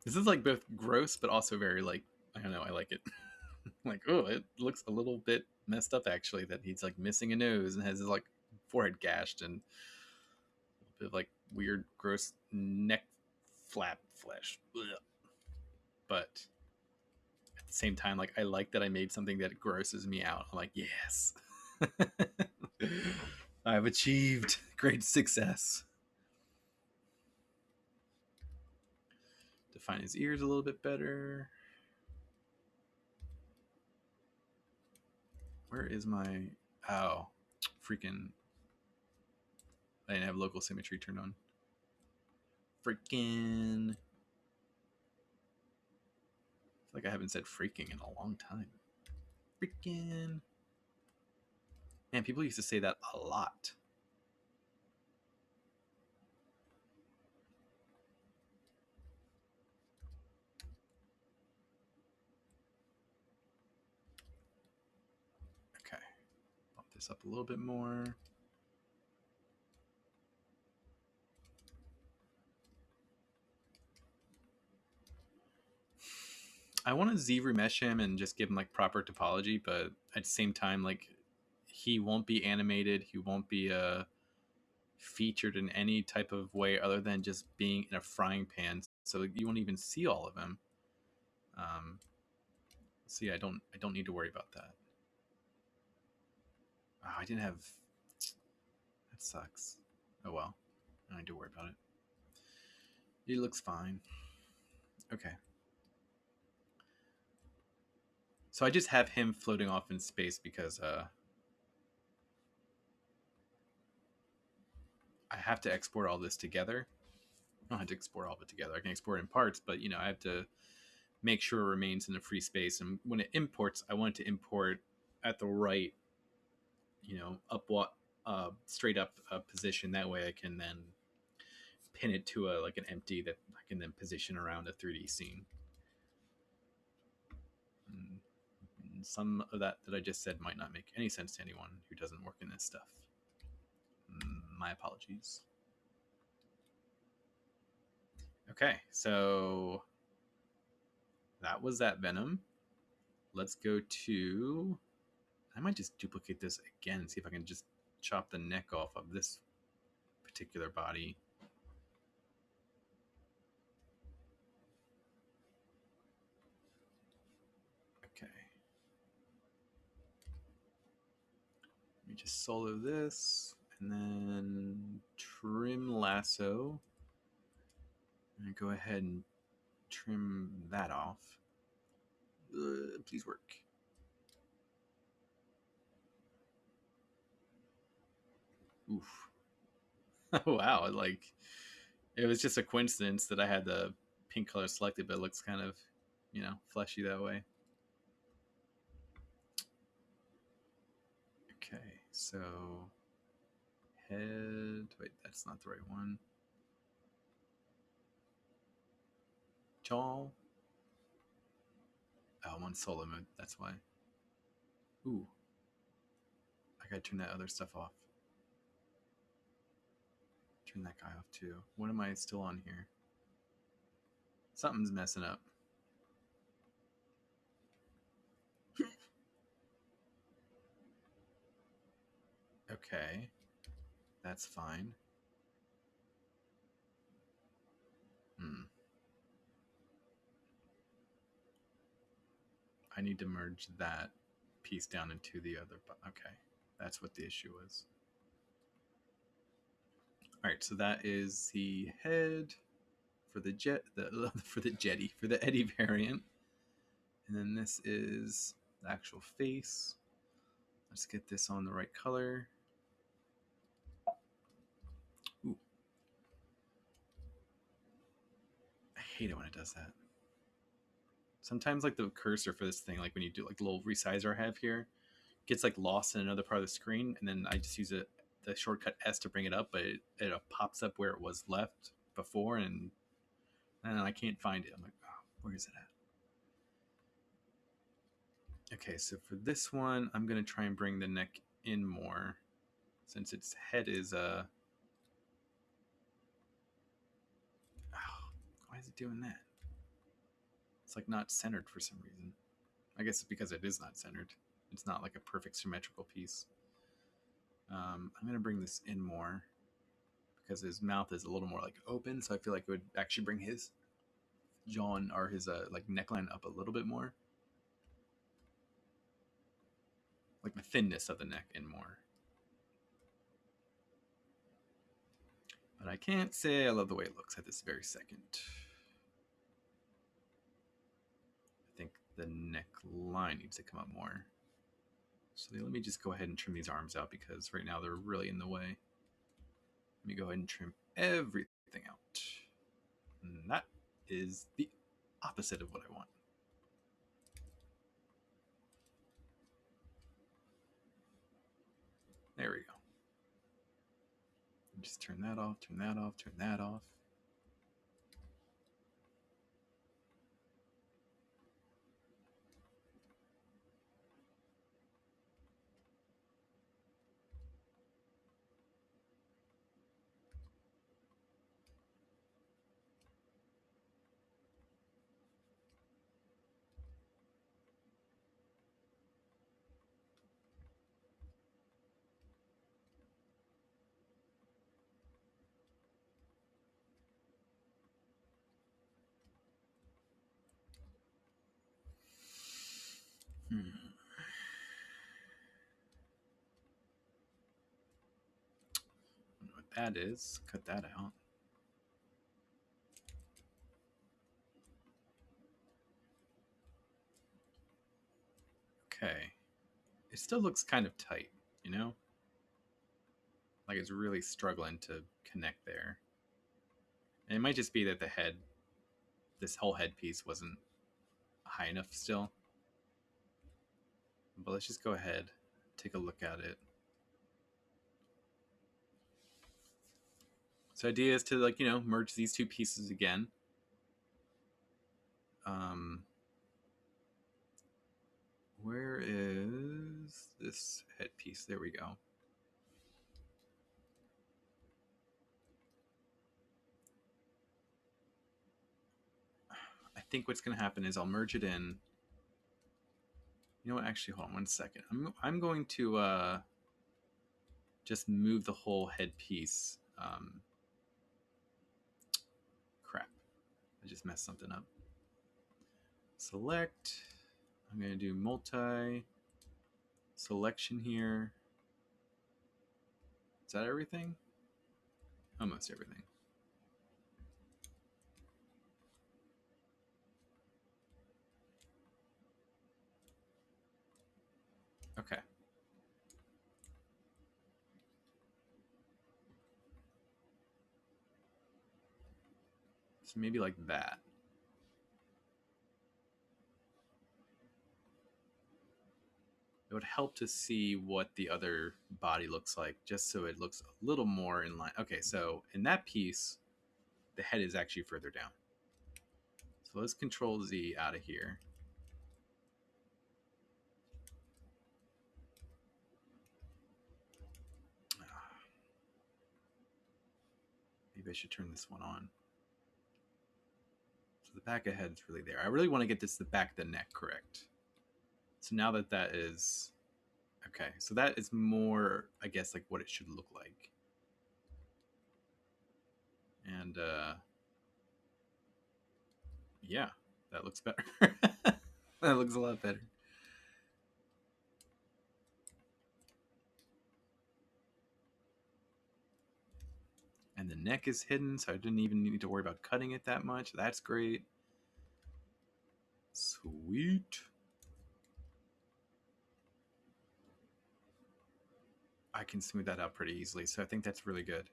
[SPEAKER 1] This is like both gross, but also very like, I don't know, I like it. Like, oh, it looks a little bit messed up actually that he's like missing a nose and has his like forehead gashed and a bit of like weird, gross neck flap flesh. Ugh. But at the same time, like I like that I made something that grosses me out. I'm like, yes. I've achieved great success. Define his ears a little bit better. Where is my... Oh, freaking... I didn't have local symmetry turned on. Freaking... I feel like I haven't said freaking in a long time. Freaking... Man, people used to say that a lot. Okay. Bump this up a little bit more. I want to ZBrush him and just give him like proper topology, but at the same time, like he won't be animated. He won't be featured in any type of way other than just being in a frying pan. So you won't even see all of him. So yeah, I don't need to worry about that. Oh, I didn't have. That sucks. Oh well, I don't need to worry about it. He looks fine. Okay. So I just have him floating off in space because I have to export all this together. I don't have to export all of it together. I can export it in parts, but you know I have to make sure it remains in a free space. And when it imports, I want it to import at the right, you know, straight up position. That way I can then pin it to like an empty that I can then position around a 3D scene. And some of that I just said might not make any sense to anyone who doesn't work in this stuff. My apologies. Okay, so that was that Venom. Let's go to... I might just duplicate this again and see if I can just chop the neck off of this particular body. Okay. Let me just solo this and then trim lasso. And go ahead and trim that off. Please work. Oof. Wow, like it was just a coincidence that I had the pink color selected, but it looks kind of, you know, fleshy that way. Okay, so head, wait, that's not the right one. Jaw. Oh, I'm on solo mode, that's why. Ooh, I gotta turn that other stuff off. Turn that guy off too. What am I still on here? Something's messing up. Okay, that's fine. I need to merge that piece down into the other. Okay, that's what the issue was. All right, so that is the head for the for the Eddie variant, and then this is the actual face. Let's get this on the right color. Ooh. I hate it when it does that. Sometimes like the cursor for this thing, like when you do like the little resizer I have here, gets like lost in another part of the screen, and then I just use the shortcut S to bring it up, but it pops up where it was left before, and I can't find it. I'm like, oh, where is it at? Okay, so for this one, I'm gonna try and bring the neck in more, since its head is oh, why is it doing that? It's like not centered for some reason. I guess it's because it is not centered. It's not like a perfect symmetrical piece. I'm gonna bring this in more because his mouth is a little more like open, so I feel like it would actually bring his jaw or his like neckline up a little bit more, like the thinness of the neck in more. But I can't say I love the way it looks at this very second. I think the neckline needs to come up more. So let me just go ahead and trim these arms out because right now they're really in the way. Let me go ahead and trim everything out. And that is the opposite of what I want. There we go. Just turn that off, turn that off, turn that off. What that is, cut that out. Okay. It still looks kind of tight, you know? Like it's really struggling to connect there. And it might just be that the head, this whole head piece wasn't high enough still. But let's just go ahead, take a look at it. So idea is to, like, you know, merge these two pieces again. Where is this head piece? There we go. I think what's going to happen is I'll merge it in. You know what? Actually, hold on 1 second. I'm going to just move the whole head piece. Crap. I just messed something up. Select. I'm going to do multi selection here. Is that everything? Almost everything. Okay. So maybe like that. It would help to see what the other body looks like, just so it looks a little more in line. Okay, so in that piece, the head is actually further down. So let's Control Z out of here. Maybe I should turn this one on. So the back of the head is really there. I really want to get this the back of the neck correct. So now that that is okay, so that is more, I guess, like what it should look like. And yeah, that looks better. That looks a lot better. And the neck is hidden, so I didn't even need to worry about cutting it that much. That's great. Sweet. I can smooth that out pretty easily, so I think that's really good.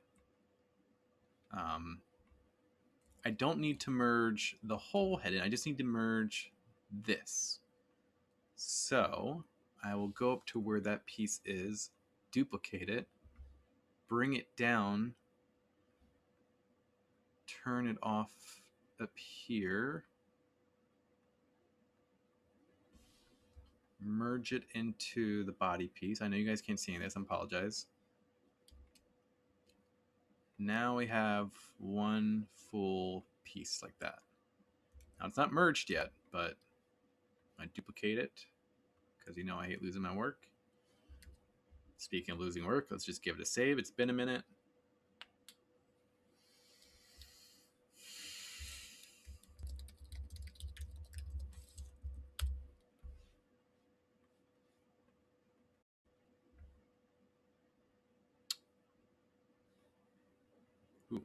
[SPEAKER 1] I don't need to merge the whole head in. I just need to merge this. So I will go up to where that piece is, duplicate it, bring it down, turn it off up here, merge it into the body piece. I know you guys can't see this, I apologize. Now we have one full piece like that. Now it's not merged yet, but I duplicate it because you know I hate losing my work. Speaking of losing work, let's just give it a save. It's been a minute. Ooh.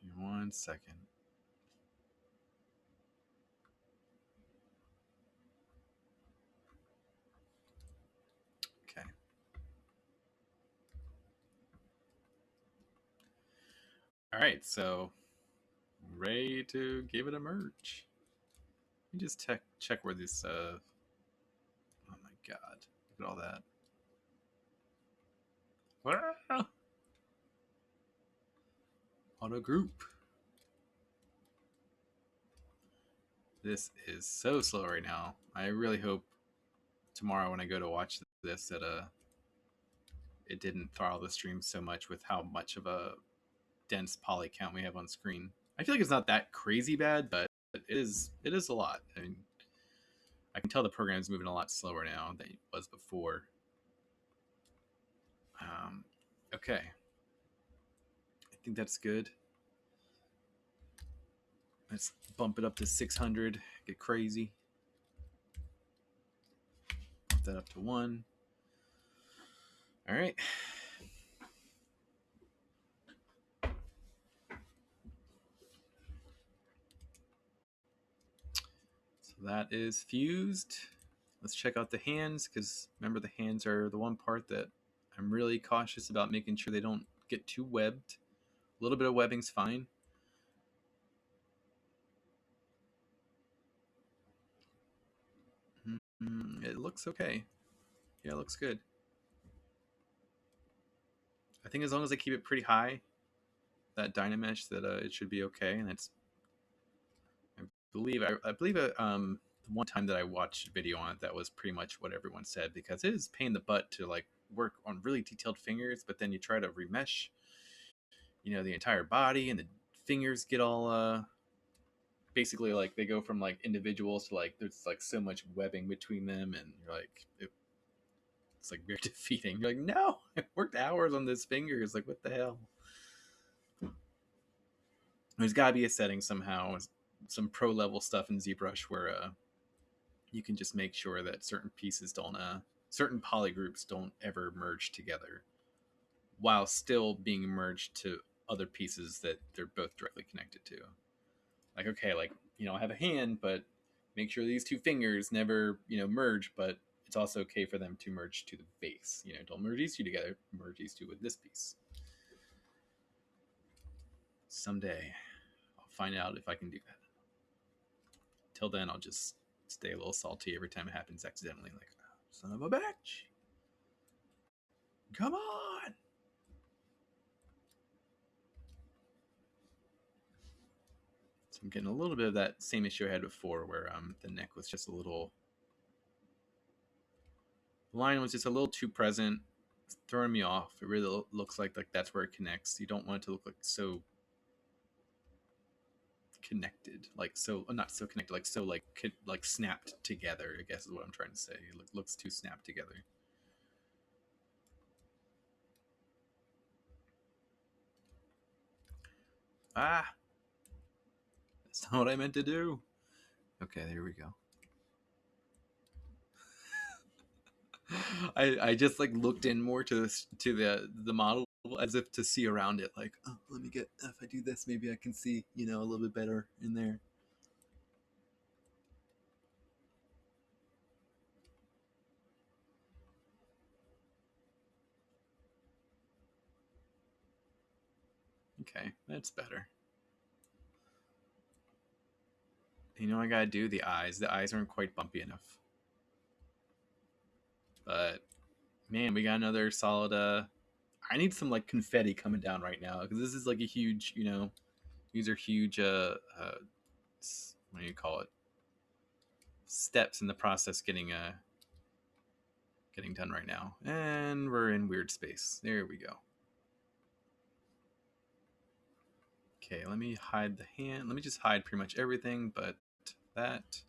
[SPEAKER 1] Give me 1 second. Okay. All right, so ready to give it a merge. Let me just check where this. Oh my god! Look at all that. Ah! Auto group. This is so slow right now. I really hope tomorrow when I go to watch this that it didn't throttle the stream so much with how much of a dense poly count we have on screen. I feel like it's not that crazy bad, but it is a lot. I mean, I can tell the program is moving a lot slower now than it was before. Okay, I think that's good. Let's bump it up to 600. Get crazy. Put that up to 1. All right. So that is fused. Let's check out the hands, because remember the hands are the one part that I'm really cautious about making sure they don't get too webbed. A little bit of webbing's fine. It looks okay. Yeah, it looks good. I think as long as I keep it pretty high, that Dynamesh, that it should be okay. And it's, I believe one time that I watched a video on it, that was pretty much what everyone said, because it is pain in the butt to like work on really detailed fingers, but then you try to remesh, you know, the entire body, and the fingers get all basically like they go from like individuals to like there's like so much webbing between them, and you're like it's It's like very defeating. You're like, no, I worked hours on this finger. It's like, what the hell? There's got to be a setting somehow, some pro level stuff in ZBrush where you can just make sure that certain pieces don't, certain polygroups don't ever merge together while still being merged to other pieces that they're both directly connected to. Like, okay, like, I have a hand, but make sure these two fingers never, merge, but it's also okay for them to merge to the base. Don't merge these two together, merge these two with this piece. Someday I'll find out if I can do that. Till then, I'll just stay a little salty every time it happens accidentally. Like, oh, son of a bitch. Come on. So I'm getting a little bit of that same issue I had before where the neck was just a little... The line was just a little too present. It's throwing me off. It really looks like that's where it connects. You don't want it to look like so connected, like so not so connected, like so like snapped together, I guess is what I'm trying to say. It looks too snapped together. Ah, that's not what I meant to do. Okay, there we go. I just like looked in more to the model as if to see around it, like, oh, let me get, if I do this, maybe I can see, a little bit better in there. Okay, that's better. I gotta do the eyes. The eyes aren't quite bumpy enough. But man, we got another solid. I need some like confetti coming down right now because this is like a huge. These are huge. What do you call it? Steps in the process getting done right now, and we're in weird space. There we go. Okay, let me hide the hand. Let me just hide pretty much everything, but that.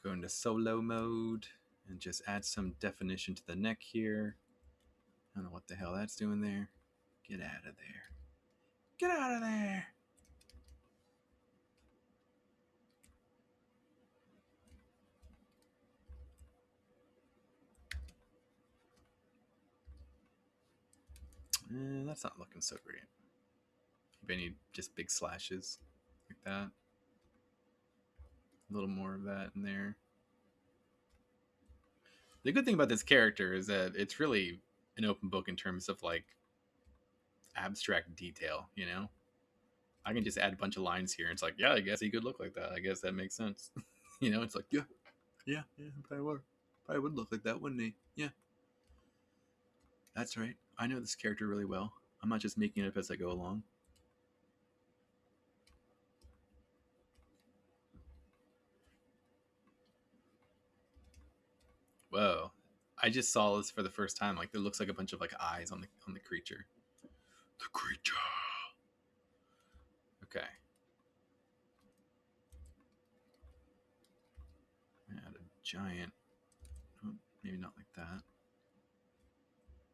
[SPEAKER 1] Go into solo mode and just add some definition to the neck here. I don't know what the hell that's doing there. Get out of there. Get out of there. That's not looking so great. Maybe I need just big slashes like that. A little more of that in there. The good thing about this character is that it's really an open book in terms of like abstract detail, I can just add a bunch of lines here and it's like, yeah, I guess he could look like that. I guess that makes sense. It's like, yeah, probably would look like that, wouldn't he? Yeah. That's right. I know this character really well. I'm not just making it up as I go along. Whoa. I just saw this for the first time. Like, it looks like a bunch of like eyes on the creature. The creature. Okay. Add a giant. Oh, maybe not like that.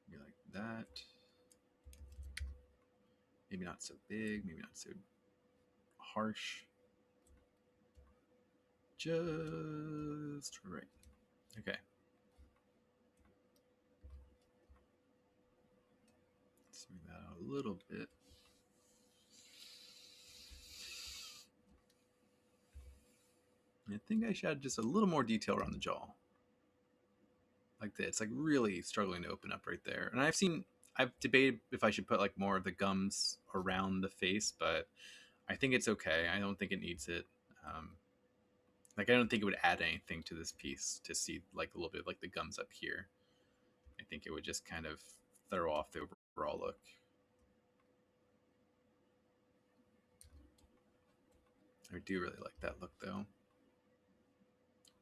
[SPEAKER 1] Maybe like that. Maybe not so big. Maybe not so harsh. Just right. Okay. Smooth that out a little bit. I think I should add just a little more detail around the jaw. Like that. It's like really struggling to open up right there. And I've debated if I should put like more of the gums around the face, but I think it's okay. I don't think it needs it. Like, I don't think it would add anything to this piece to see like a little bit of like the gums up here. I think it would just kind of throw off the overall look. I do really like that look though.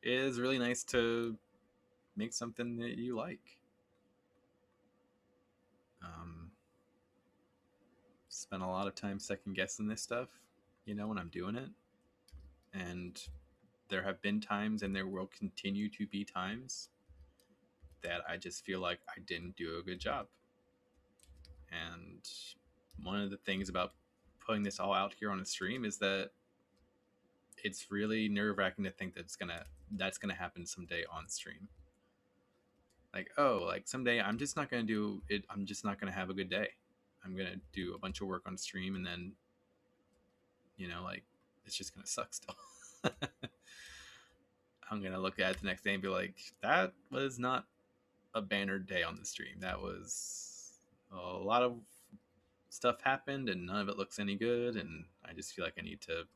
[SPEAKER 1] It is really nice to make something that you like. Spent a lot of time second guessing this stuff, when I'm doing it. And there have been times, and there will continue to be times that I just feel like I didn't do a good job. And one of the things about putting this all out here on the stream is that it's really nerve-wracking to think that's gonna happen someday on stream. Like, oh, like someday I'm just not gonna do it. I'm just not gonna have a good day. I'm gonna do a bunch of work on stream, and then, like, it's just gonna suck still. I'm gonna look at it the next day and be like, that was not a banner day on the stream. That was a lot of stuff happened, and none of it looks any good. And I just feel like I need to,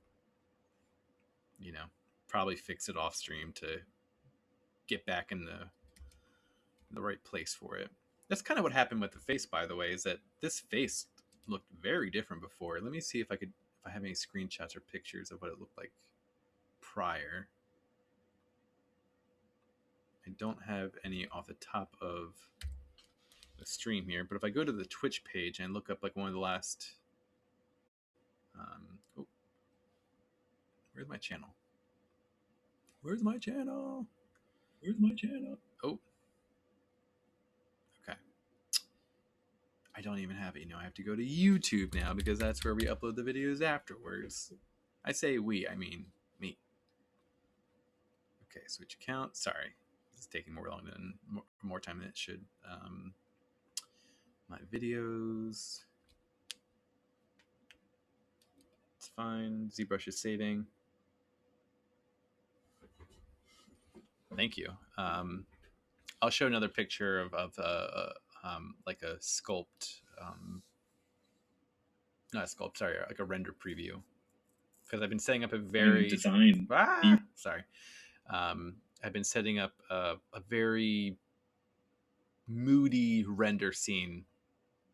[SPEAKER 1] probably fix it off stream to get back in the right place for it. That's kind of what happened with the face, by the way, is that this face looked very different before. Let me see if I have any screenshots or pictures of what it looked like prior. I don't have any off the top of the stream here, but if I go to the Twitch page and look up like one of the last, where's my channel? Where's my channel? Where's my channel? Oh, okay. I don't even have it. I have to go to YouTube now because that's where we upload the videos afterwards. I say we, I mean me. Okay, switch account. Sorry, it's taking more time than it should. My videos. It's fine. ZBrush is saving. Thank you. I'll show another picture of like a sculpt, not a sculpt, sorry, like a render preview, because I've been setting up a very
[SPEAKER 2] design.
[SPEAKER 1] Sorry, I've been setting up a very moody render scene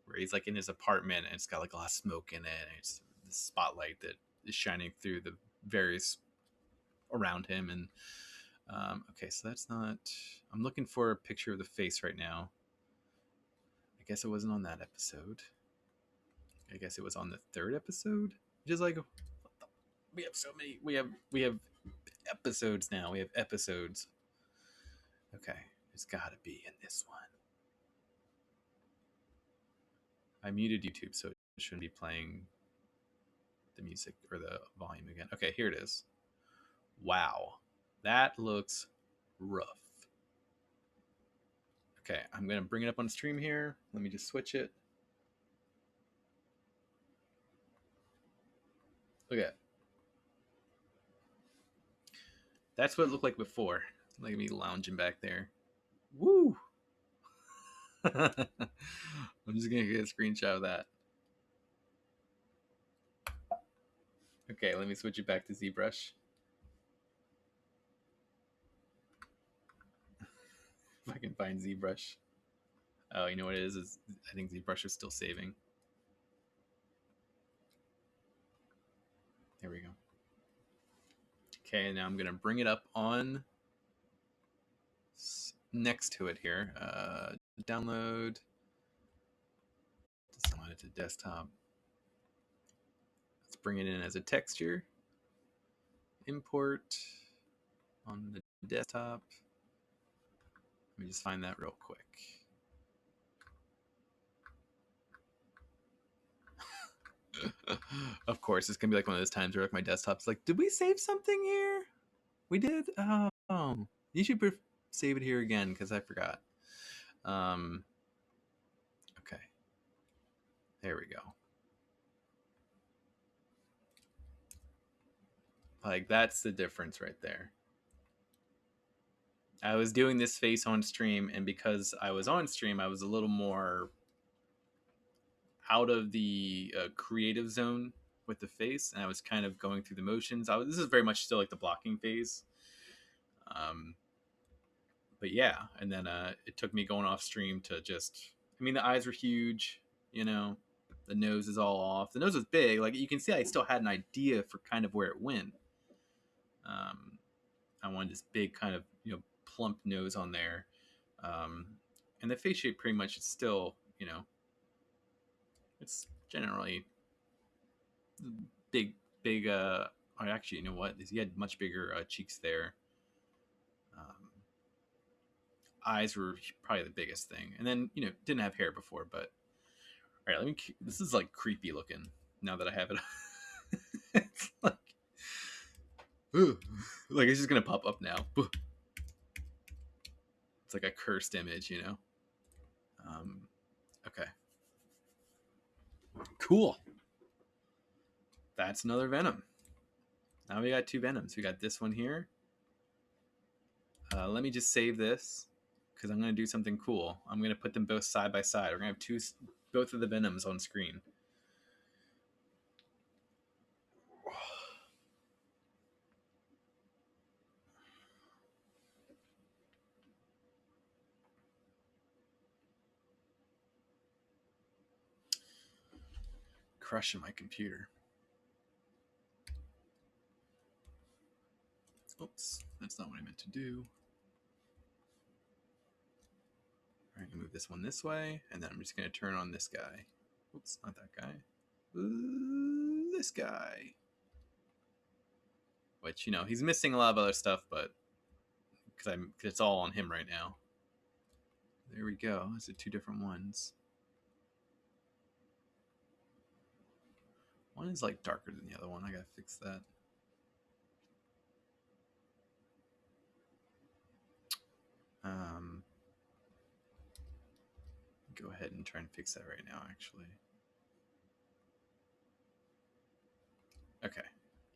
[SPEAKER 1] where he's like in his apartment and it's got like a lot of smoke in it, and it's the spotlight that is shining through the various around him. And okay, so that's not. I'm looking for a picture of the face right now. I guess it wasn't on that episode. I guess it was on the third episode. Just like, we have so many. We have episodes now. We have episodes. Okay, it's got to be in this one. I muted YouTube, so it shouldn't be playing the music or the volume again. Okay, here it is. Wow, that looks rough. Okay, I'm going to bring it up on stream here. Let me just switch it. Look at that. That's what it looked like before. Look at me lounging back there. Woo! I'm just going to get a screenshot of that. Okay, let me switch it back to ZBrush. If I can find ZBrush. Oh, you know what it is I think ZBrush is still saving. There we go. Okay, now I'm going to bring it up on next to it here. Download. Just download it to desktop. Let's bring it in as a texture. Import on the desktop. Let me just find that real quick. Of course, it's gonna be like one of those times where like my desktop's like, did we save something here? We did? Oh, you should save it here again because I forgot. Okay, there we go. Like, that's the difference right there. I was doing this face on stream, and because I was on stream, I was a little more out of the creative zone with the face, and I was kind of going through the motions. This is very much still like the blocking phase. But yeah, and then it took me going off stream to just, I mean, the eyes were huge, the nose is all off. The nose was big. Like, you can see I still had an idea for kind of where it went. I wanted this big kind of, plump nose on there. And the face shape pretty much is still, it's generally big, actually, you know what? He had much bigger cheeks there. eyes were probably the biggest thing, and then didn't have hair before, but all right, let me. This is like creepy looking now that I have it. It's like, ugh. Like it's just gonna pop up now. It's like a cursed image. Okay, cool. That's another Venom. Now we got two Venoms. We got this one here. Let me just save this because I'm going to do something cool. I'm going to put them both side by side. We're going to have both of the Venoms on screen. Crushing my computer. Oops, that's not what I meant to do. All right, move this one this way, and then I'm just going to turn on this guy. Oops, not that guy. This guy. Which, he's missing a lot of other stuff, but because it's all on him right now. There we go. Those are two different ones. One is like darker than the other one. I gotta fix that. Go ahead and try and fix that right now, actually. Okay.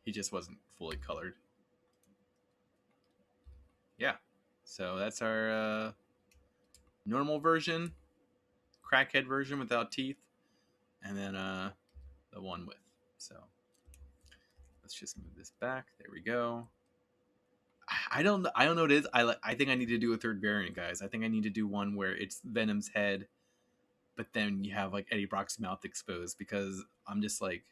[SPEAKER 1] He just wasn't fully colored. Yeah. So that's our normal version, crackhead version without teeth, and then the one with. So let's just move this back. There we go. I don't know what it is. I think I need to do a third variant, guys. I think I need to do one where it's Venom's head, but then you have like Eddie Brock's mouth exposed, because I'm just like,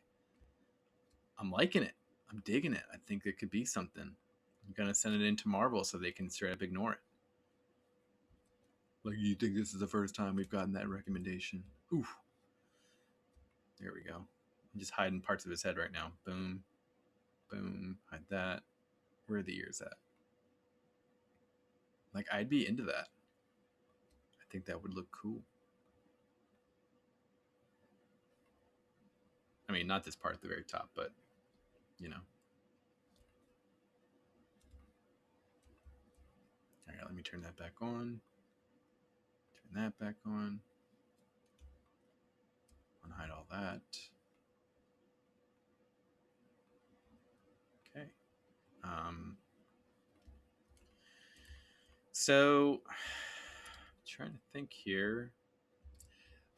[SPEAKER 1] I'm liking it. I'm digging it. I think it could be something. I'm gonna send it into Marvel so they can straight up ignore it. Like, you think this is the first time we've gotten that recommendation? Oof. There we go. I'm just hiding parts of his head right now. Boom. Boom. Hide that. Where are the ears at? Like, I'd be into that. I think that would look cool. I mean, not this part at the very top, but, All right, let me turn that back on. Turn that back on. Unhide all that. Okay. So, trying to think here.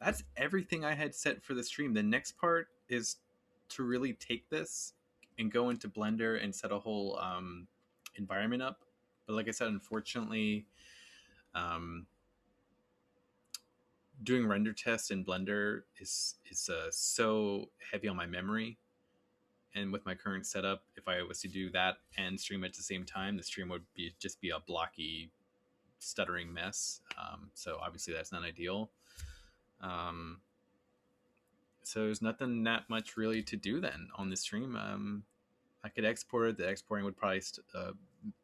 [SPEAKER 1] That's everything I had set for the stream. The next part is to really take this and go into Blender and set a whole environment up. But like I said, unfortunately, doing render tests in Blender is so heavy on my memory. And with my current setup, if I was to do that and stream at the same time, the stream would just be a blocky, stuttering mess. So obviously that's not ideal. So there's nothing that much really to do then on the stream. I could export it. The exporting would probably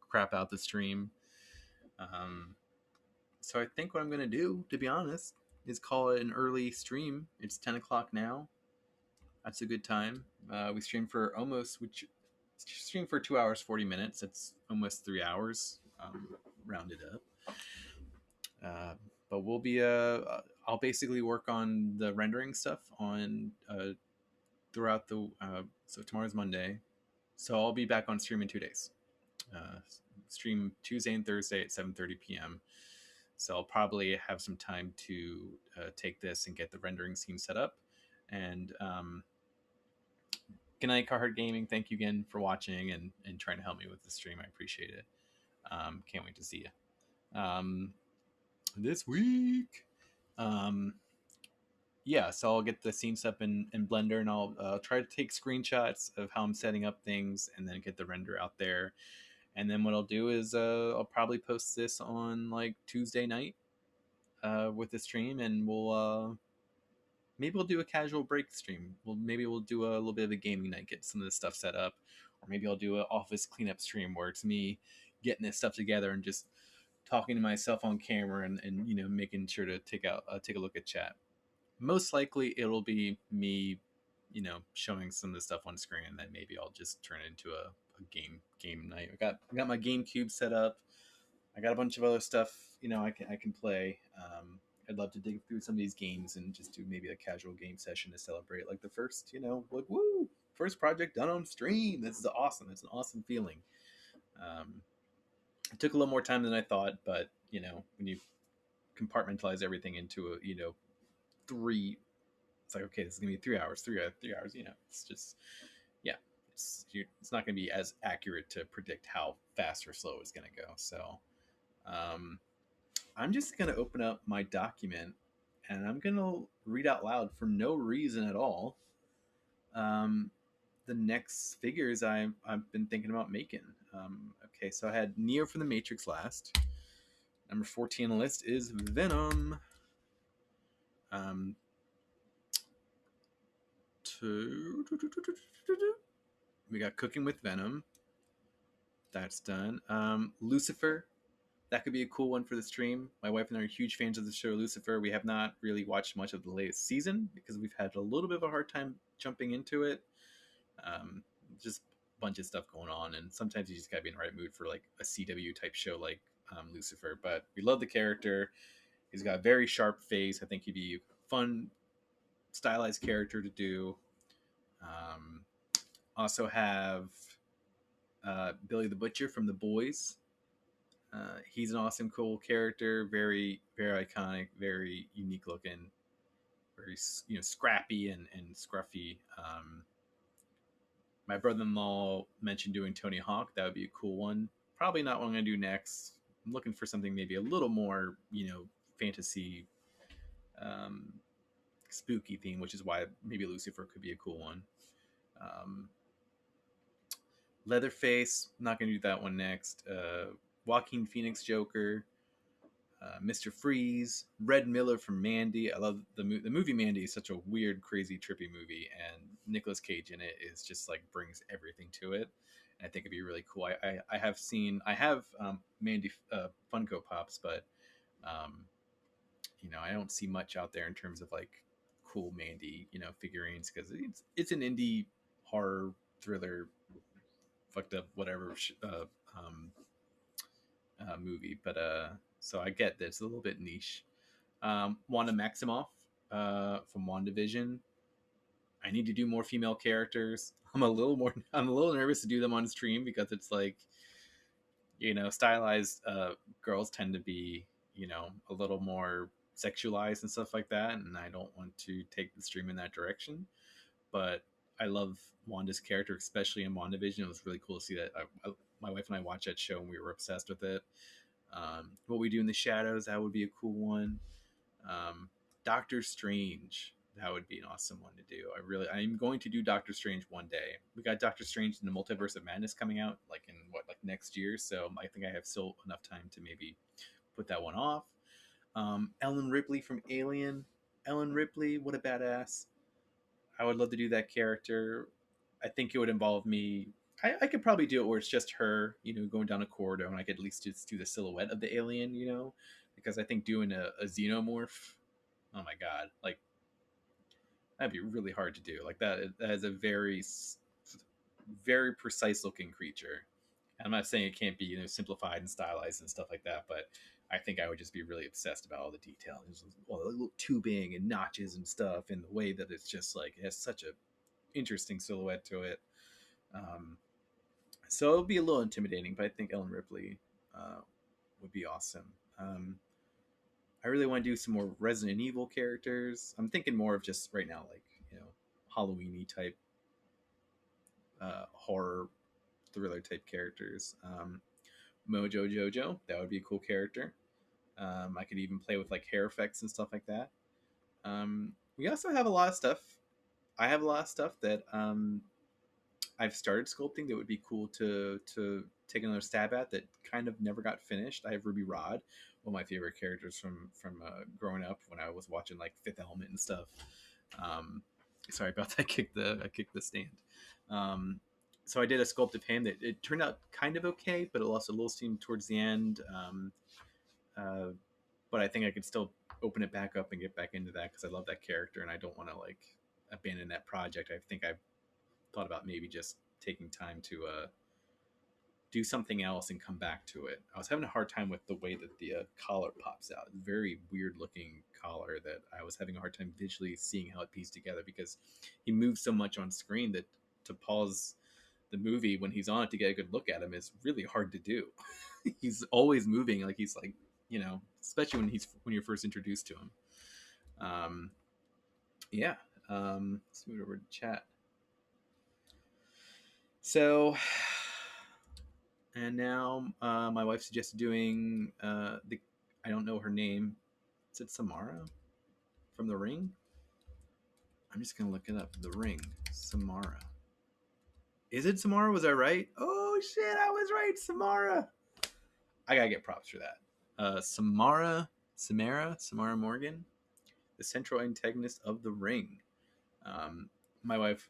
[SPEAKER 1] crap out the stream. So I think what I'm going to do, to be honest, is call it an early stream. It's 10 o'clock now. That's a good time. We stream for 2 hours, 40 minutes. It's almost 3 hours, rounded up. But we'll be I'll basically work on the rendering stuff on throughout the so tomorrow's Monday, so I'll be back on stream in 2 days. Stream Tuesday and Thursday at 7:30 p.m. So I'll probably have some time to take this and get the rendering scene set up. And good night, Carhart Gaming. Thank you again for watching and trying to help me with the stream. I appreciate it. Can't wait to see you this week. Yeah, so I'll get the scenes up in Blender, and I'll try to take screenshots of how I'm setting up things and then get the render out there. And then what I'll do is I'll probably post this on like Tuesday night with the stream, and maybe we'll do a casual break stream. Maybe we'll do a little bit of a gaming night, get some of this stuff set up, or maybe I'll do an office cleanup stream where it's me getting this stuff together and just talking to myself on camera and making sure to take a look at chat. Most likely it'll be me, showing some of the stuff on screen, and then maybe I'll just turn it into a game night. I got my GameCube set up. I got a bunch of other stuff, I can play. I'd love to dig through some of these games and just do maybe a casual game session to celebrate like the first, like woo, first project done on stream. This is awesome. It's an awesome feeling. Um, it took a little more time than I thought, but when you compartmentalize everything into three, it's like, okay, this is gonna be 3 hours, 3 hours. It's just, yeah, it's not gonna be as accurate to predict how fast or slow it's gonna go. So um, I'm just gonna open up my document and I'm gonna read out loud for no reason at all. Um, the next figures I've been thinking about making. Okay, so I had Neo from the Matrix last. Number 14 on the list is Venom. Um, we got Cooking with Venom. That's done. Lucifer. That could be a cool one for the stream. My wife and I are huge fans of the show Lucifer. We have not really watched much of the latest season because we've had a little bit of a hard time jumping into it. Um, just a bunch of stuff going on, and sometimes you just gotta be in the right mood for like a CW type show like Lucifer. But we love the character. He's got a very sharp face. I think he'd be a fun, stylized character to do. Um, also have Billy the Butcher from The Boys. He's an awesome, cool character. Very, very iconic. Very unique looking. Very, scrappy and scruffy. My brother-in-law mentioned doing Tony Hawk. That would be a cool one. Probably not what I'm going to do next. I'm looking for something maybe a little more, fantasy, um, spooky theme, which is why maybe Lucifer could be a cool one. Leatherface, not going to do that one next. Joaquin Phoenix Joker, Mr. Freeze, Red Miller from Mandy. I love the movie Mandy. Is such a weird, crazy, trippy movie, and Nicolas Cage in it is just like brings everything to it. And I think it'd be really cool. I have Mandy Funko Pops, but um, I don't see much out there in terms of like cool Mandy figurines because it's an indie horror thriller, fucked up whatever movie, but so I get that it's a little bit niche. Wanda Maximoff from WandaVision. I need to do more female characters. I'm a little nervous to do them on stream because it's like, stylized girls tend to be, a little more sexualized and stuff like that, and I don't want to take the stream in that direction. But I love Wanda's character, especially in WandaVision. It was really cool to see that. My wife and I watched that show and we were obsessed with it. What We Do in the Shadows, that would be a cool one. Doctor Strange, that would be an awesome one to do. I'm going to do Doctor Strange one day. We got Doctor Strange in the Multiverse of Madness coming out like next year, so I think I have still enough time to maybe put that one off. Ellen Ripley from Alien. Ellen Ripley, what a badass. I would love to do that character. I think it would involve me. I could probably do it where it's just her, going down a corridor, and I could at least just do the silhouette of the alien, because I think doing a xenomorph, oh my god, like that'd be really hard to do. Like that is a very, very precise looking creature. I'm not saying it can't be simplified and stylized and stuff like that, but I think I would just be really obsessed about all the details, all the little tubing and notches and stuff, and the way that it's just like it has such a interesting silhouette to it. So it'll be a little intimidating, but I think Ellen Ripley would be awesome. I really want to do some more Resident Evil characters. I'm thinking more of just right now, like Halloween-y type horror thriller type characters. Mojo Jojo, that would be a cool character. I could even play with like hair effects and stuff like that. We also have a lot of stuff. I have a lot of stuff that I've started sculpting that would be cool to take another stab at that kind of never got finished. I have Ruby Rod, one of my favorite characters from growing up when I was watching like Fifth Element and stuff. Sorry about that. I kicked the stand. So I did a sculpt of him that it turned out kind of okay, but it lost a little steam towards the end. uh, but I think I could still open it back up and get back into that because I love that character and I don't want to like abandon that project. I think I've thought about maybe just taking time to do something else and come back to it. I was having a hard time with the way that the collar pops out. Very weird looking collar that I was having a hard time visually seeing how it pieced together because he moves so much on screen that to pause the movie when he's on it to get a good look at him is really hard to do. He's always moving, like he's like, you know, especially when you're first introduced to him. Um, yeah. Let's move over to chat. So, and now my wife suggested doing the. I don't know her name. Is it Samara from The Ring? I'm just gonna look it up. The Ring, Samara. Is it Samara? Was I right? Oh shit, I was right, Samara. I gotta get props for that. Samara Morgan, the central antagonist of The Ring. My wife,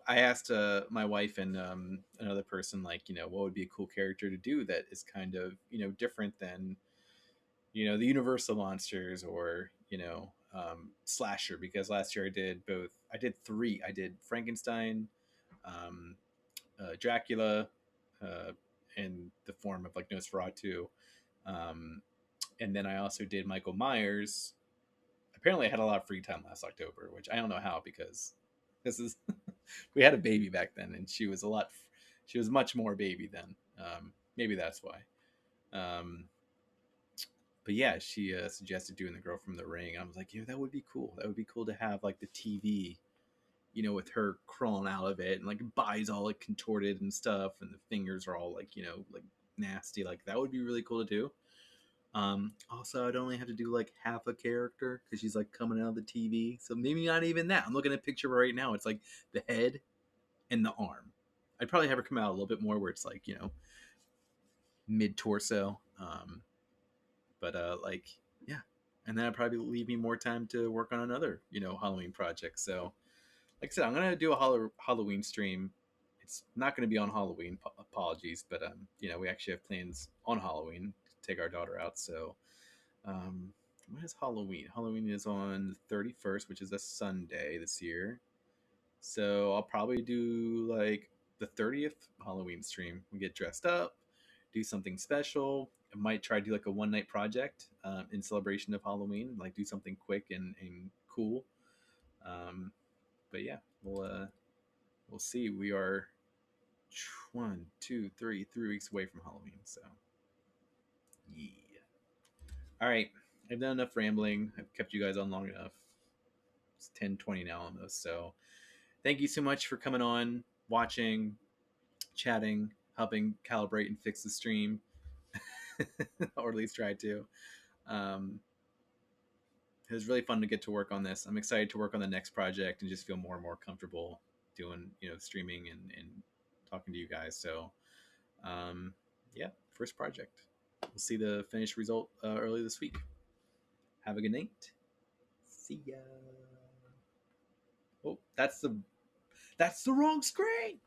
[SPEAKER 1] I asked my wife and another person, like, you know, what would be a cool character to do that is kind of, you know, different than, you know, the Universal monsters or, you know, slasher. Because last year I did both. I did three. I did Frankenstein, um, Dracula, uh, in the form of like Nosferatu, um, and then I also did Michael Myers. Apparently, I had a lot of free time last October, which I don't know how because this is we had a baby back then, and she was much more baby then. Maybe that's why. Um, but yeah, she suggested doing the Girl from the Ring. I was like, yeah, that would be cool. That would be cool to have like the TV, you know, with her crawling out of it and like body's all like contorted and stuff, and the fingers are all like, you know, like nasty. Like that would be really cool to do. Also, I'd only have to do like half a character because she's like coming out of the TV. So maybe not even that. I'm looking at a picture right now. It's like the head and the arm. I'd probably have her come out a little bit more where it's like, you know, mid torso. But like, yeah. And then I'd probably leave me more time to work on another, you know, Halloween project. So, like I said, I'm gonna do a Halloween stream. It's not gonna be on Halloween. Apologies, but you know, we actually have plans on Halloween to take our daughter out. So, um, when is Halloween? Halloween is on the 31st, which is a Sunday this year. So I'll probably do like the 30th Halloween stream. We get dressed up, do something special. I might try to do like a one night project in celebration of Halloween, like do something quick and cool. Um, but yeah, we'll see. We are 3 weeks away from Halloween. So yeah. All right, I've done enough rambling. I've kept you guys on long enough. It's 10:20 now almost. So thank you so much for coming on, watching, chatting, helping calibrate and fix the stream, or at least try to. Um, it was really fun to get to work on this. I'm excited to work on the next project and just feel more and more comfortable doing, you know, streaming and talking to you guys. So, um, yeah, first project. We'll see the finished result early this week. Have a good night. See ya. Oh, that's the wrong screen.